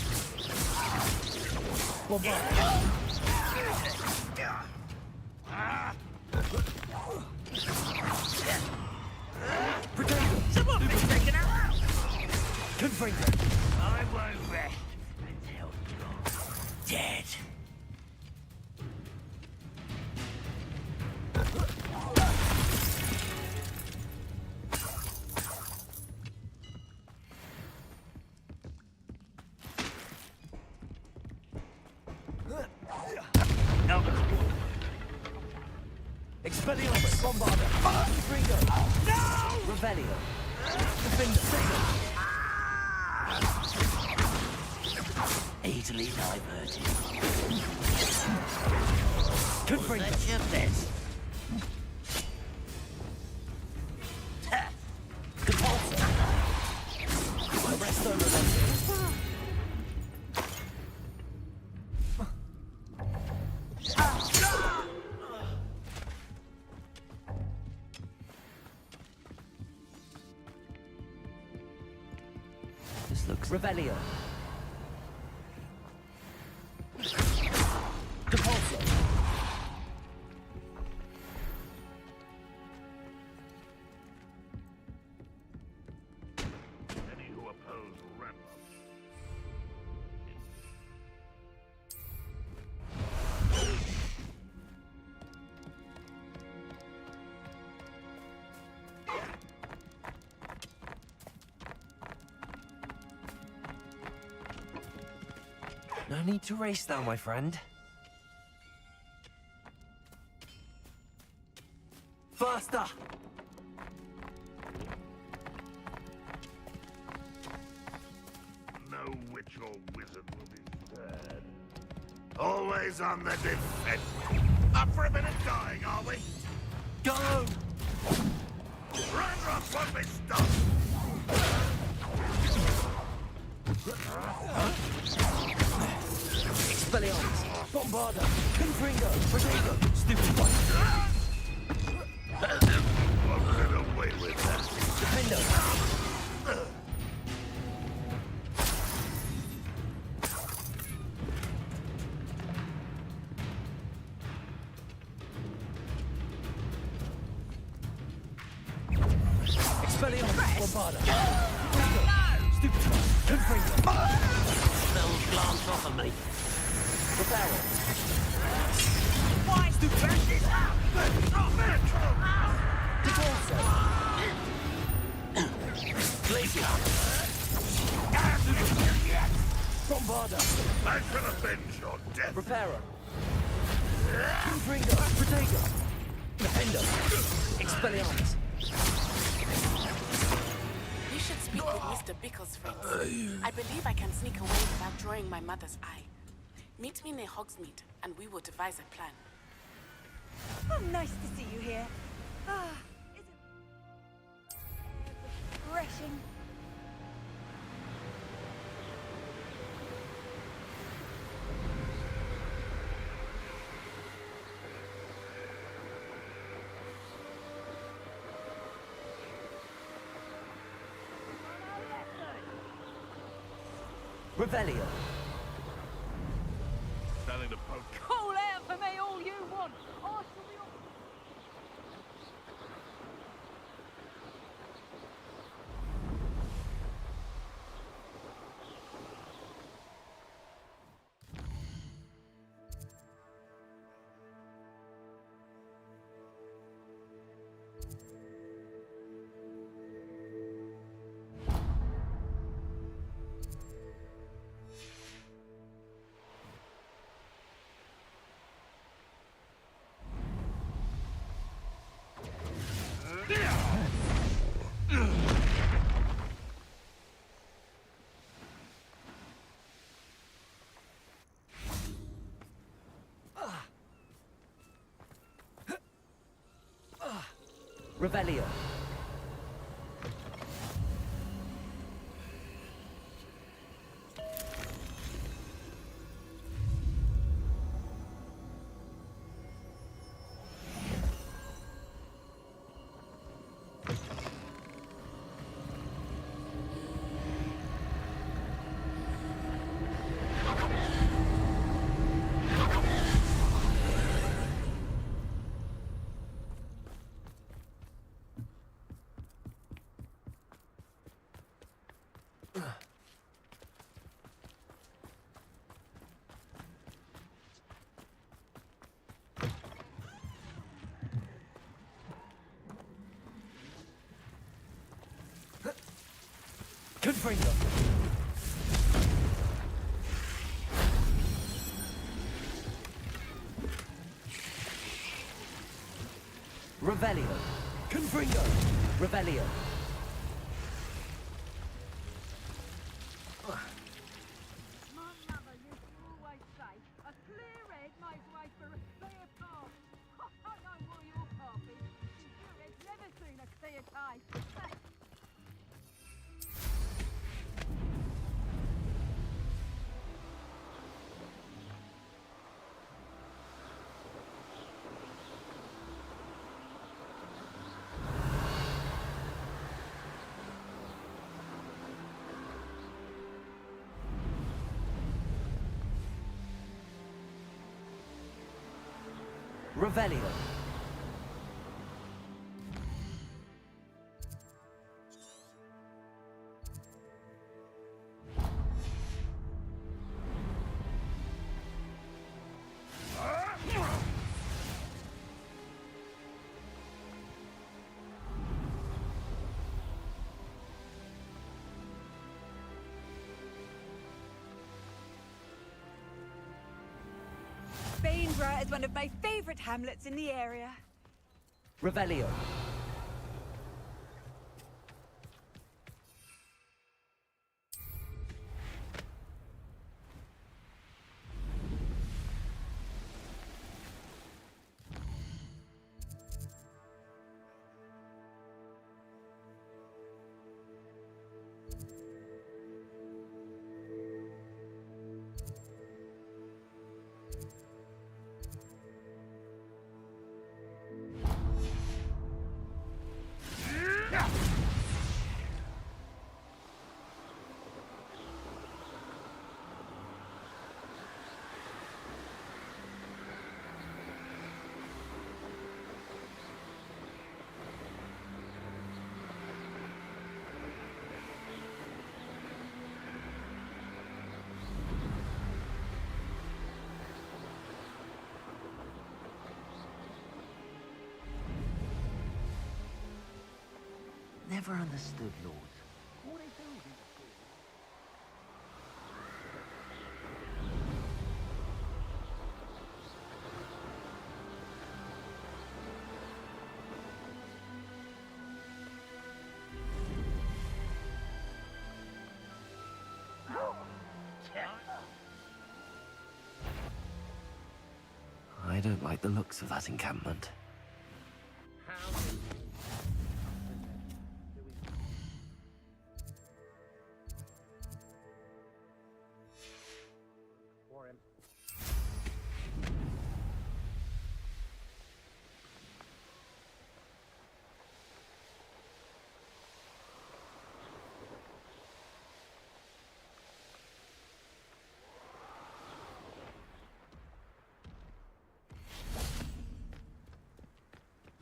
Speaker 8: Someone been taken out!
Speaker 2: Confringo!
Speaker 8: I won't rest until you're dead.
Speaker 2: Expelliarmus! Bombarder! Confringo!
Speaker 8: No!
Speaker 2: Revelio! Defender!
Speaker 8: Easily diverted.
Speaker 2: Confringo!
Speaker 8: Let your best.
Speaker 2: Repulsor! Arresto Revelio! This looks...
Speaker 8: Revelio. Depulso.
Speaker 13: Any who oppose Ranrock.
Speaker 2: No need to race now, my friend. Faster!
Speaker 13: No witch or wizard will be spared. Always on the defense. Up for a bit of dying, are we?
Speaker 2: Go!
Speaker 13: Ranrock won't be stopped!
Speaker 8: Expelliarmus. Bombarda. Confringo. Protego. Stupid one.
Speaker 13: Won't get away with that.
Speaker 8: Defendo. Expelliarmus. Bombarda. Confringo. Stupid one. Confringo.
Speaker 11: Spells glance off of me.
Speaker 8: Reparo.
Speaker 11: Why? Stupendous!
Speaker 8: Depulso.
Speaker 11: Glacier!
Speaker 8: Bombarda.
Speaker 13: I shall avenge your death.
Speaker 8: Reparo. Confringo. Protego. Defendo. Expelliarmus.
Speaker 15: You should speak with Mr. Bickle's friends. I believe I can sneak away without drawing my mother's eye. Meet me near Hogsmeade, and we will devise a plan.
Speaker 12: Oh, nice to see you here. Ah, is it refreshing?
Speaker 8: Revelio.
Speaker 13: Standing to poke.
Speaker 15: Call out for me all you want. I shall be on.
Speaker 8: Revelio. Confringo. Revelio. Confringo. Revelio.
Speaker 15: My mother used to always say, a clear head makes way for a clear path. I know what your path is. Your head's never seen a clear case.
Speaker 2: Revelio.
Speaker 12: Bainborough is one of my favorite hamlets in the area.
Speaker 2: Revelio.
Speaker 16: Never understood, Lord.
Speaker 2: I don't like the looks of that encampment.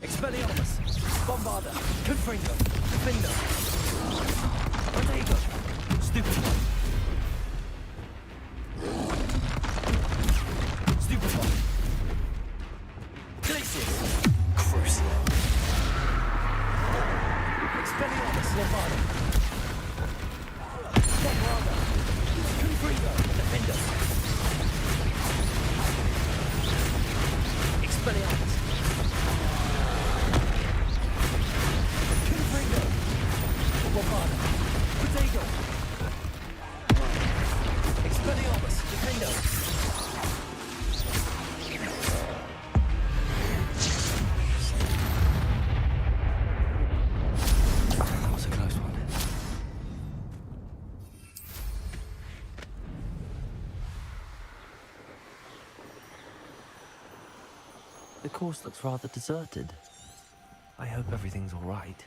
Speaker 8: Expelliarmus! Bombarda! Confringo! Defender! Protego! Stupefy! Stupefy! Glacius! Crucial! Expelliarmus! Lombardo! Bombarda! Confringo! Defender! Expelliarmus! Bombarda! Protego! Expelliarmus! Defendo!
Speaker 2: That was a close one. The course looks rather deserted. I hope everything's all right.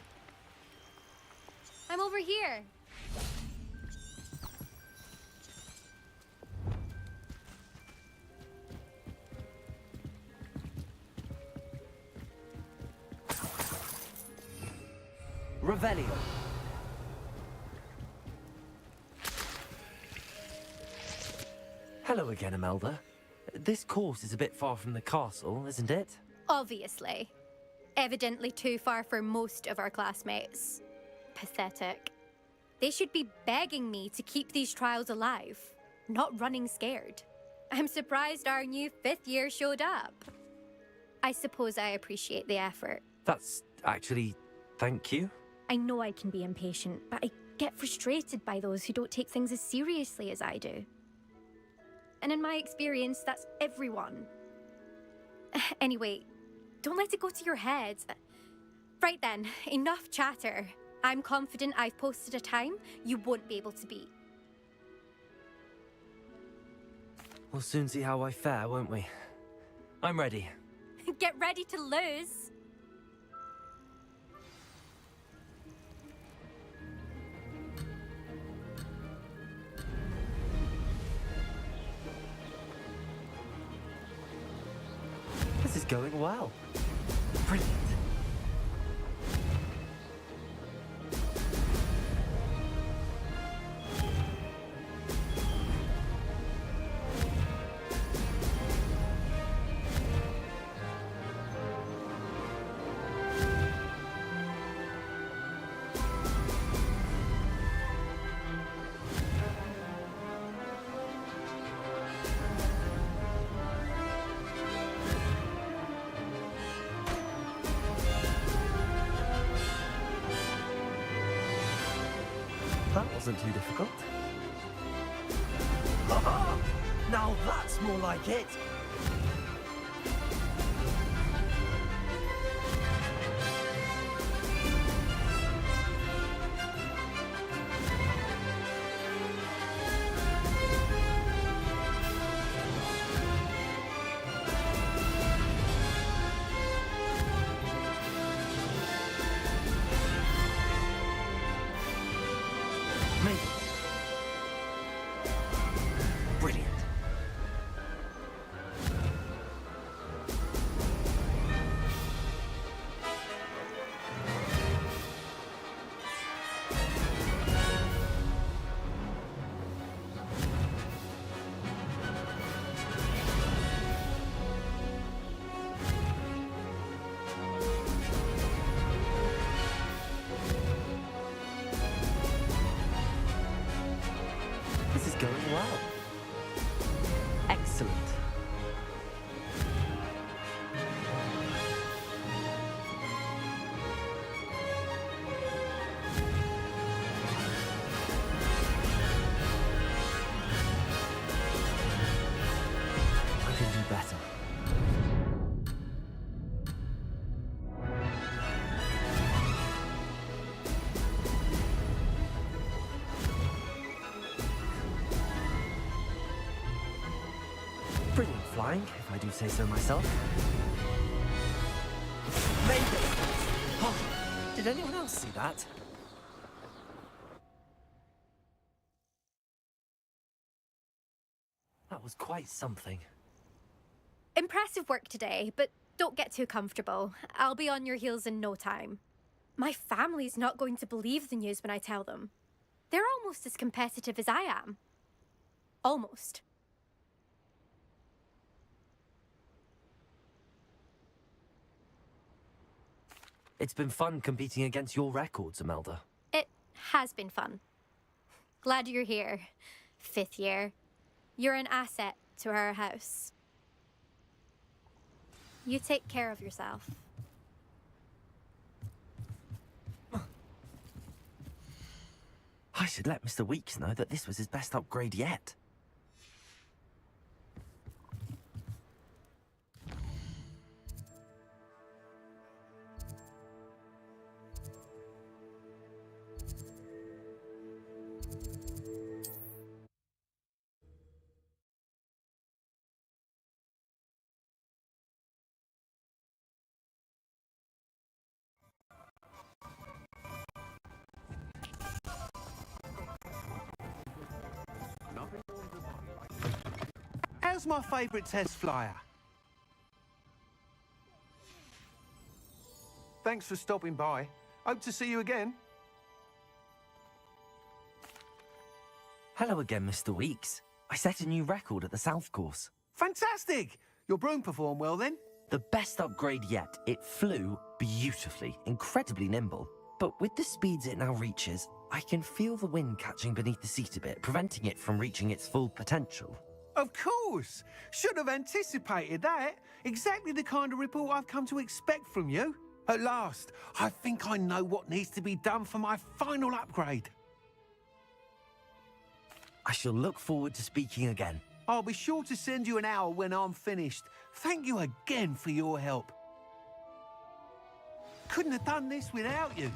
Speaker 14: I'm over here.
Speaker 2: Revelio. Hello again, Imelda. This course is a bit far from the castle, isn't it?
Speaker 14: Obviously. Evidently too far for most of our classmates. Pathetic. They should be begging me to keep these trials alive, not running scared. I'm surprised our new 5th year showed up. I suppose I appreciate the effort.
Speaker 2: That's actually... thank you.
Speaker 14: I know I can be impatient, but I get frustrated by those who don't take things as seriously as I do. And in my experience, that's everyone. Anyway, don't let it go to your head. Right then, enough chatter. I'm confident I've posted a time you won't be able to beat.
Speaker 2: We'll soon see how I fare, won't we? I'm ready.
Speaker 14: Get ready to lose.
Speaker 2: This is going well. Brilliant. That wasn't too difficult. Now that's more like it! Maybe. Brilliant. This is going well. Excellent. I can do better. Brilliant flying, if I do say so myself. Mayday! Oh, did anyone else see that? That was quite something.
Speaker 14: Impressive work today, but don't get too comfortable. I'll be on your heels in no time. My family's not going to believe the news when I tell them. They're almost as competitive as I am. Almost.
Speaker 2: It's been fun competing against your records, Imelda.
Speaker 14: It has been fun. Glad you're here. 5th year. You're an asset to our house. You take care of yourself.
Speaker 2: I should let Mr. Weeks know that this was his best upgrade yet.
Speaker 6: How's my favourite test flyer? Thanks for stopping by. Hope to see you again.
Speaker 2: Hello again, Mr. Weeks. I set a new record at the South Course.
Speaker 6: Fantastic! Your broom performed well then?
Speaker 2: The best upgrade yet. It flew beautifully, incredibly nimble. But with the speeds it now reaches, I can feel the wind catching beneath the seat a bit, preventing it from reaching its full potential.
Speaker 6: Of course! Should have anticipated that. Exactly the kind of report I've come to expect from you. At last, I think I know what needs to be done for my final upgrade.
Speaker 2: I shall look forward to speaking again.
Speaker 6: I'll be sure to send you an hour when I'm finished. Thank you again for your help. Couldn't have done this without you.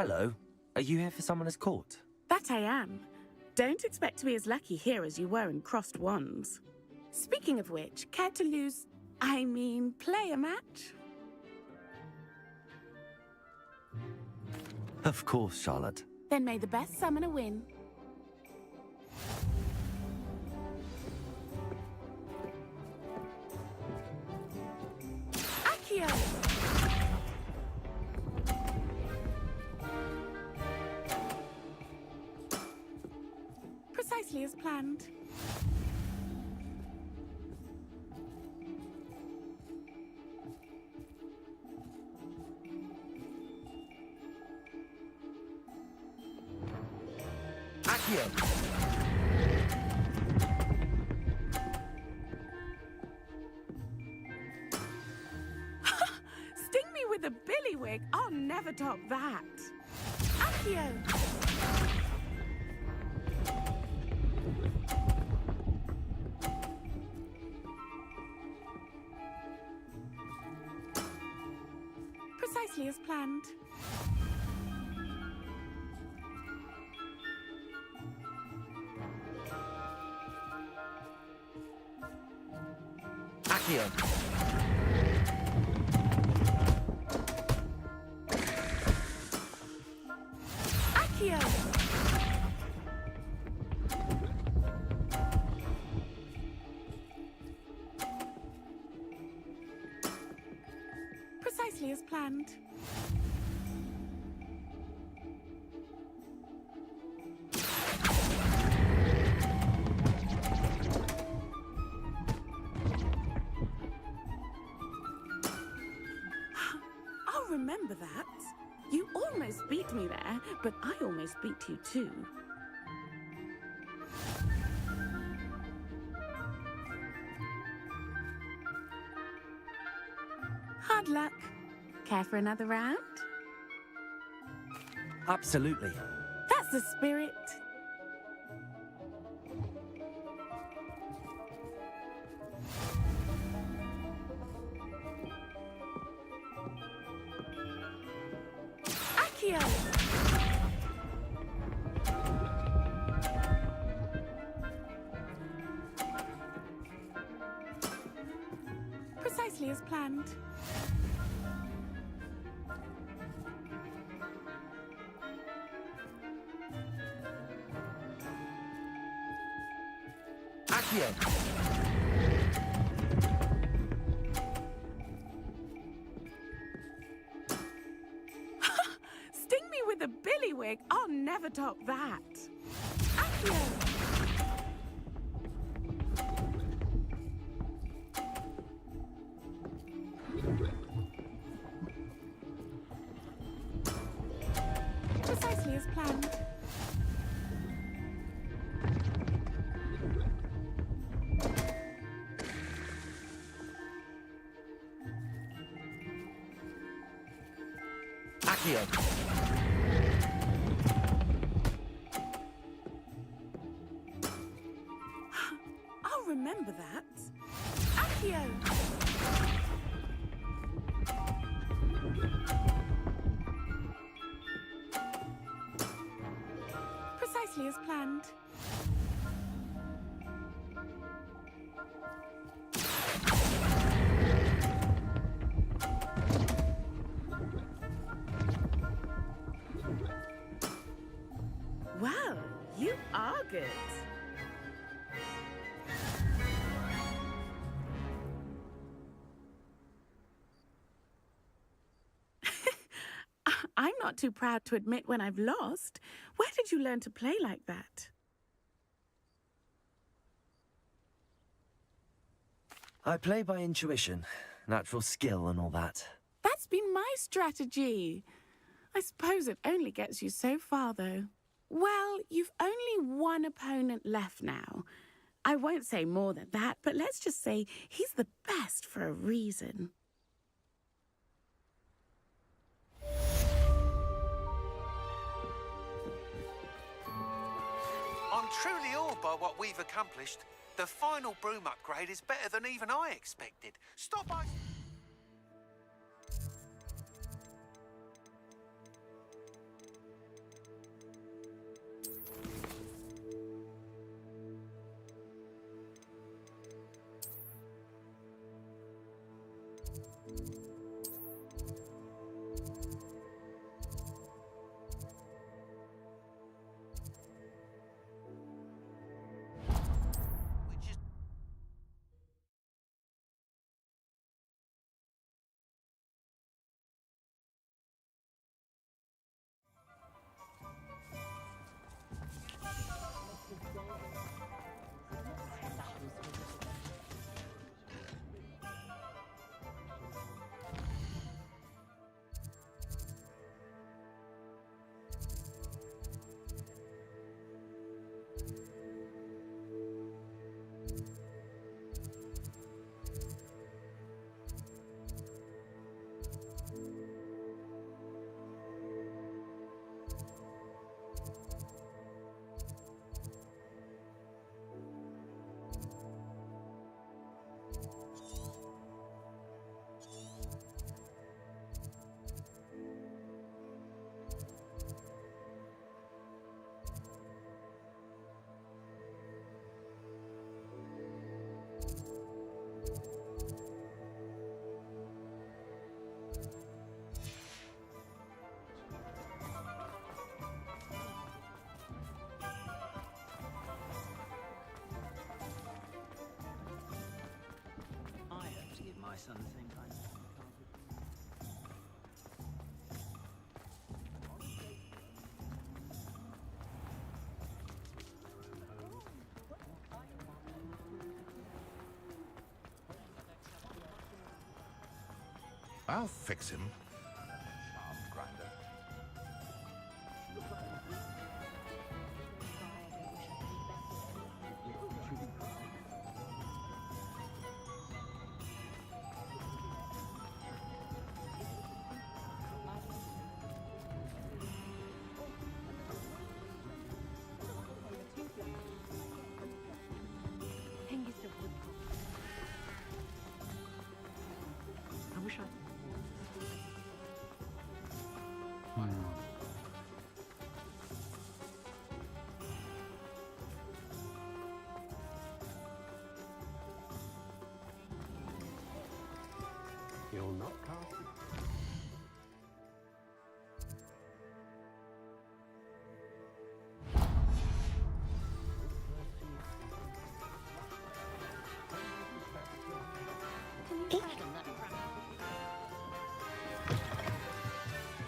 Speaker 2: Hello. Are you here for Summoner's Court?
Speaker 16: That I am. Don't expect to be as lucky here as you were in Crossed Wands. Speaking of which, care to play a match?
Speaker 2: Of course, Charlotte.
Speaker 16: Then may the best summoner win. Accio! Precisely as planned.
Speaker 2: Accio!
Speaker 16: Sting me with a billywig? I'll never top that. Accio! Precisely as planned.
Speaker 2: Accio!
Speaker 16: Accio! Precisely as planned. I'll remember that. You almost beat me there, but I almost beat you too. Hard luck. Care for another round?
Speaker 2: Absolutely.
Speaker 16: That's the spirit. Accio! Precisely as planned.
Speaker 2: Accio!
Speaker 16: Sting me with a billywig? I'll never top that. Accio! Precisely as planned.
Speaker 2: Accio!
Speaker 16: I'll remember that. Accio! Precisely as planned. Well, you are good. I'm not too proud to admit when I've lost. Where did you learn to play like that?
Speaker 2: I play by intuition, natural skill and all that.
Speaker 16: That's been my strategy. I suppose it only gets you so far, though. Well, you've only one opponent left now. I won't say more than that, but let's just say he's the best for a reason.
Speaker 6: I'm truly awed by what we've accomplished. The final broom upgrade is better than even I expected. Stop by...
Speaker 17: son the same time.
Speaker 13: I'll fix him.
Speaker 5: I wish I...
Speaker 11: You'll not cast it.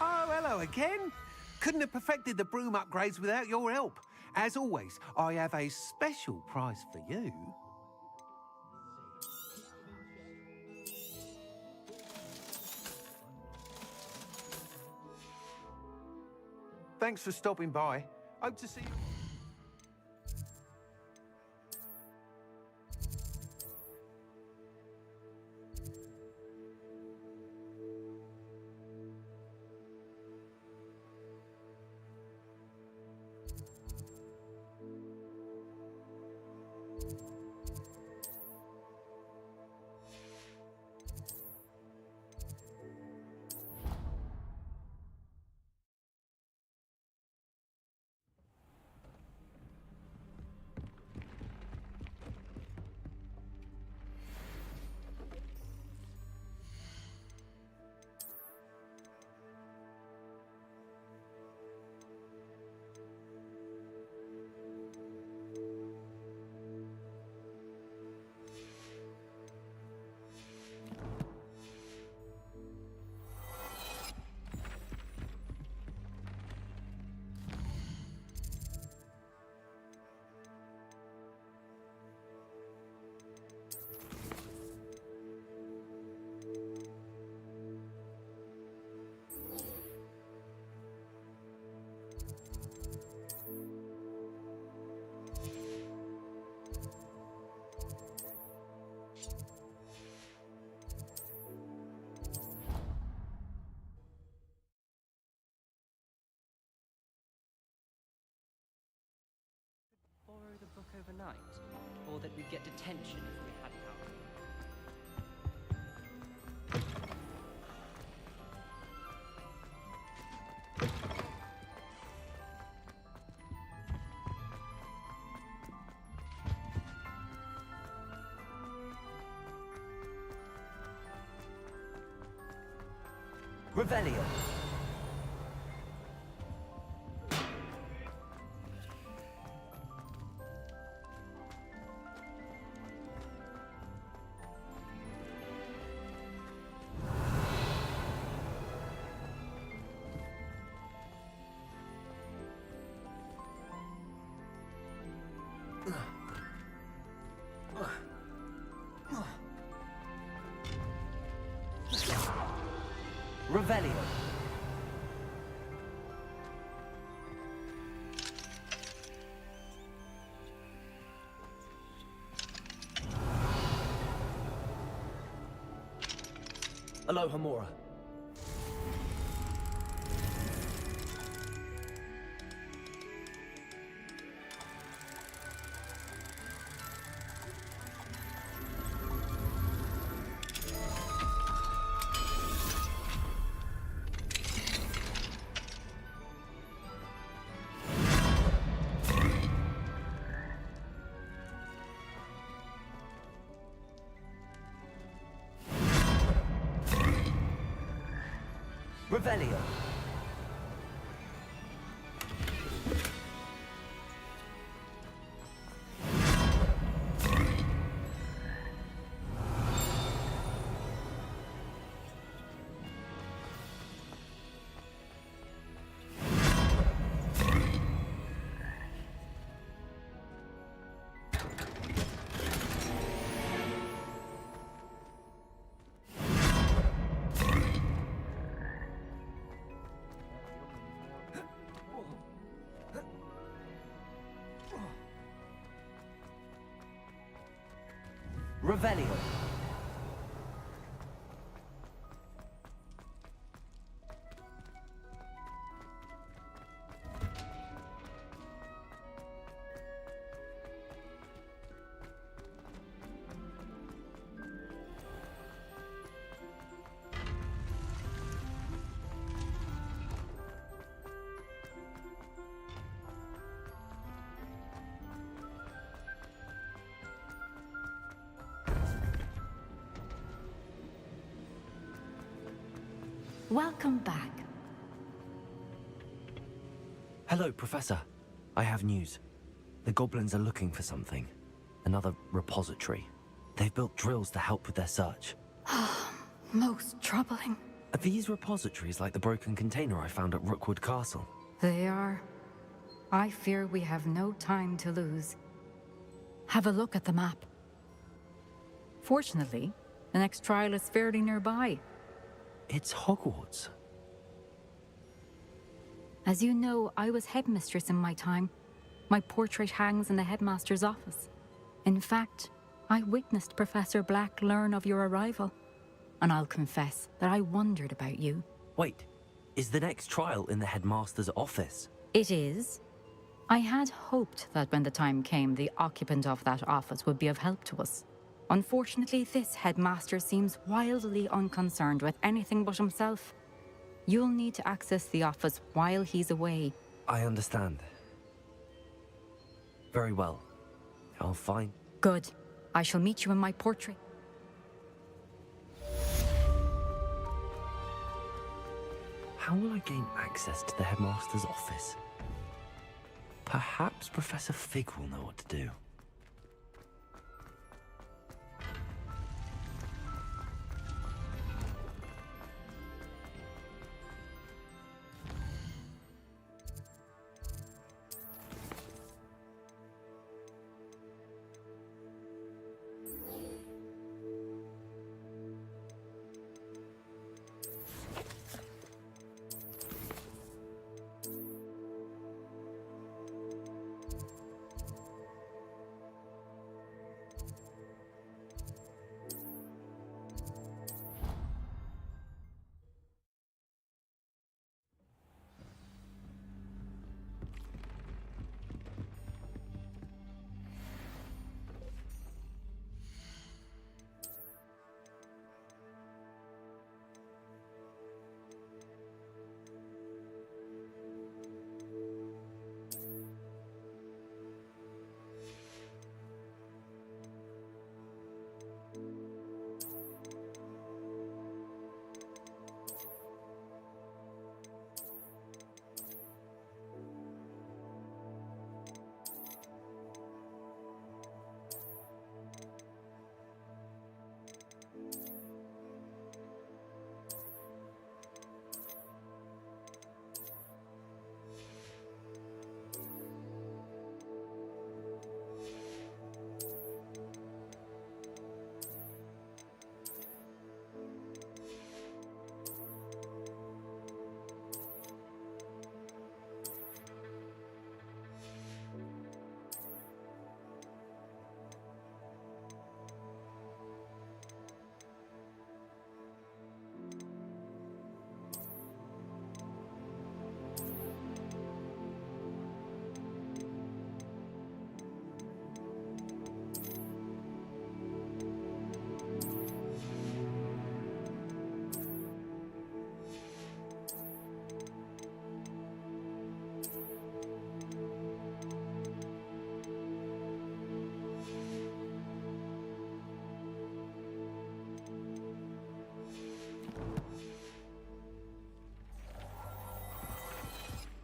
Speaker 6: Oh, hello again. Couldn't have perfected the broom upgrades without your help. As always, I have a special prize for you. Thanks for stopping by. Hope to see you.
Speaker 5: Borrow the book overnight, or that we'd get detention if we had power.
Speaker 2: Revelio. Revelio. Aloha Mora. Revelio. Revelio.
Speaker 17: Welcome back.
Speaker 2: Hello, Professor. I have news. The goblins are looking for something. Another repository. They've built drills to help with their search.
Speaker 17: Most troubling.
Speaker 2: Are these repositories like the broken container I found at Rookwood Castle?
Speaker 17: They are. I fear we have no time to lose. Have a look at the map. Fortunately, the next trial is fairly nearby.
Speaker 2: It's Hogwarts.
Speaker 17: As you know, I was headmistress in my time. My portrait hangs in the headmaster's office. In fact, I witnessed Professor Black learn of your arrival. And I'll confess that I wondered about you.
Speaker 2: Wait, is the next trial in the headmaster's office?
Speaker 17: It is. I had hoped that when the time came, the occupant of that office would be of help to us. Unfortunately, this headmaster seems wildly unconcerned with anything but himself. You'll need to access the office while he's away.
Speaker 2: I understand. Very well. I'll find...
Speaker 17: Good. I shall meet you in my portrait.
Speaker 2: How will I gain access to the headmaster's office? Perhaps Professor Fig will know what to do.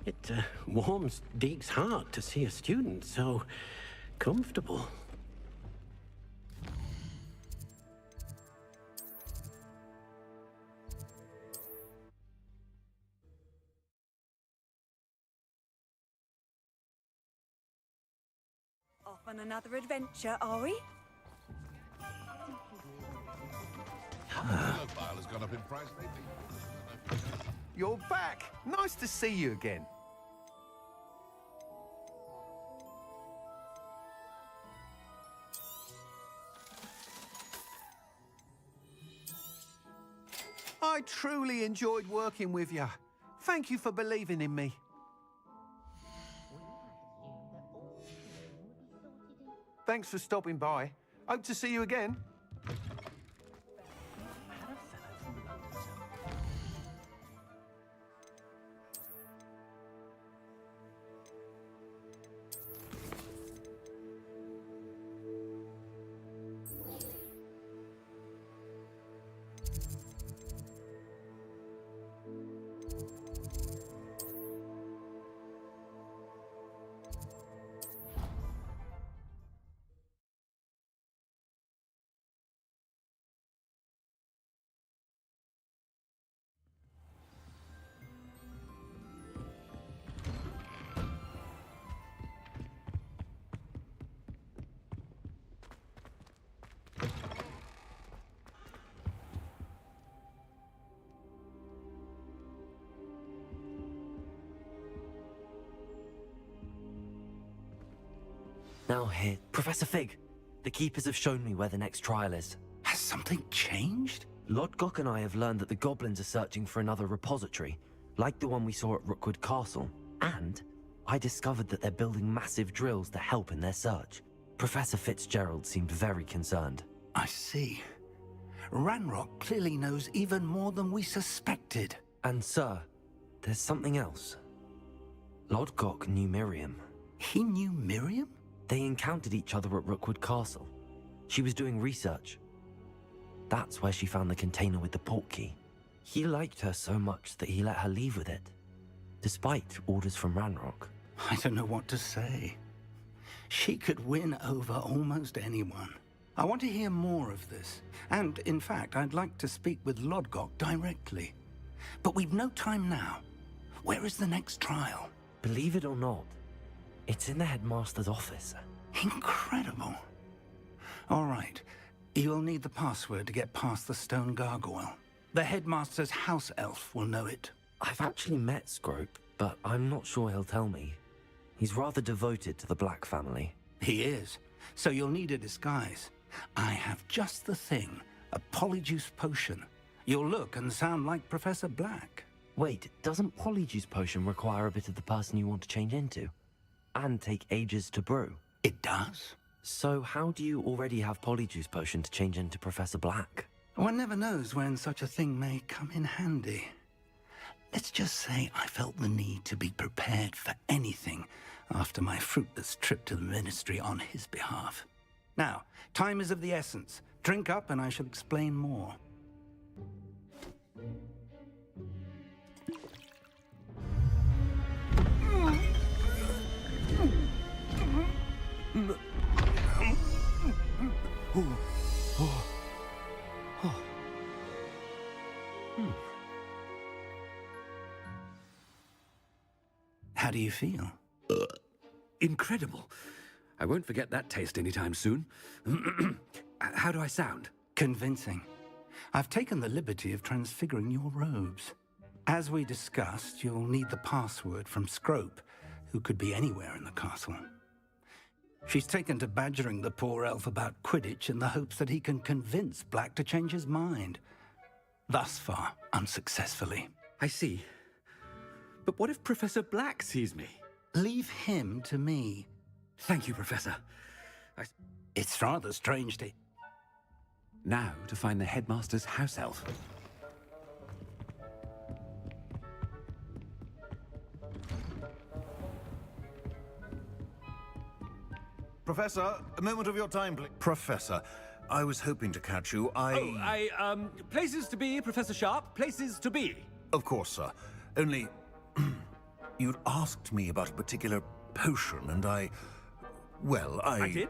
Speaker 11: It warms Deke's heart to see a student so comfortable.
Speaker 12: Off on another adventure, are we?
Speaker 13: Has gone up in price lately.
Speaker 6: You're back. Nice to see you again. I truly enjoyed working with you. Thank you for believing in me. Thanks for stopping by. Hope to see you again.
Speaker 2: Now here, Professor Fig. The Keepers have shown me where the next trial is.
Speaker 18: Has something changed?
Speaker 2: Lodgok and I have learned that the goblins are searching for another repository, like the one we saw at Rookwood Castle. And I discovered that they're building massive drills to help in their search. Professor Fitzgerald seemed very concerned.
Speaker 18: I see. Ranrock clearly knows even more than we suspected.
Speaker 2: And sir, there's something else. Lodgok knew Miriam.
Speaker 18: He knew Miriam?
Speaker 2: They encountered each other at Rookwood Castle. She was doing research. That's where she found the container with the port key. He liked her so much that he let her leave with it, despite orders from Ranrock.
Speaker 18: I don't know what to say. She could win over almost anyone. I want to hear more of this. And, in fact, I'd like to speak with Lodgok directly. But we've no time now. Where is the next trial?
Speaker 2: Believe it or not, it's in the headmaster's office.
Speaker 18: Incredible. All right. You'll need the password to get past the stone gargoyle. The headmaster's house elf will know it.
Speaker 2: I've actually met Scrope, but I'm not sure he'll tell me. He's rather devoted to the Black family.
Speaker 18: He is. So you'll need a disguise. I have just the thing. A polyjuice potion. You'll look and sound like Professor Black.
Speaker 2: Wait, doesn't polyjuice potion require a bit of the person you want to change into? And take ages to brew?
Speaker 18: It does.
Speaker 2: So how do you already have polyjuice potion to change into Professor Black?
Speaker 18: One never knows when such a thing may come in handy. Let's just say I felt the need to be prepared for anything after my fruitless trip to the Ministry on his behalf. Now, time is of the essence. Drink up and I shall explain more. How do you feel?
Speaker 19: Incredible. I won't forget that taste anytime soon. How do I sound?
Speaker 18: Convincing. I've taken the liberty of transfiguring your robes. As we discussed, you'll need the password from Scrope, who could be anywhere in the castle. She's taken to badgering the poor elf about Quidditch in the hopes that he can convince Black to change his mind. Thus far, unsuccessfully.
Speaker 19: I see. But what if Professor Black sees me?
Speaker 18: Leave him to me.
Speaker 19: Thank you, Professor.
Speaker 18: It's rather strange to...
Speaker 19: Now to find the headmaster's house elf.
Speaker 20: Professor, a moment of your time, please. Professor, I was hoping to catch you.
Speaker 19: Places to be, Professor Sharp. Places to be.
Speaker 20: Of course, sir. Only... you'd asked me about a particular potion, and well,
Speaker 19: I did?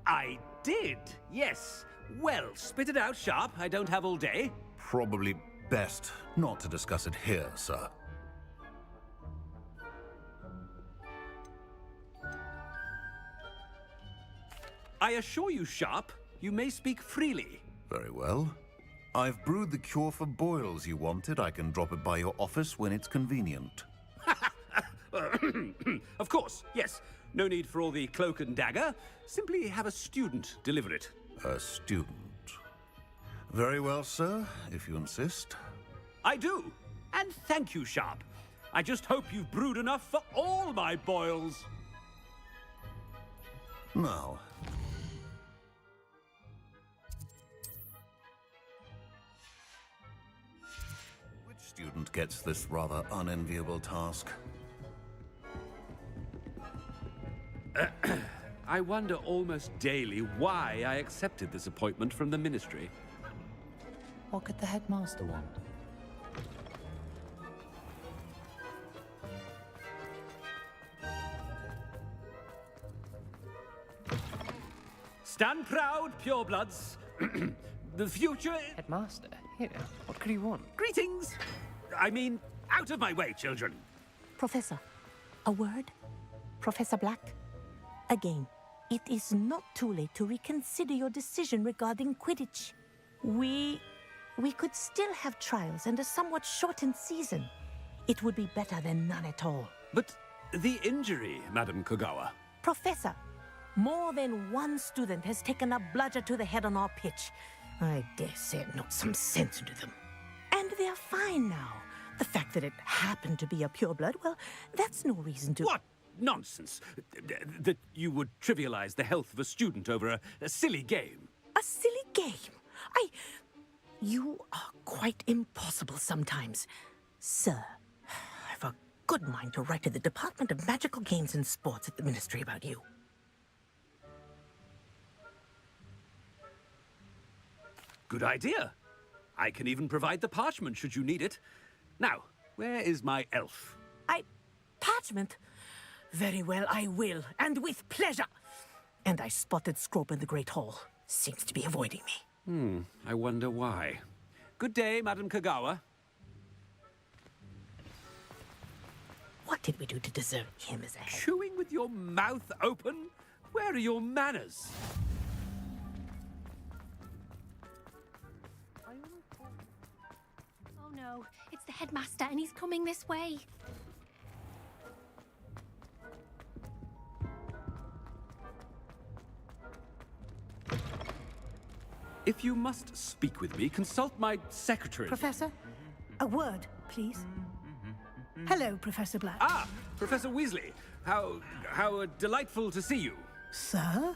Speaker 19: I did, yes. Well, spit it out, Sharp. I don't have all day.
Speaker 20: Probably best not to discuss it here, sir.
Speaker 19: I assure you, Sharp, you may speak freely.
Speaker 20: Very well. I've brewed the cure for boils you wanted. I can drop it by your office when it's convenient.
Speaker 19: Of course, yes. No need for all the cloak and dagger. Simply have a student deliver it.
Speaker 20: A student. Very well, sir, if you insist.
Speaker 19: I do. And thank you, Sharp. I just hope you've brewed enough for all my boils.
Speaker 20: Now, which student gets this rather unenviable task?
Speaker 19: I wonder almost daily why I accepted this appointment from the Ministry.
Speaker 2: What could the headmaster want?
Speaker 19: Stand proud, purebloods. The future...
Speaker 5: Headmaster, here, what could he want?
Speaker 19: Greetings! I mean, out of my way, children.
Speaker 21: Professor, a word? Professor Black? Again, it is not too late to reconsider your decision regarding Quidditch. We could still have trials and a somewhat shortened season. It would be better than none at all.
Speaker 19: But the injury, Madam Kogawa.
Speaker 21: Professor, more than one student has taken a bludger to the head on our pitch. I dare say it knocked some sense into them. And they're fine now. The fact that it happened to be a pureblood, well, that's no reason to...
Speaker 19: What nonsense! That you would trivialize the health of a student over a silly game.
Speaker 21: A silly game? You are quite impossible sometimes. Sir, I've a good mind to write to the Department of Magical Games and Sports at the Ministry about you.
Speaker 19: Good idea. I can even provide the parchment should you need it. Now, where is my elf?
Speaker 21: Parchment? Very well, I will, and with pleasure. And I spotted Scrope in the Great Hall. Seems to be avoiding me.
Speaker 19: I wonder why. Good day, Madam Kogawa.
Speaker 21: What did we do to deserve him as a head?
Speaker 19: Chewing with your mouth open? Where are your manners?
Speaker 14: Oh no, it's the headmaster and he's coming this way.
Speaker 19: If you must speak with me, consult my secretary.
Speaker 22: Professor, a word, please. Hello, Professor Black.
Speaker 19: Ah, Professor Weasley. How delightful to see you.
Speaker 22: Sir?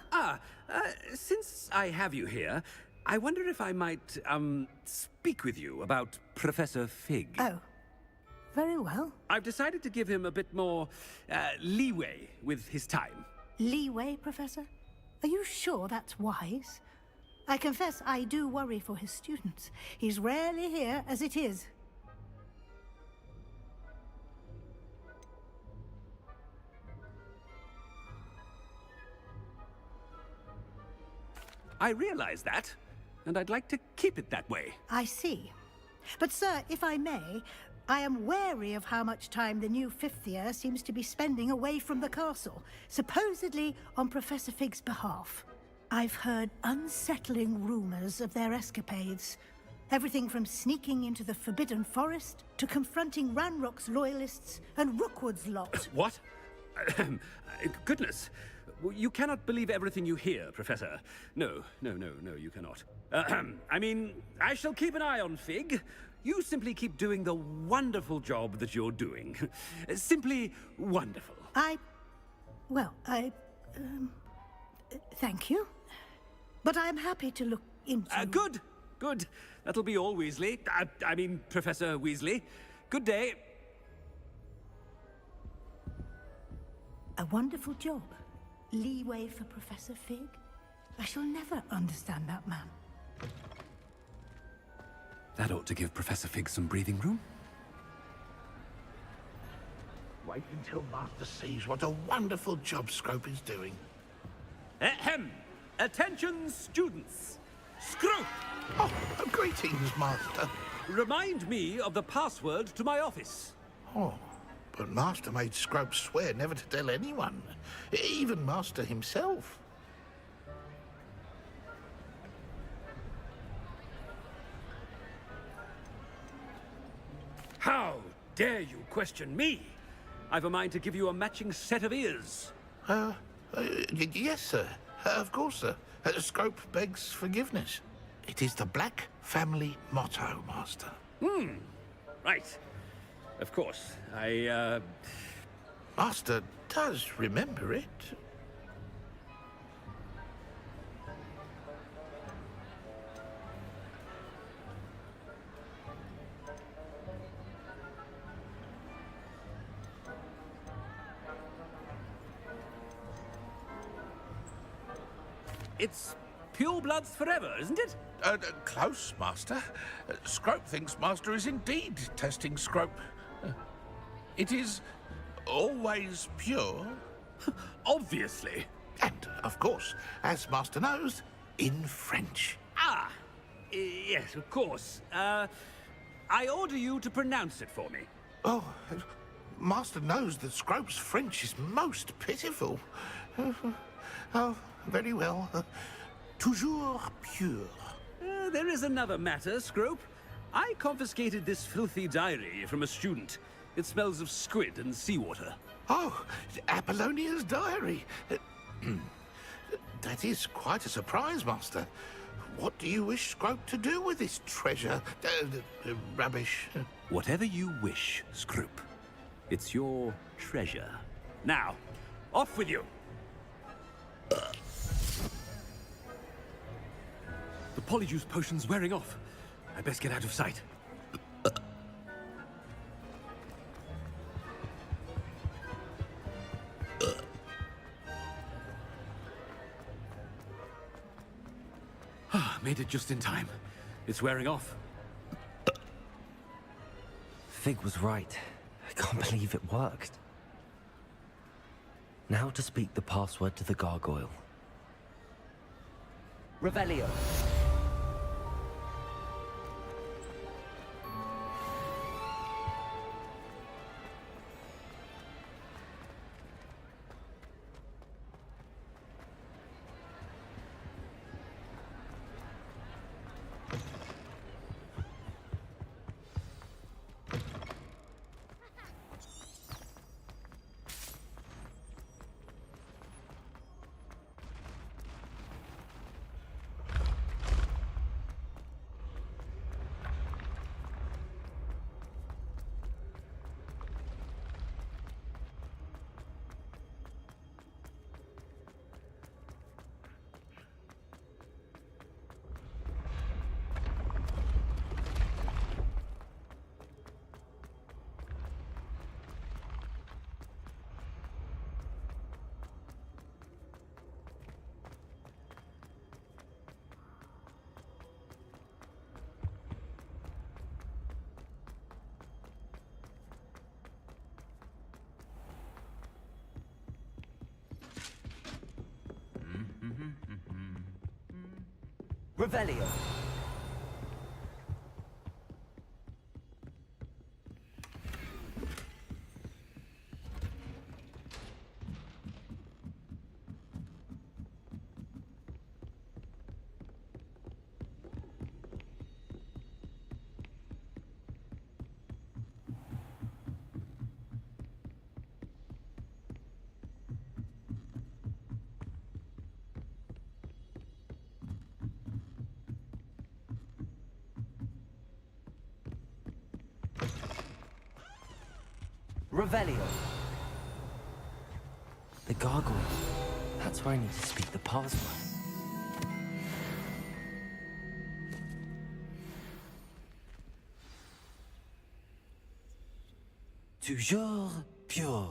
Speaker 19: Since I have you here, I wonder if I might, speak with you about Professor Fig.
Speaker 22: Oh, very well.
Speaker 19: I've decided to give him a bit more, leeway with his time.
Speaker 22: Leeway, Professor? Are you sure that's wise? I confess I do worry for his students. He's rarely here as it is.
Speaker 19: I realize that, and I'd like to keep it that way.
Speaker 22: I see. But, sir, if I may, I am wary of how much time the new fifth year seems to be spending away from the castle, supposedly on Professor Fig's behalf. I've heard unsettling rumors of their escapades. Everything from sneaking into the Forbidden Forest to confronting Ranrock's loyalists and Rookwood's lot.
Speaker 19: What? Goodness. You cannot believe everything you hear, Professor. No, you cannot. I mean, I shall keep an eye on Fig. You simply keep doing the wonderful job that you're doing. Simply wonderful.
Speaker 22: Thank you. But I'm happy to look into...
Speaker 19: Good. That'll be all, Weasley. I mean, Professor Weasley. Good day.
Speaker 22: A wonderful job. Leeway for Professor Fig? I shall never understand that man.
Speaker 19: That ought to give Professor Fig some breathing room.
Speaker 13: Wait until Master sees what a wonderful job Scrope is doing.
Speaker 19: Ahem! Attention, students! Scrope!
Speaker 13: Oh, greetings, Master.
Speaker 19: Remind me of the password to my office.
Speaker 13: Oh, but Master made Scrope swear never to tell anyone, even Master himself.
Speaker 19: How dare you question me? I've a mind to give you a matching set of ears.
Speaker 13: Yes, sir. Of course, sir. Scrope begs forgiveness. It is the Black family motto, Master.
Speaker 19: Right. Of course. I,
Speaker 13: Master does remember it.
Speaker 19: It's pure bloods forever, isn't it?
Speaker 13: Close, Master. Scrope thinks Master is indeed testing Scrope. It is always pure.
Speaker 19: Obviously.
Speaker 13: And, of course, as Master knows, in French.
Speaker 19: Ah! Yes, of course. I order you to pronounce it for me.
Speaker 13: Oh, Master knows that Scrope's French is most pitiful. Oh, very well. Toujours pure.
Speaker 19: There is another matter, Scrope. I confiscated this filthy diary from a student. It smells of squid and seawater.
Speaker 13: Oh, Apollonia's diary. That is quite a surprise, Master. What do you wish Scrope to do with this treasure? Rubbish.
Speaker 19: Whatever you wish, Scrope. It's your treasure. Now, off with you! The polyjuice potion's wearing off. I best get out of sight. Made it just in time. It's wearing off.
Speaker 2: Fig was right. I can't believe it worked. Now to speak the password to the gargoyle.
Speaker 5: Revelio. Revelio. Revelio.
Speaker 2: The gargoyle. That's where I need to speak the password. Toujours pure.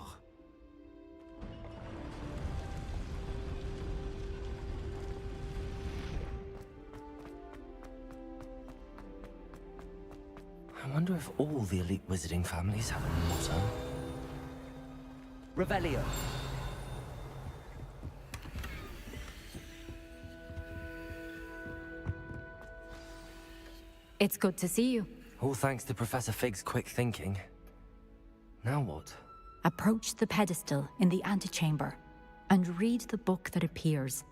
Speaker 2: I wonder if all the elite wizarding families have a motto.
Speaker 5: Revelio.
Speaker 17: It's good to see you.
Speaker 2: All thanks to Professor Fig's quick thinking. Now what?
Speaker 17: Approach the pedestal in the antechamber and read the book that appears.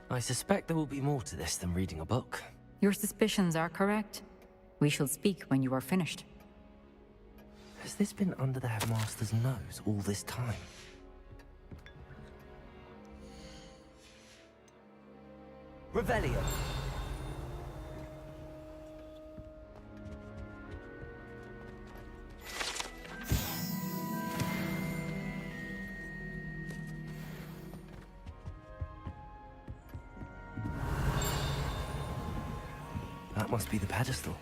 Speaker 2: I suspect there will be more to this than reading a book.
Speaker 17: Your suspicions are correct. We shall speak when you are finished.
Speaker 2: Has this been under the headmaster's nose all this time?
Speaker 5: Revelio.
Speaker 2: must be the pedestal.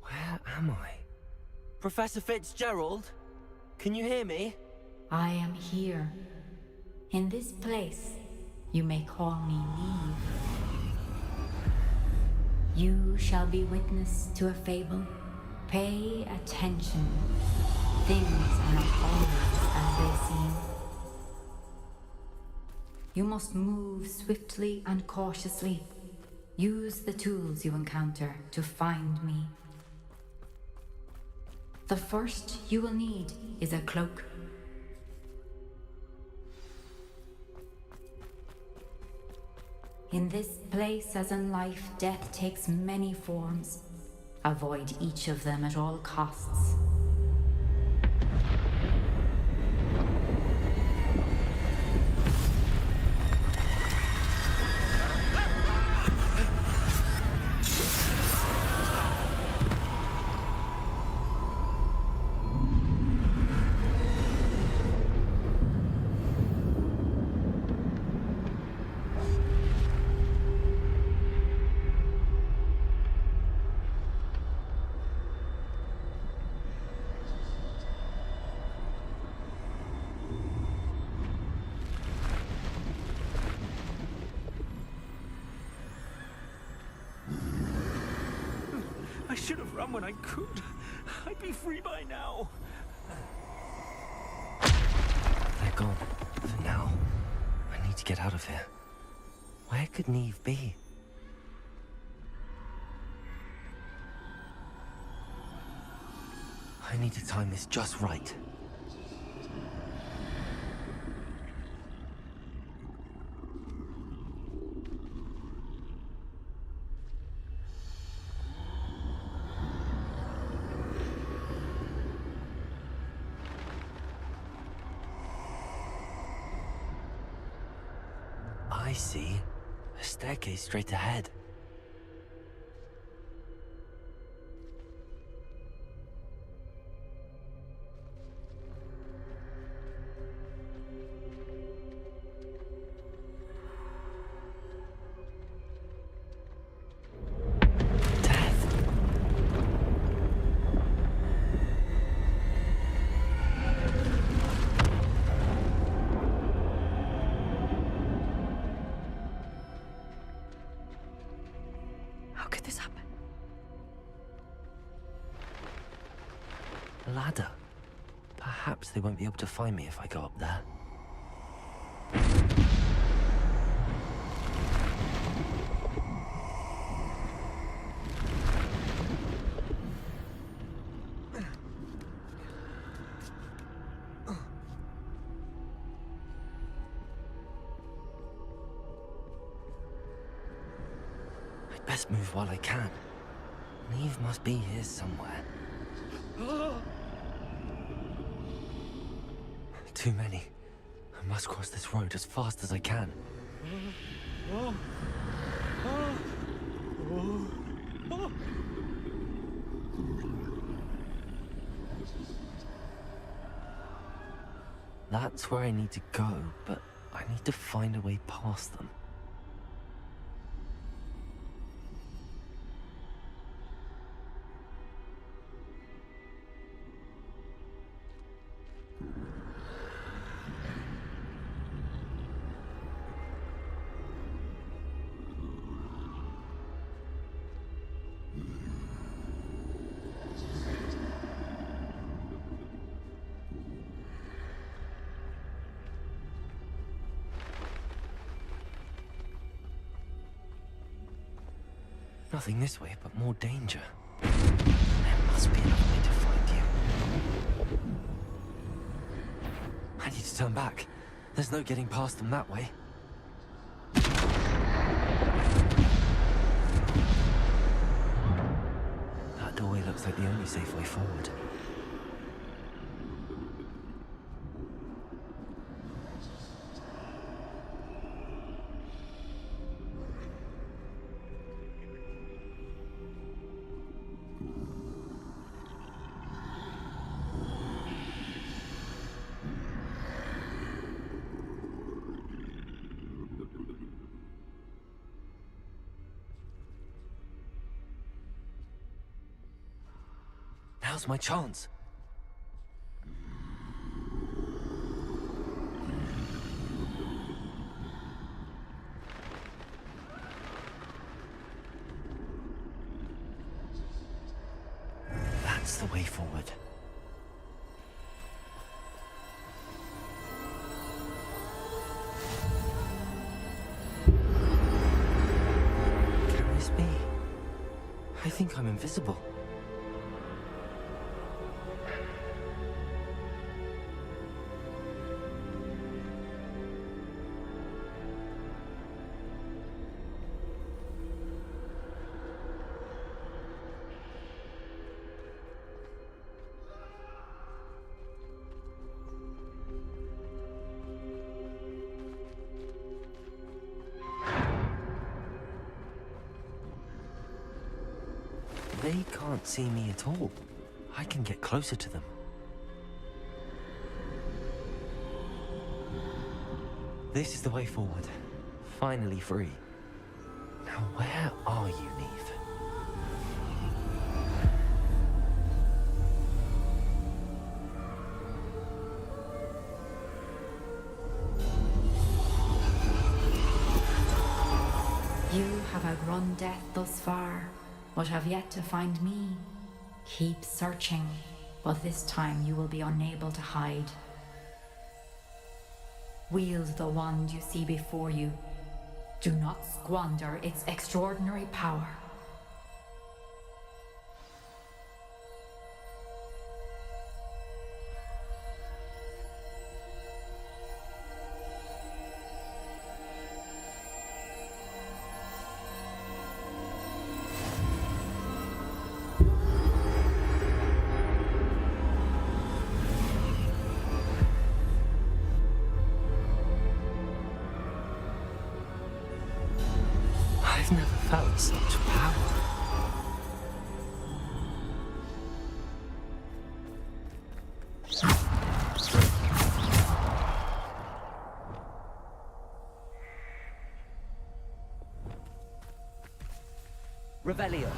Speaker 2: Where am I? Professor Fitzgerald? Can you hear me?
Speaker 17: I am here. In this place, you may call me Neve. You shall be witness to a fable. Pay attention. Things are not always as they seem. You must move swiftly and cautiously. Use the tools you encounter to find me. The first you will need is a cloak. In this place, as in life, death takes many forms. Avoid each of them at all costs.
Speaker 19: I should have run when I could. I'd be free by now.
Speaker 2: They're gone. For now. I need to get out of here. Where could Neve be? I need to time this just right. I see. A staircase straight ahead. A ladder. Perhaps they won't be able to find me if I go up there. I'd best move while I can. Neve must be here somewhere. Too many. I must cross this road as fast as I can. That's where I need to go, but I need to find a way past them. Nothing this way, but more danger. There must be another way to find you. I need to turn back. There's no getting past them that way. That doorway looks like the only safe way forward. Now's my chance. That's the way forward. Can this be? I think I'm invisible. They can't see me at all. I can get closer to them. This is the way forward. Finally free. Now where are you, Neve?
Speaker 17: You have outrun death thus far, but have yet to find me. Keep searching, but this time you will be unable to hide. Wield the wand you see before you. Do not squander its extraordinary power.
Speaker 2: I've never felt such power.
Speaker 5: Revelio.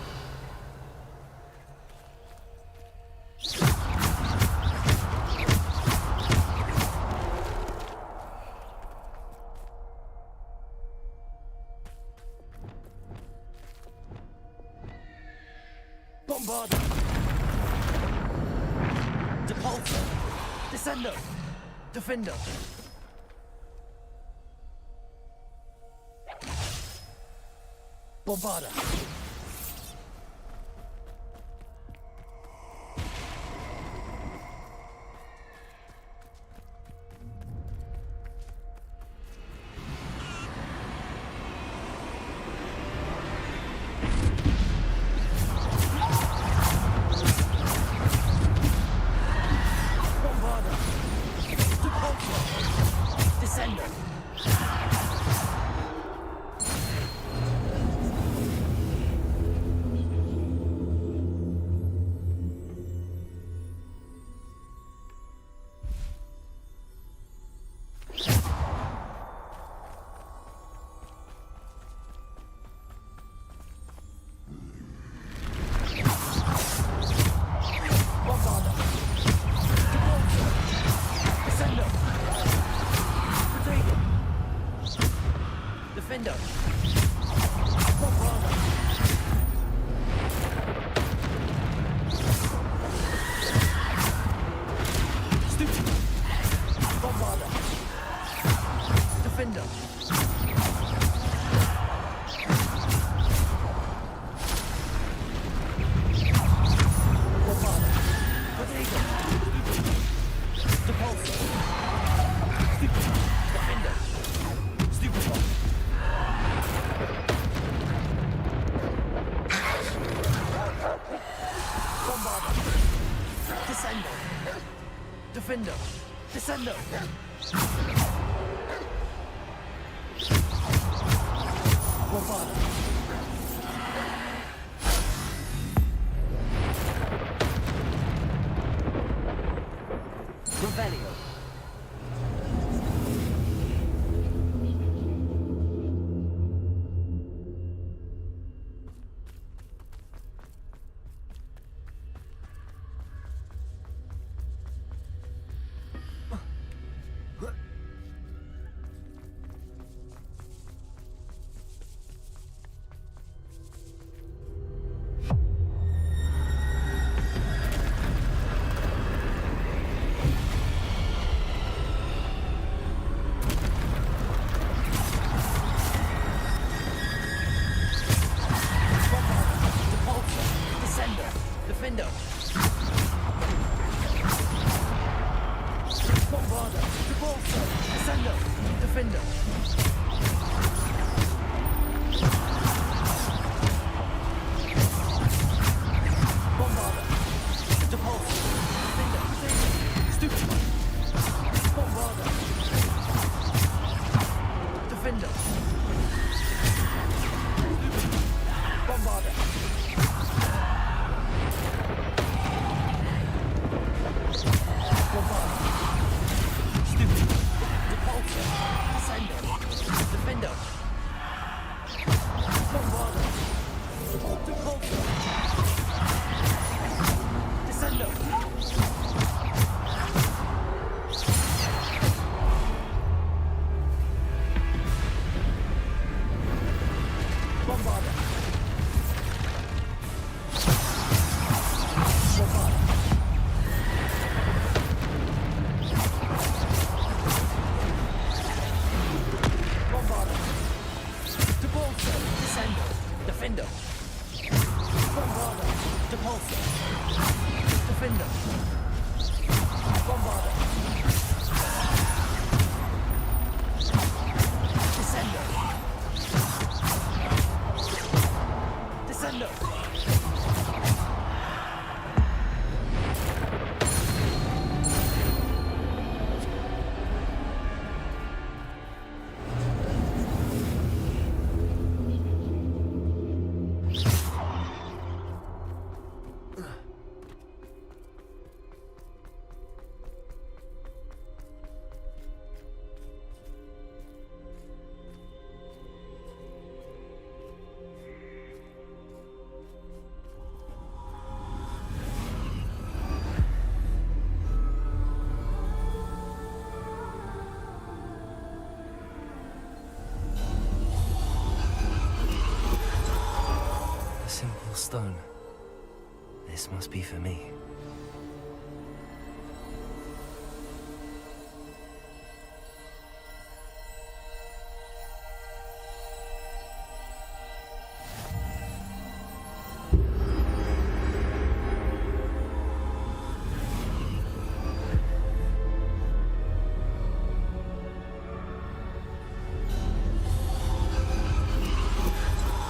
Speaker 2: Bombarda! Depulso! Descendo! Defendo! Bombarda! Defendo! Bombarda! Stupido! Bombarda! Defendo! Bombarda! Rodrigo! Depulso! Stupido! Defendo! Stupido! Bombarda! Descendo! Defendo! Descendo! Bombarda! Revelio!
Speaker 8: Defender! Bombarder! Repulsor! Descender! Defender! Bombarder! Repulsor! Defender! Stupid! Bombarder! Defender! Bombarder! Stupid! Repulsor! Descender! Defender! Bombarder! Repulsor! Descender! Bombarder! Bombarder! Repulsor! Descender! Defender! Bombarder! Repulsor! Defender! Bombarder! Descender! Descender!
Speaker 2: A simple stone. This must be for me.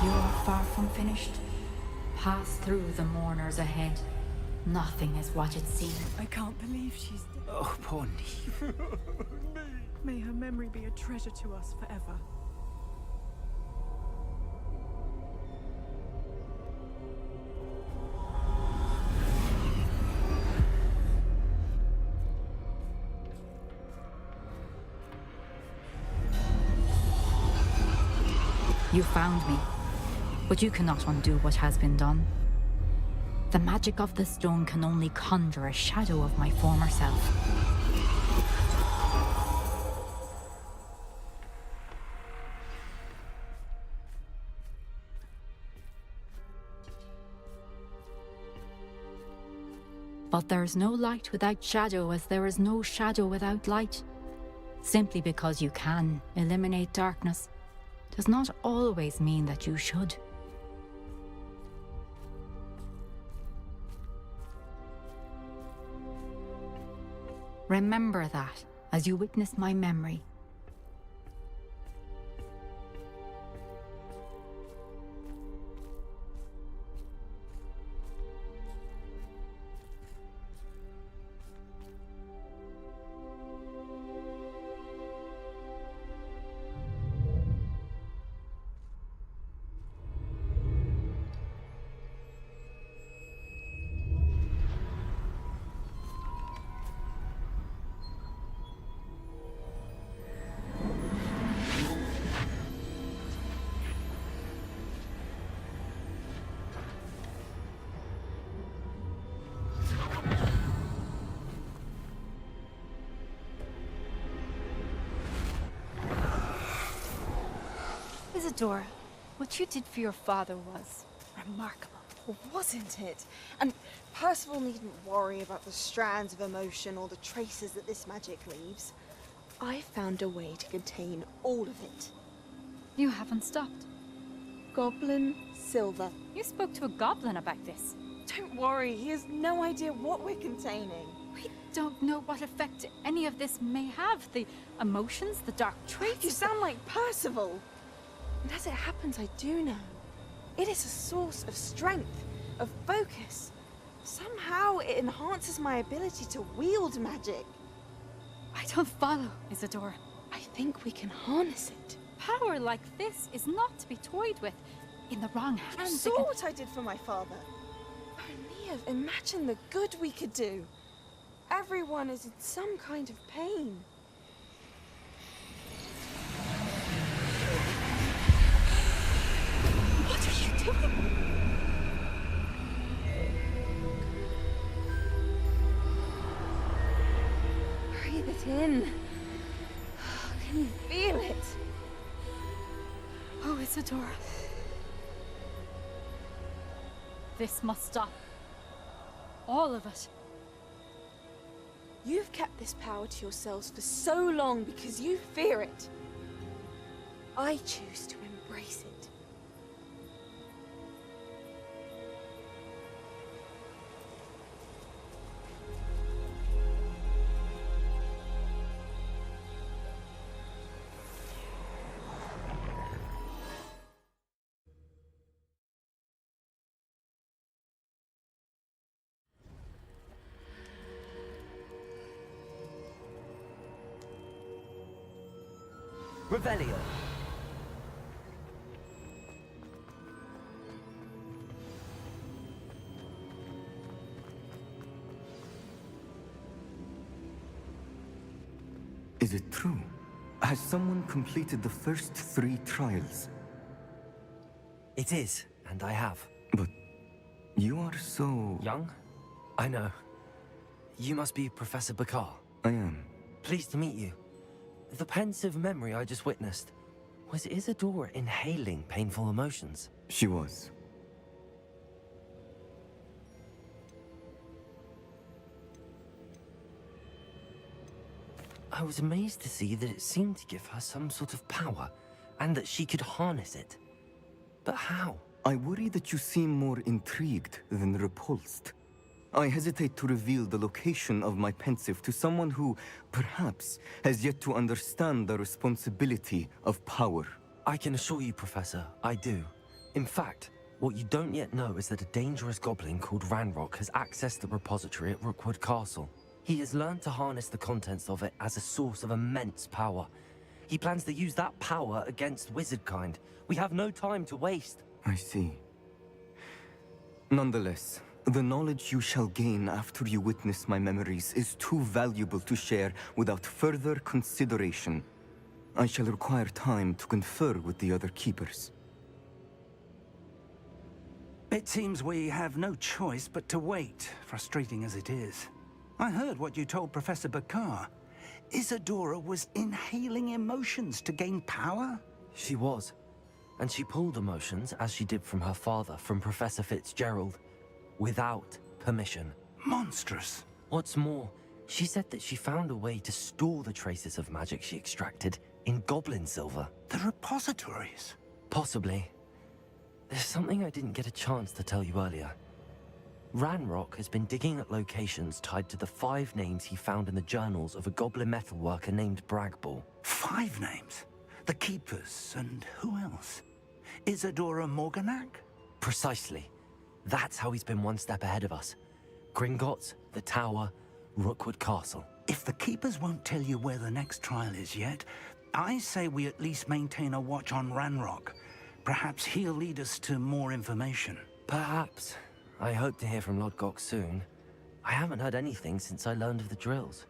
Speaker 17: You are far from finished. Pass through the mourners ahead. Nothing is what it seems.
Speaker 1: I can't believe she's dead.
Speaker 18: Oh, poor Neve.
Speaker 1: May her memory be a treasure to us forever.
Speaker 17: You found me, but you cannot undo what has been done. The magic of the stone can only conjure a shadow of my former self. But there is no light without shadow, as there is no shadow without light. Simply because you can eliminate darkness does not always mean that you should. Remember that as you witness my memory.
Speaker 7: Isadora, what you did for your father was remarkable.
Speaker 23: Wasn't it? And Percival needn't worry about the strands of emotion or the traces that this magic leaves. I found a way to contain all of it.
Speaker 7: You haven't stopped.
Speaker 23: Goblin silver.
Speaker 7: You spoke to a goblin about this.
Speaker 23: Don't worry, he has no idea what we're containing.
Speaker 17: We don't know what effect any of this may have. The emotions, the dark traits.
Speaker 23: You sound like Percival. And as it happens, I do know. It is a source of strength, of focus. Somehow it enhances my ability to wield magic.
Speaker 17: I don't follow, Isadora.
Speaker 23: I think we can harness it.
Speaker 17: Power like this is not to be toyed with. In the wrong
Speaker 23: You
Speaker 17: hands,
Speaker 23: saw what I did for my father. Only imagine the good we could do. Everyone is in some kind of pain.
Speaker 17: What are you doing?
Speaker 23: Breathe it in. Can you feel it?
Speaker 17: Oh, Isadora. This must stop. All of it.
Speaker 23: You've kept this power to yourselves for so long because you fear it. I choose to embrace it.
Speaker 2: Revelio.
Speaker 3: Is it true? Has someone completed the first 3 trials?
Speaker 2: It is, and I have.
Speaker 3: But you are so...
Speaker 2: Young? I know. You must be Professor Bakar.
Speaker 3: I am.
Speaker 2: Pleased to meet you. The pensive memory I just witnessed, was Isadora inhaling painful emotions?
Speaker 3: She was.
Speaker 2: I was amazed to see that it seemed to give her some sort of power, and that she could harness it. But how?
Speaker 3: I worry that you seem more intrigued than repulsed. I hesitate to reveal the location of my pensive to someone who, perhaps, has yet to understand the responsibility of power.
Speaker 2: I can assure you, Professor, I do. In fact, what you don't yet know is that a dangerous goblin called Ranrock has accessed the repository at Rookwood Castle. He has learned to harness the contents of it as a source of immense power. He plans to use that power against wizardkind. We have no time to waste.
Speaker 3: I see. Nonetheless, the knowledge you shall gain after you witness my memories is too valuable to share without further consideration. I shall require time to confer with the other keepers.
Speaker 18: It seems we have no choice but to wait, frustrating as it is. I heard what you told Professor Bakar. Isadora was inhaling emotions to gain power?
Speaker 2: She was. And she pulled emotions, as she did from her father, from Professor Fitzgerald, without permission.
Speaker 18: Monstrous.
Speaker 2: What's more, she said that she found a way to store the traces of magic she extracted in goblin silver.
Speaker 18: The repositories?
Speaker 2: Possibly. There's something I didn't get a chance to tell you earlier. Ranrock has been digging at locations tied to the 5 names he found in the journals of a goblin metalworker named Bragball.
Speaker 18: 5 names? The Keepers, and who else? Isadora Morganac?
Speaker 2: Precisely. That's how he's been one step ahead of us. Gringotts, the Tower, Rookwood Castle.
Speaker 18: If the Keepers won't tell you where the next trial is yet, I say we at least maintain a watch on Ranrock. Perhaps he'll lead us to more information.
Speaker 2: Perhaps. I hope to hear from Lodgok soon. I haven't heard anything since I learned of the drills.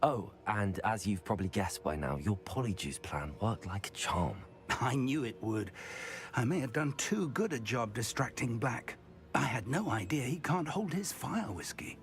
Speaker 2: Oh, and as you've probably guessed by now, your Polyjuice plan worked like a charm.
Speaker 18: I knew it would. I may have done too good a job distracting Black. I had no idea he can't hold his fire whiskey.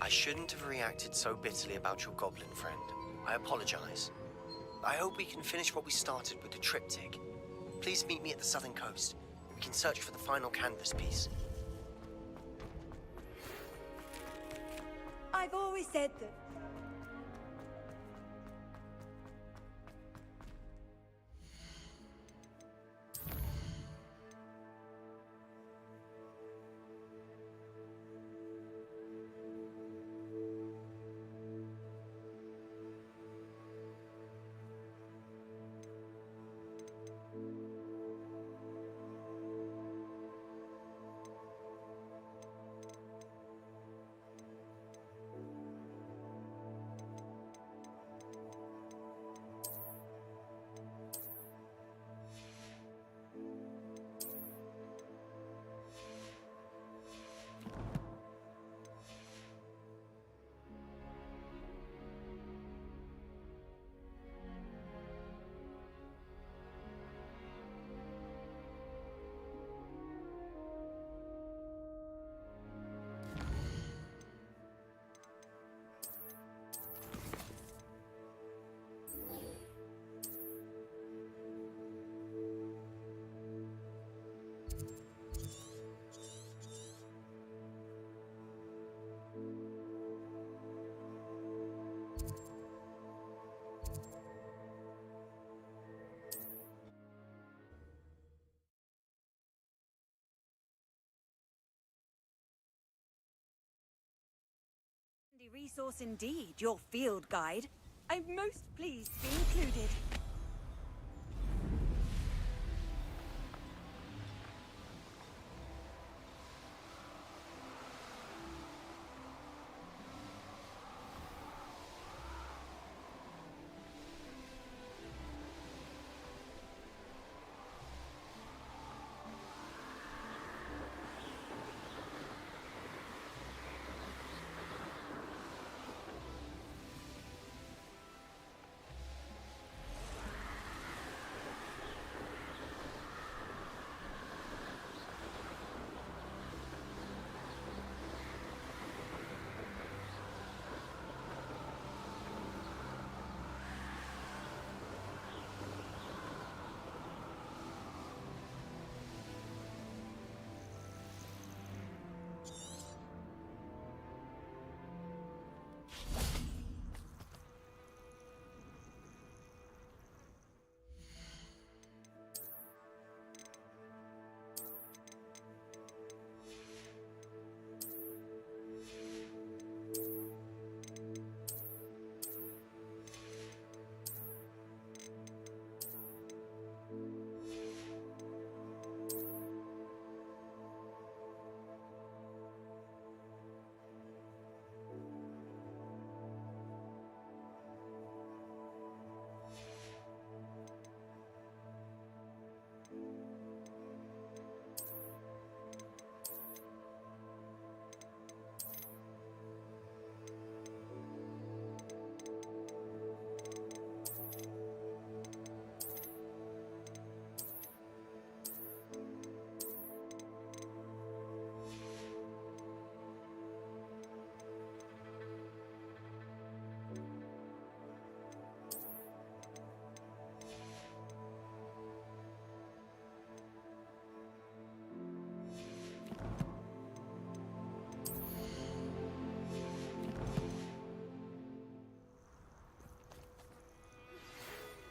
Speaker 4: I shouldn't have reacted so bitterly about your goblin friend. I apologize. I hope we can finish what we started with the triptych. Please meet me at the southern coast. We can search for the final canvas piece.
Speaker 12: I've always said that. Resource indeed, your field guide. I'm most pleased to be included.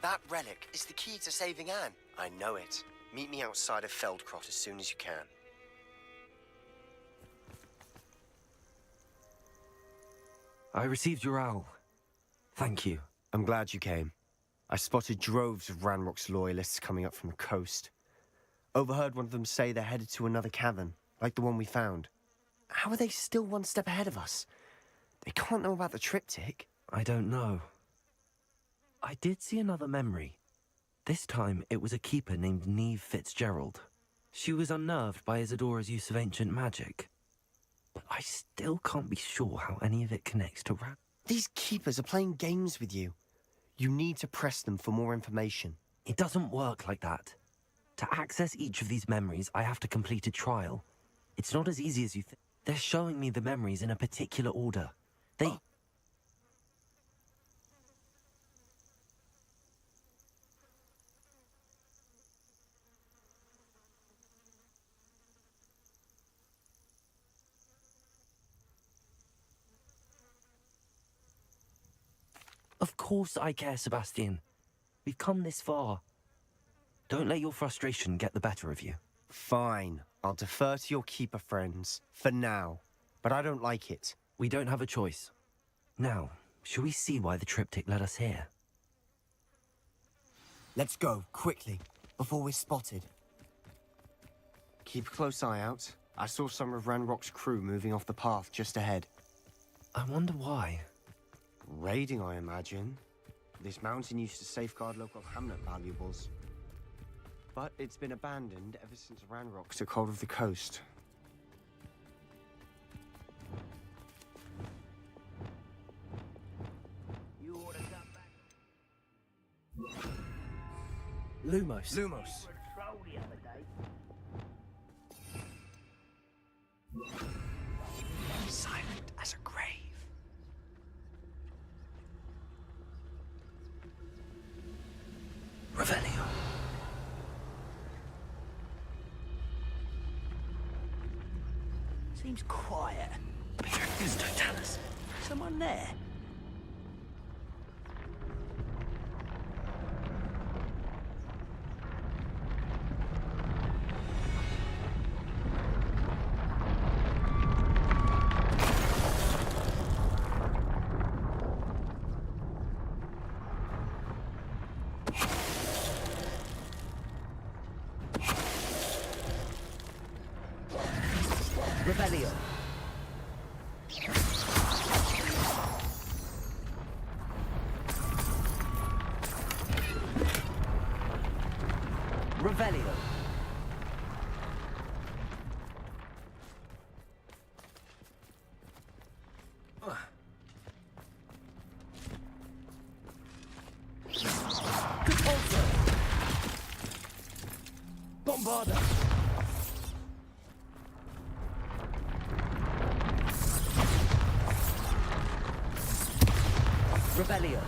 Speaker 4: That relic is the key to saving Anne. I know it. Meet me outside of Feldcrot as soon as you can.
Speaker 2: I received your owl. Thank you.
Speaker 4: I'm glad you came. I spotted droves of Ranrock's loyalists coming up from the coast. Overheard one of them say they're headed to another cavern, like the one we found. How are they still one step ahead of us? They can't know about the triptych.
Speaker 2: I don't know. I did see another memory. This time, it was a keeper named Neve Fitzgerald. She was unnerved by Isadora's use of ancient magic. But I still can't be sure how any of it connects to Ran.
Speaker 4: These keepers are playing games with you. You need to press them for more information.
Speaker 2: It doesn't work like that. To access each of these memories, I have to complete a trial. It's not as easy as you think. They're showing me the memories in a particular order. Of course I care, Sebastian. We've come this far. Don't let your frustration get the better of you.
Speaker 4: Fine. I'll defer to your keeper friends. For now. But I don't like it.
Speaker 2: We don't have a choice. Now, shall we see why the triptych led us here?
Speaker 9: Let's go, quickly, before we're spotted.
Speaker 4: Keep a close eye out. I saw some of Ranrock's crew moving off the path just ahead.
Speaker 2: I wonder why.
Speaker 4: Raiding, I imagine. This mountain used to safeguard local hamlet valuables. But it's been abandoned ever since Ranrock took hold of the coast.
Speaker 8: You ought to come back.
Speaker 9: Lumos.
Speaker 8: Patrol the other day.
Speaker 9: Silent as a grave.
Speaker 2: Revelio.
Speaker 8: Seems quiet. Beatrice, don't tell us. Someone there? Revelio. Revelio. Compulso. Bombarda. Revelio.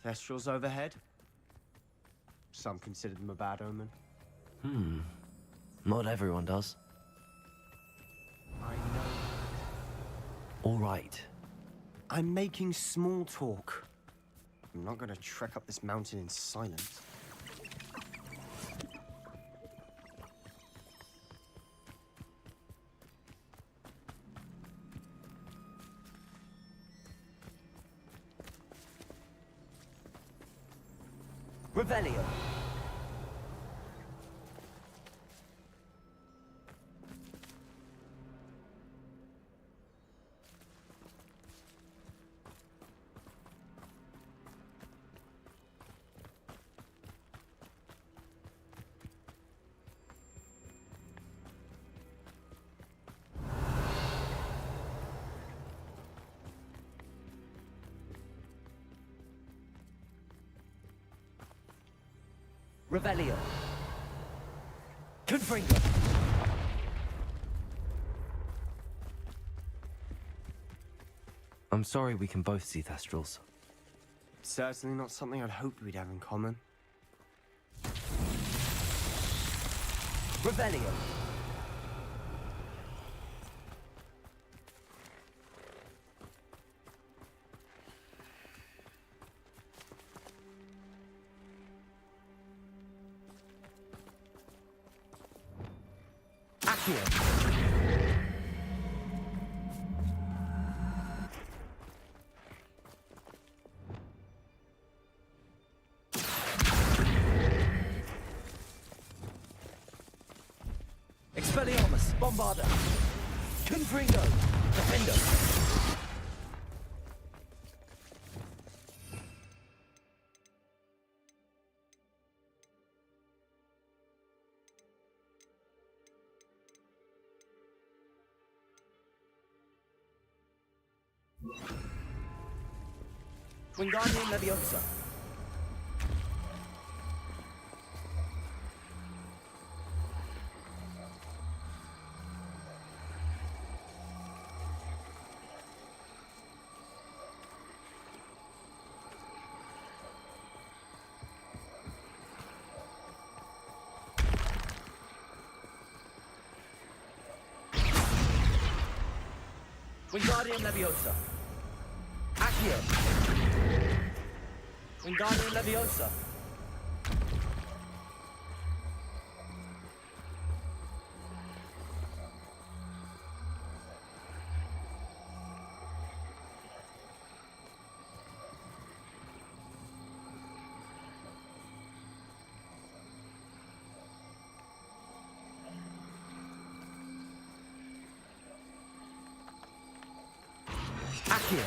Speaker 4: Thestrals overhead? Some consider them a bad omen.
Speaker 2: Not everyone does.
Speaker 4: I know.
Speaker 2: All right.
Speaker 4: I'm making small talk. I'm not going to trek up this mountain in silence.
Speaker 8: Revelio. Revelio. Confringo.
Speaker 2: I'm sorry we can both see Thestrals.
Speaker 4: Certainly not something I'd hoped we'd have in common.
Speaker 8: Revelio. Accio. Expelliarmus, Bombarda. Confringo, Defendo. Wingardium Leviosa. Wingardium Leviosa. Accio. Wingardium Leviosa.
Speaker 2: Accio.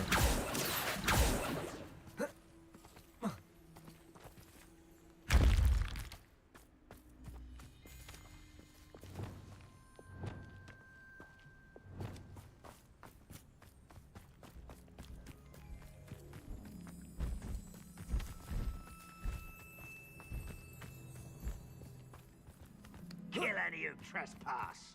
Speaker 8: Kill any who trespass.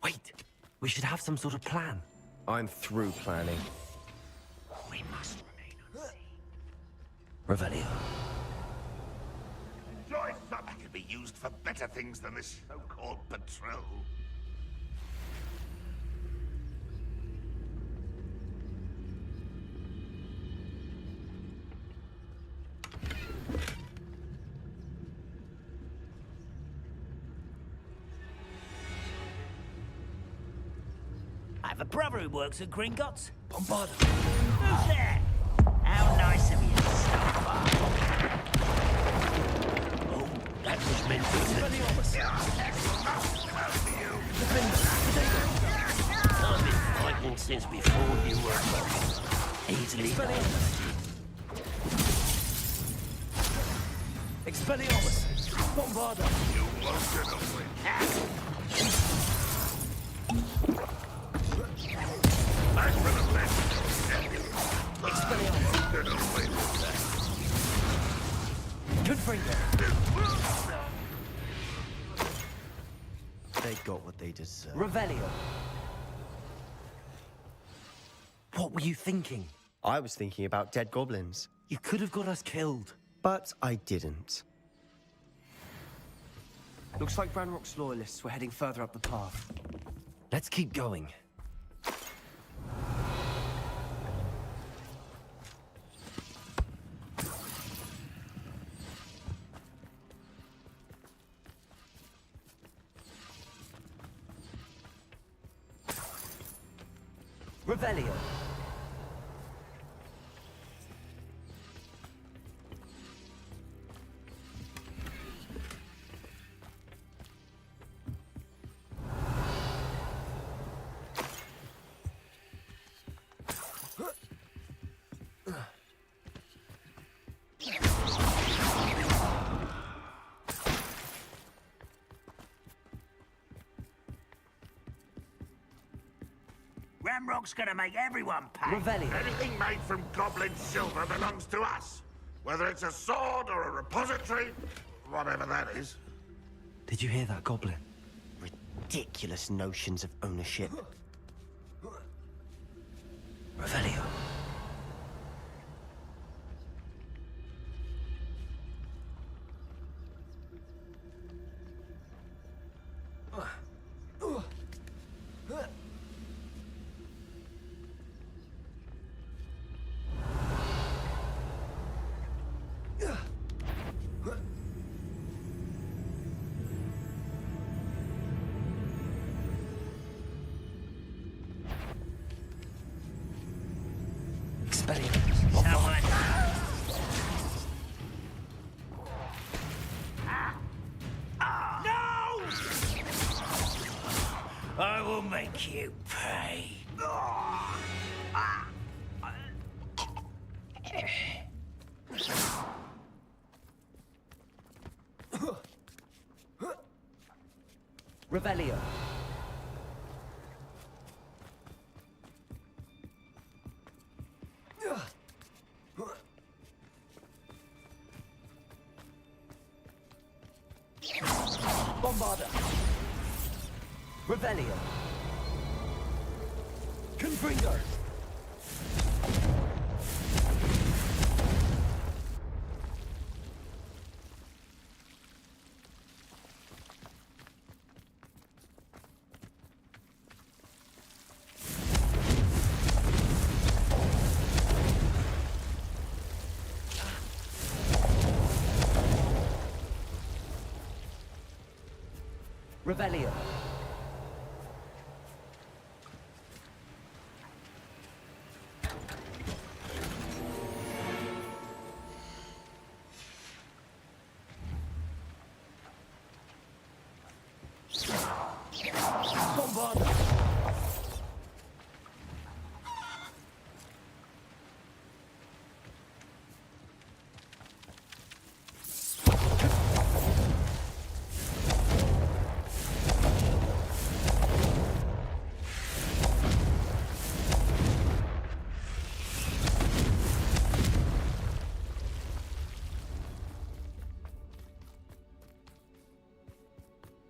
Speaker 2: Wait, we should have some sort of plan.
Speaker 4: I'm through planning.
Speaker 8: We must remain unseen.
Speaker 2: Revelio.
Speaker 13: Enjoy some. That could be used for better things than this so-called patrol.
Speaker 8: I have a brother who works at Gringotts.
Speaker 2: Bombarda.
Speaker 8: Who's there? How nice of you to stop by. Oh, that was meant to be. I've been fighting since before you were born. Easily done.
Speaker 2: Expelliarmus. Bombarda.
Speaker 13: You won't get away. Back for the left.
Speaker 2: Expelliarmus.
Speaker 13: Get away with that.
Speaker 2: Confringo.
Speaker 4: They got what they deserve.
Speaker 2: Revelio. What were you thinking?
Speaker 4: I was thinking about dead goblins.
Speaker 2: You could have got us killed.
Speaker 4: But I didn't.
Speaker 9: Looks like Ranrock's loyalists were heading further up the path.
Speaker 2: Let's keep going. Revelio.
Speaker 8: Ramrock's gonna make everyone pay.
Speaker 2: Revelio.
Speaker 13: Anything made from goblin silver belongs to us. Whether it's a sword or a repository, whatever that is.
Speaker 2: Did you hear that, Goblin?
Speaker 4: Ridiculous notions of ownership.
Speaker 2: Revelio.
Speaker 8: I will make you pay.
Speaker 2: Revelio. Bombarda. Revelio. Confringo.
Speaker 5: Revelio.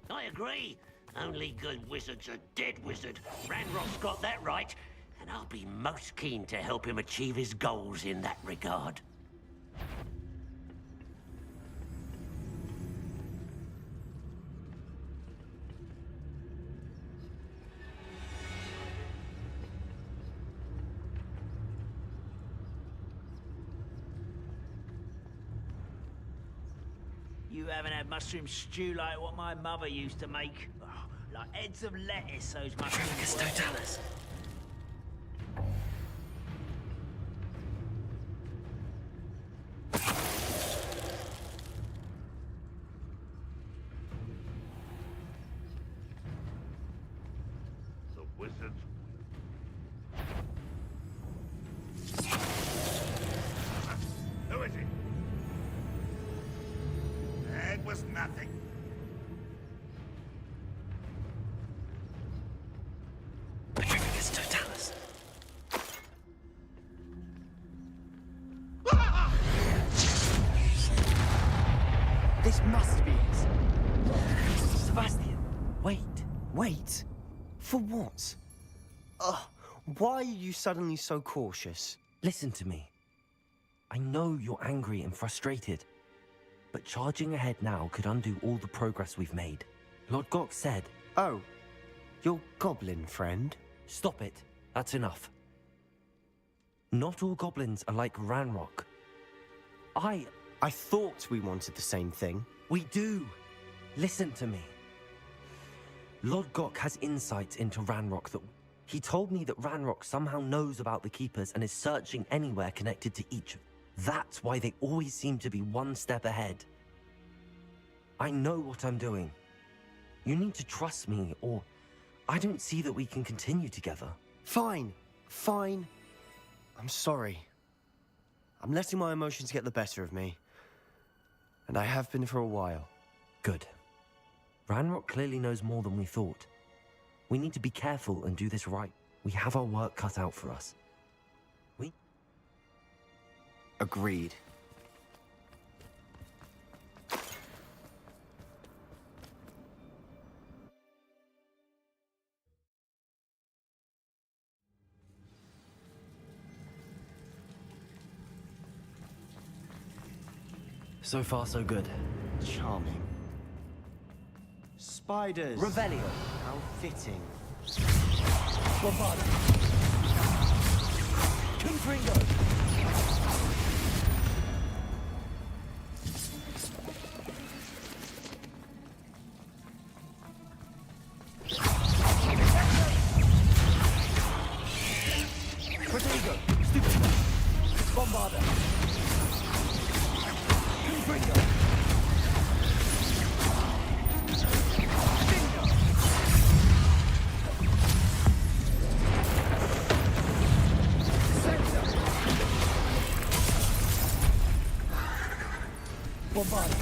Speaker 8: I agree. Only good wizard's a dead wizard. Ranrock's got that right, and I'll be most keen to help him achieve his goals in that regard.
Speaker 10: You haven't had mushroom stew like what my mother used to make. Oh, like heads of lettuce, those mushrooms.
Speaker 2: Totalis.
Speaker 13: The wizard. Who is it? It was nothing.
Speaker 2: Petrificus Totalis.
Speaker 4: This must be it.
Speaker 2: Sebastian, wait.
Speaker 4: Wait? For what? Ugh, why are you suddenly so cautious?
Speaker 2: Listen to me. I know you're angry and frustrated, but charging ahead now could undo all the progress we've made. Lord Gok said...
Speaker 4: Oh, your goblin friend?
Speaker 2: Stop it. That's enough. Not all goblins are like Ranrock.
Speaker 4: I thought we wanted the same thing.
Speaker 2: We do. Listen to me. Lord Gok has insights into Ranrock that... He told me that Ranrock somehow knows about the Keepers and is searching anywhere connected to each. That's why they always seem to be one step ahead. I know what I'm doing. You need to trust me, or I don't see that we can continue together.
Speaker 4: Fine. Fine. I'm sorry. I'm letting my emotions get the better of me. And I have been for a while.
Speaker 2: Good. Ranrock clearly knows more than we thought. We need to be careful and do this right. We have our work cut out for us.
Speaker 4: Agreed.
Speaker 2: So far, so good.
Speaker 4: Charming. Spiders.
Speaker 5: Revelio.
Speaker 4: How fitting.
Speaker 5: Bombarda. Confringo. Protego. Stupido. Bombarda. Confringo. Bombarda.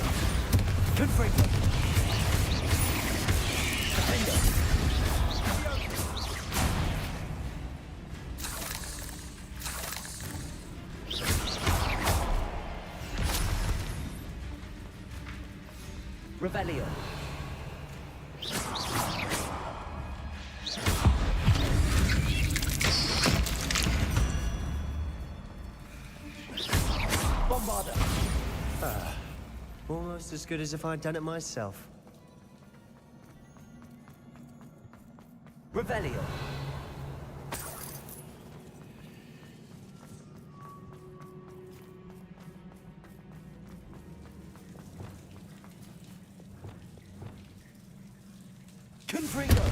Speaker 5: Confringo. Defender. Revelio. Bombarda.
Speaker 4: Almost as good as if I'd done it myself.
Speaker 5: Revelio. Confringo!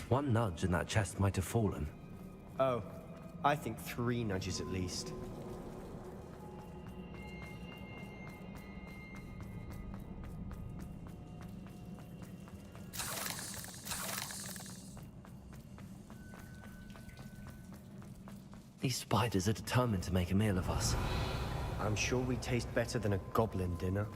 Speaker 2: One nudge and that chest might have fallen.
Speaker 4: Oh, I think 3 nudges at least.
Speaker 2: These spiders are determined to make a meal of us.
Speaker 4: I'm sure we taste better than a goblin dinner.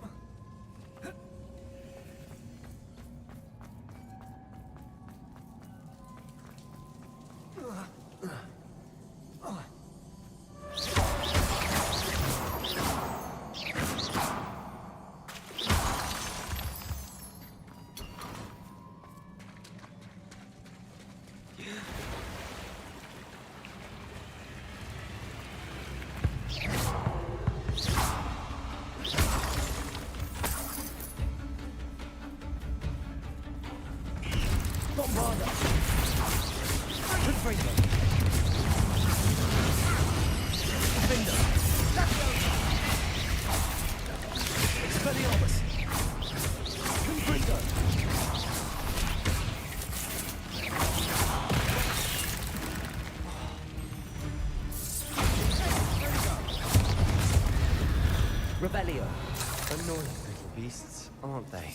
Speaker 5: Bombarda! Confringo! Defender! Expelliarmus! Confringo! Rebellio!
Speaker 4: Annoying little beasts, aren't they?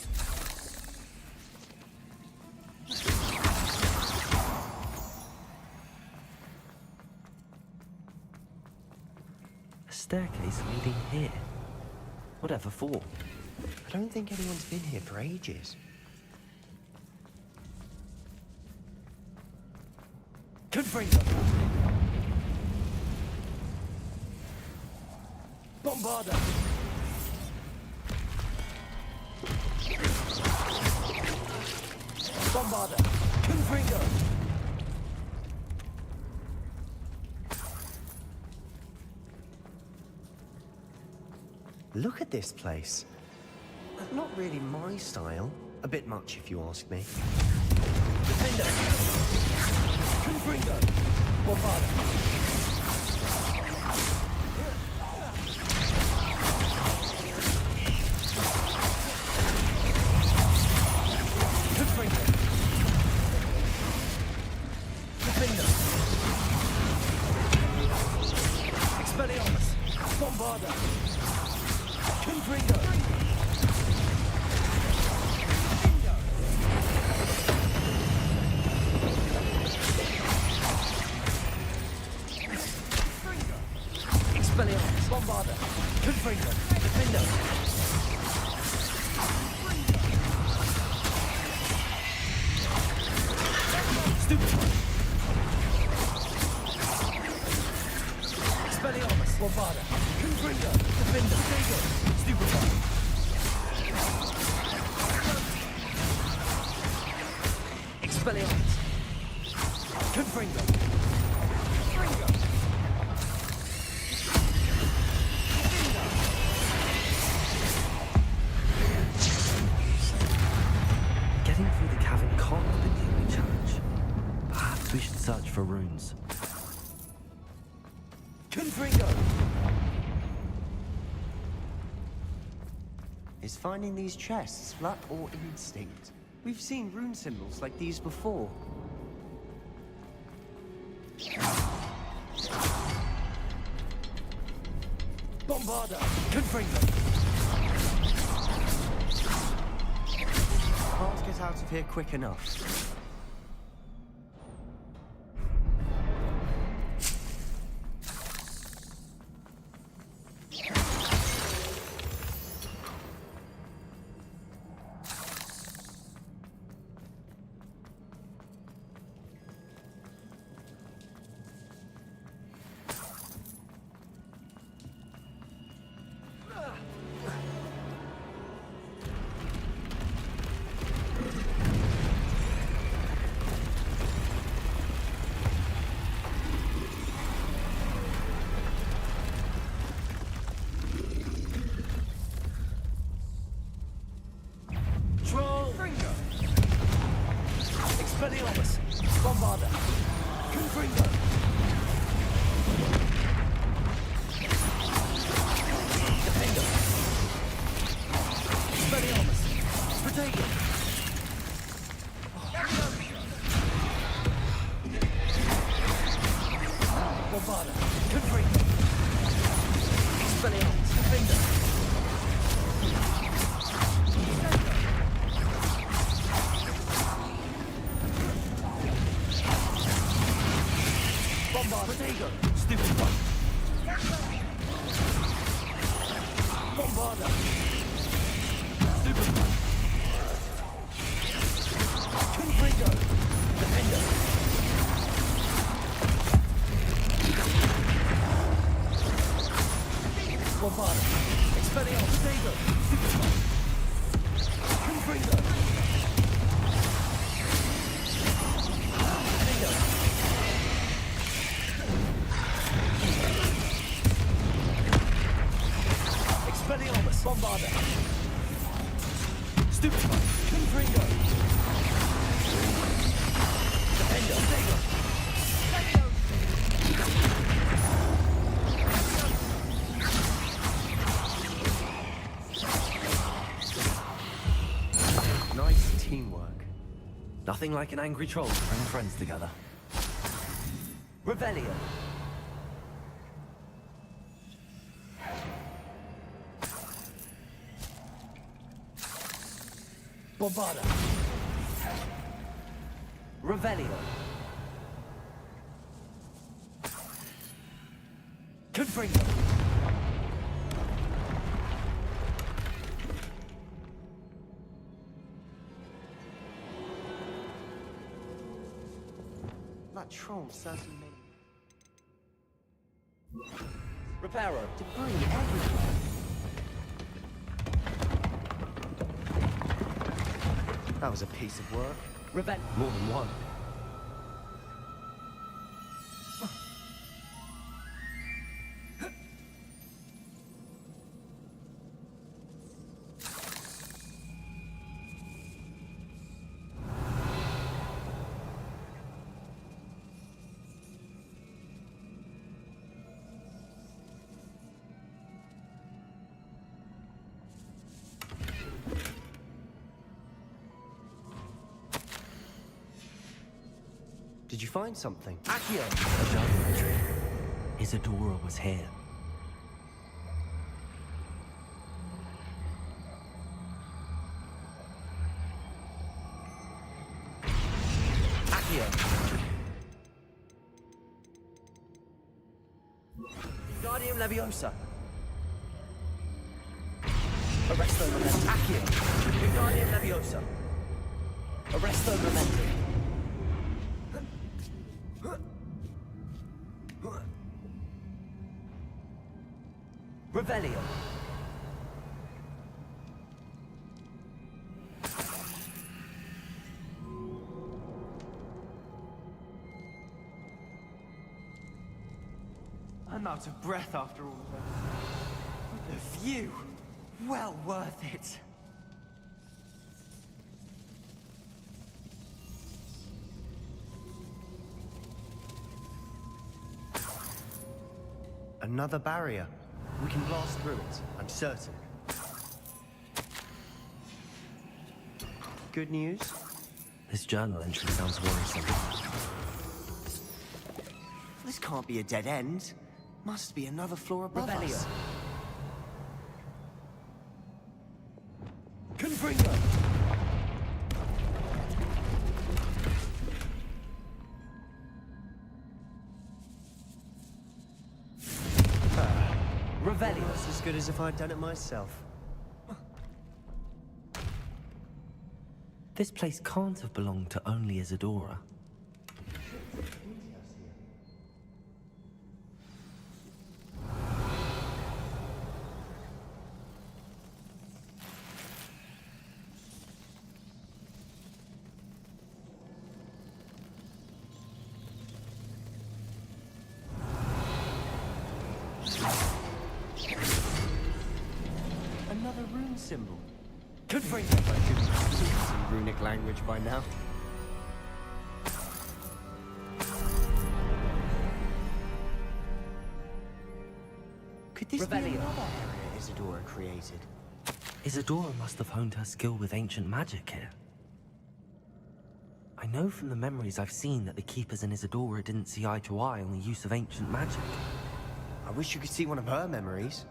Speaker 2: A staircase leading here. Whatever for?
Speaker 4: I don't think anyone's been here for ages.
Speaker 5: Confringo! Bombarda! Bombarda! Confringo!
Speaker 4: Look at this place. Not really my style. A bit much, if you ask me.
Speaker 5: Defender! Confringo! Bombarda! Expelliarmus! Bombarda! Confringo! Expelliarmus! Bombarda! Confringo! Defendo! Stupefy! Expelliarmus! Bombarda! Confringo! Defender! Stego! Stupefy! Expelliarmus! Confringo! Confringo!
Speaker 2: Getting through the cavern can't have been the only challenge. Perhaps we should search for runes.
Speaker 5: Confringo!
Speaker 4: Is finding these chests luck or instinct? We've seen rune symbols like these before.
Speaker 5: Bombarda! Confringo!
Speaker 4: Can't get out of here quick enough.
Speaker 10: Expelliarmus! Bombarda! Confringo! Defender! Expelliarmus! Protego! Bombarda! Confringo! Expelliarmus! Defender! Protego! Stupid one! Bombarda! Stupid one! Confringo! Defender! Bombarda! Expelliarmus! Protego! Stupid one! Confringo! Expelliarmus! Bombarda! Stupid one! Confringo! Defender! Protego!
Speaker 2: Nice teamwork. Nothing like an angry troll to bring friends together.
Speaker 5: Revelio! Bombarda! Revelio! Confringo!
Speaker 4: That troll certainly made...
Speaker 5: Reparo!
Speaker 4: Debris everywhere. That was a piece of work.
Speaker 5: Revel...
Speaker 2: More than one.
Speaker 4: Did you find something?
Speaker 5: Accio!
Speaker 2: A journal entry. Isadora was here.
Speaker 5: Accio! Wingardium Leviosa! Arresto Memento! Accio! Wingardium Leviosa! Arresto Memento! Revelio! I'm out of breath after all of that. But the view! Well worth it!
Speaker 4: Another barrier. We can blast through it, I'm certain. Good news?
Speaker 2: This journal entry sounds worrisome.
Speaker 4: This can't be a dead end. Must be another floor above
Speaker 5: Revelio.
Speaker 4: us.
Speaker 5: Confringo! Revelio.
Speaker 4: Almost as good as if I'd done it myself.
Speaker 2: This place can't have belonged to only Isadora.
Speaker 4: Another rune symbol.
Speaker 5: Confringo!
Speaker 4: I could speak some runic language by now. Could this be another area Isadora created?
Speaker 2: Isadora must have honed her skill with ancient magic here. I know from the memories I've seen that the Keepers and Isadora didn't see eye to eye on the use of ancient magic.
Speaker 4: I wish you could see one of her memories.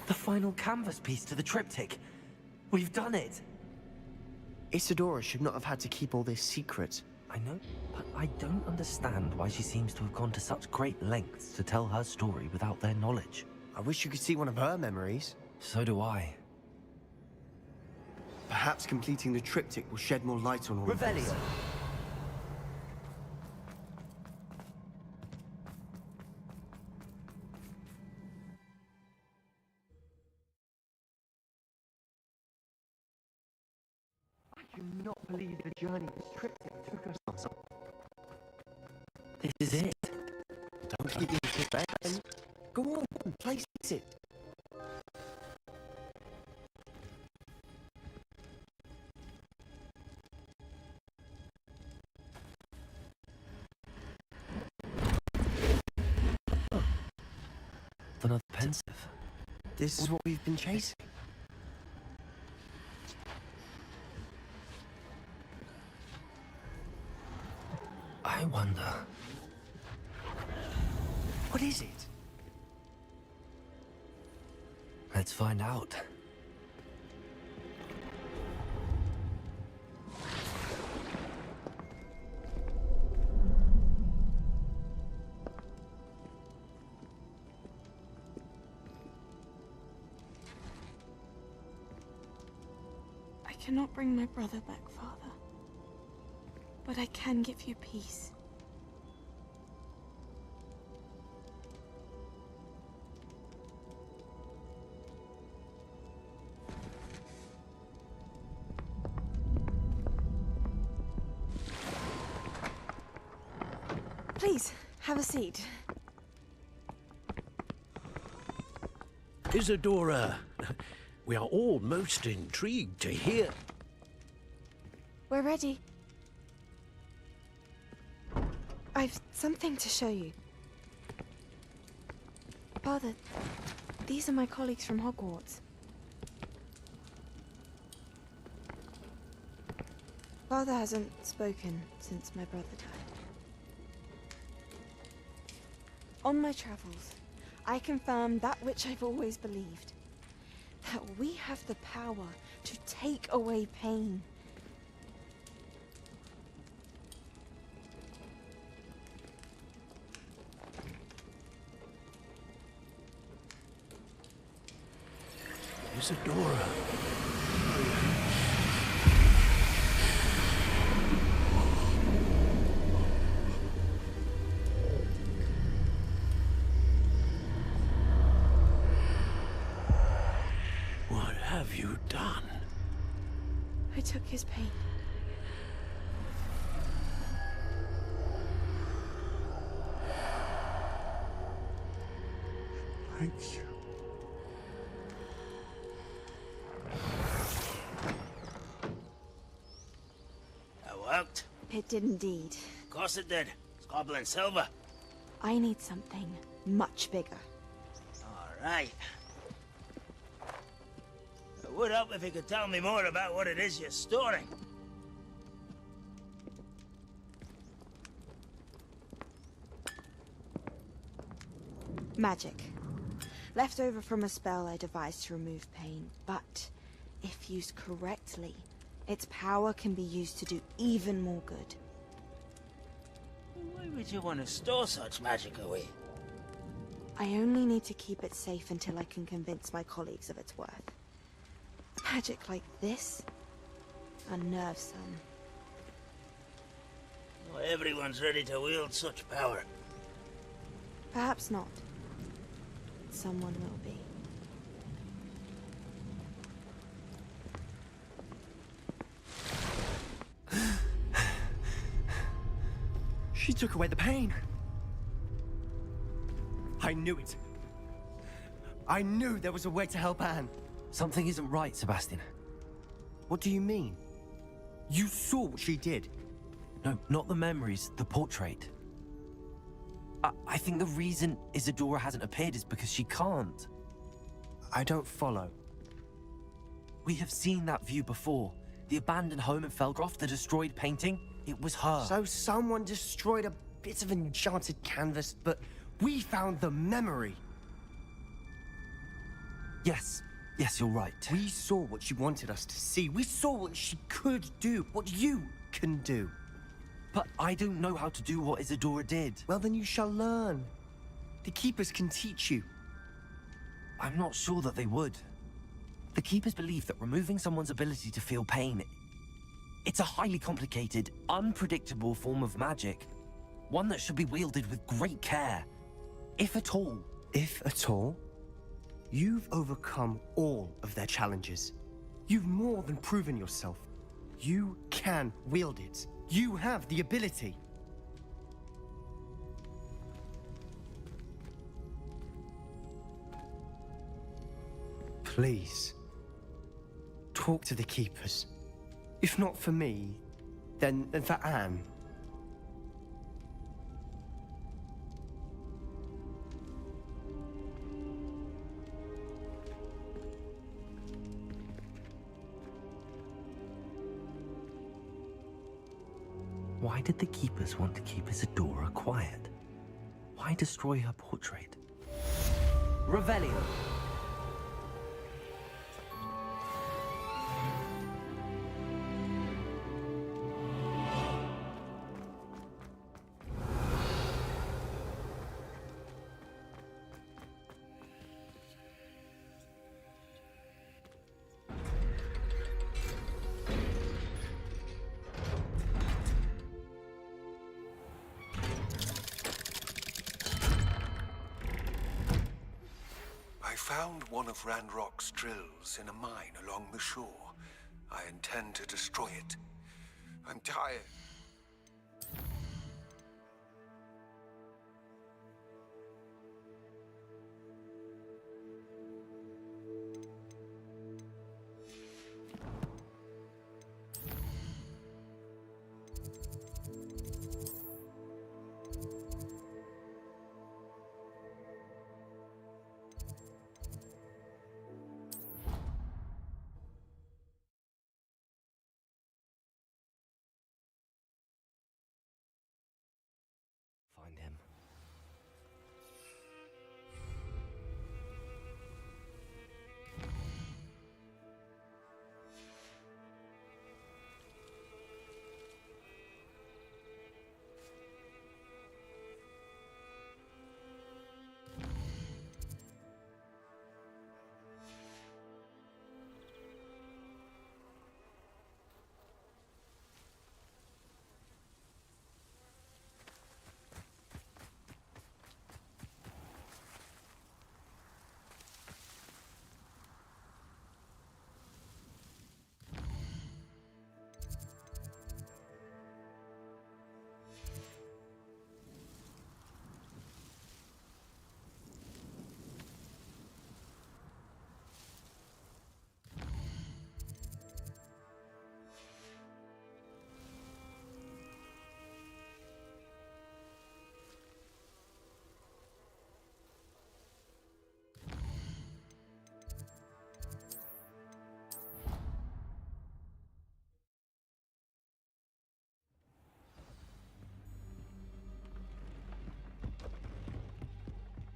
Speaker 2: The final canvas piece to the triptych. We've done it!
Speaker 4: Isadora should not have had to keep all this secret.
Speaker 2: I know, but I don't understand why she seems to have gone to such great lengths to tell her story without their knowledge.
Speaker 4: I wish you could see one of her memories.
Speaker 2: So do I.
Speaker 4: Perhaps completing the triptych will shed more light on all of this.
Speaker 5: I do not believe the journey this triptych took us on.
Speaker 2: This is it.
Speaker 4: Don't keep me in suspense. Go on, place it.
Speaker 2: Another pensive.
Speaker 4: This is what we've been chasing.
Speaker 2: I wonder.
Speaker 4: What is it?
Speaker 2: Let's find out.
Speaker 23: I cannot bring my brother back, Father. But I can give you peace. Please, have a seat.
Speaker 8: Isadora, we are all most intrigued to hear.
Speaker 23: We're ready. I've something to show you. Father, these are my colleagues from Hogwarts. Father hasn't spoken since my brother died. On my travels, I confirmed that which I've always believed. That we have the power to take away pain.
Speaker 8: Isadora. What have you done?
Speaker 23: I took his pain.
Speaker 13: Thank you.
Speaker 10: That worked.
Speaker 23: It did indeed.
Speaker 10: Of course it did. It's goblin silver.
Speaker 23: I need something much bigger.
Speaker 10: All right. It would help if you could tell me more about what it is you're storing.
Speaker 23: Magic. Left over from a spell I devised to remove pain, but if used correctly, its power can be used to do even more good.
Speaker 10: Why would you want to store such magic away?
Speaker 23: I only need to keep it safe until I can convince my colleagues of its worth. Magic like this unnerves some.
Speaker 10: Not everyone's ready to wield such power.
Speaker 23: Perhaps not. Someone will be.
Speaker 4: She took away the pain. I knew it. I knew there was a way to help Anne.
Speaker 2: Something isn't right, Sebastian.
Speaker 4: What do you mean? You saw what she did.
Speaker 2: No, not the memories, the portrait. I think the reason Isadora hasn't appeared is because she can't.
Speaker 4: I don't follow.
Speaker 2: We have seen that view before. The abandoned home in Felgroth, the destroyed painting, it was her.
Speaker 4: So someone destroyed a bit of enchanted canvas, but we found the memory.
Speaker 2: Yes, you're right.
Speaker 4: We saw what she wanted us to see. We saw what she could do, what you can do.
Speaker 2: But I don't know how to do what Isadora did.
Speaker 4: Well, then you shall learn. The Keepers can teach you.
Speaker 2: I'm not sure that they would. The Keepers believe that removing someone's ability to feel pain, it's a highly complicated, unpredictable form of magic. One that should be wielded with great care. If at all.
Speaker 4: If at all? You've overcome all of their challenges. You've more than proven yourself. You can wield it. You have the ability. Please, talk to the Keepers. If not for me, then for Anne.
Speaker 2: Why did the Keepers want to keep Isadora quiet? Why destroy her portrait? Revelio.
Speaker 11: I found one of Ranrock's drills in a mine along the shore. I intend to destroy it. I'm tired.
Speaker 2: Find him.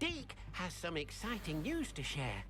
Speaker 8: Deke has some exciting news to share.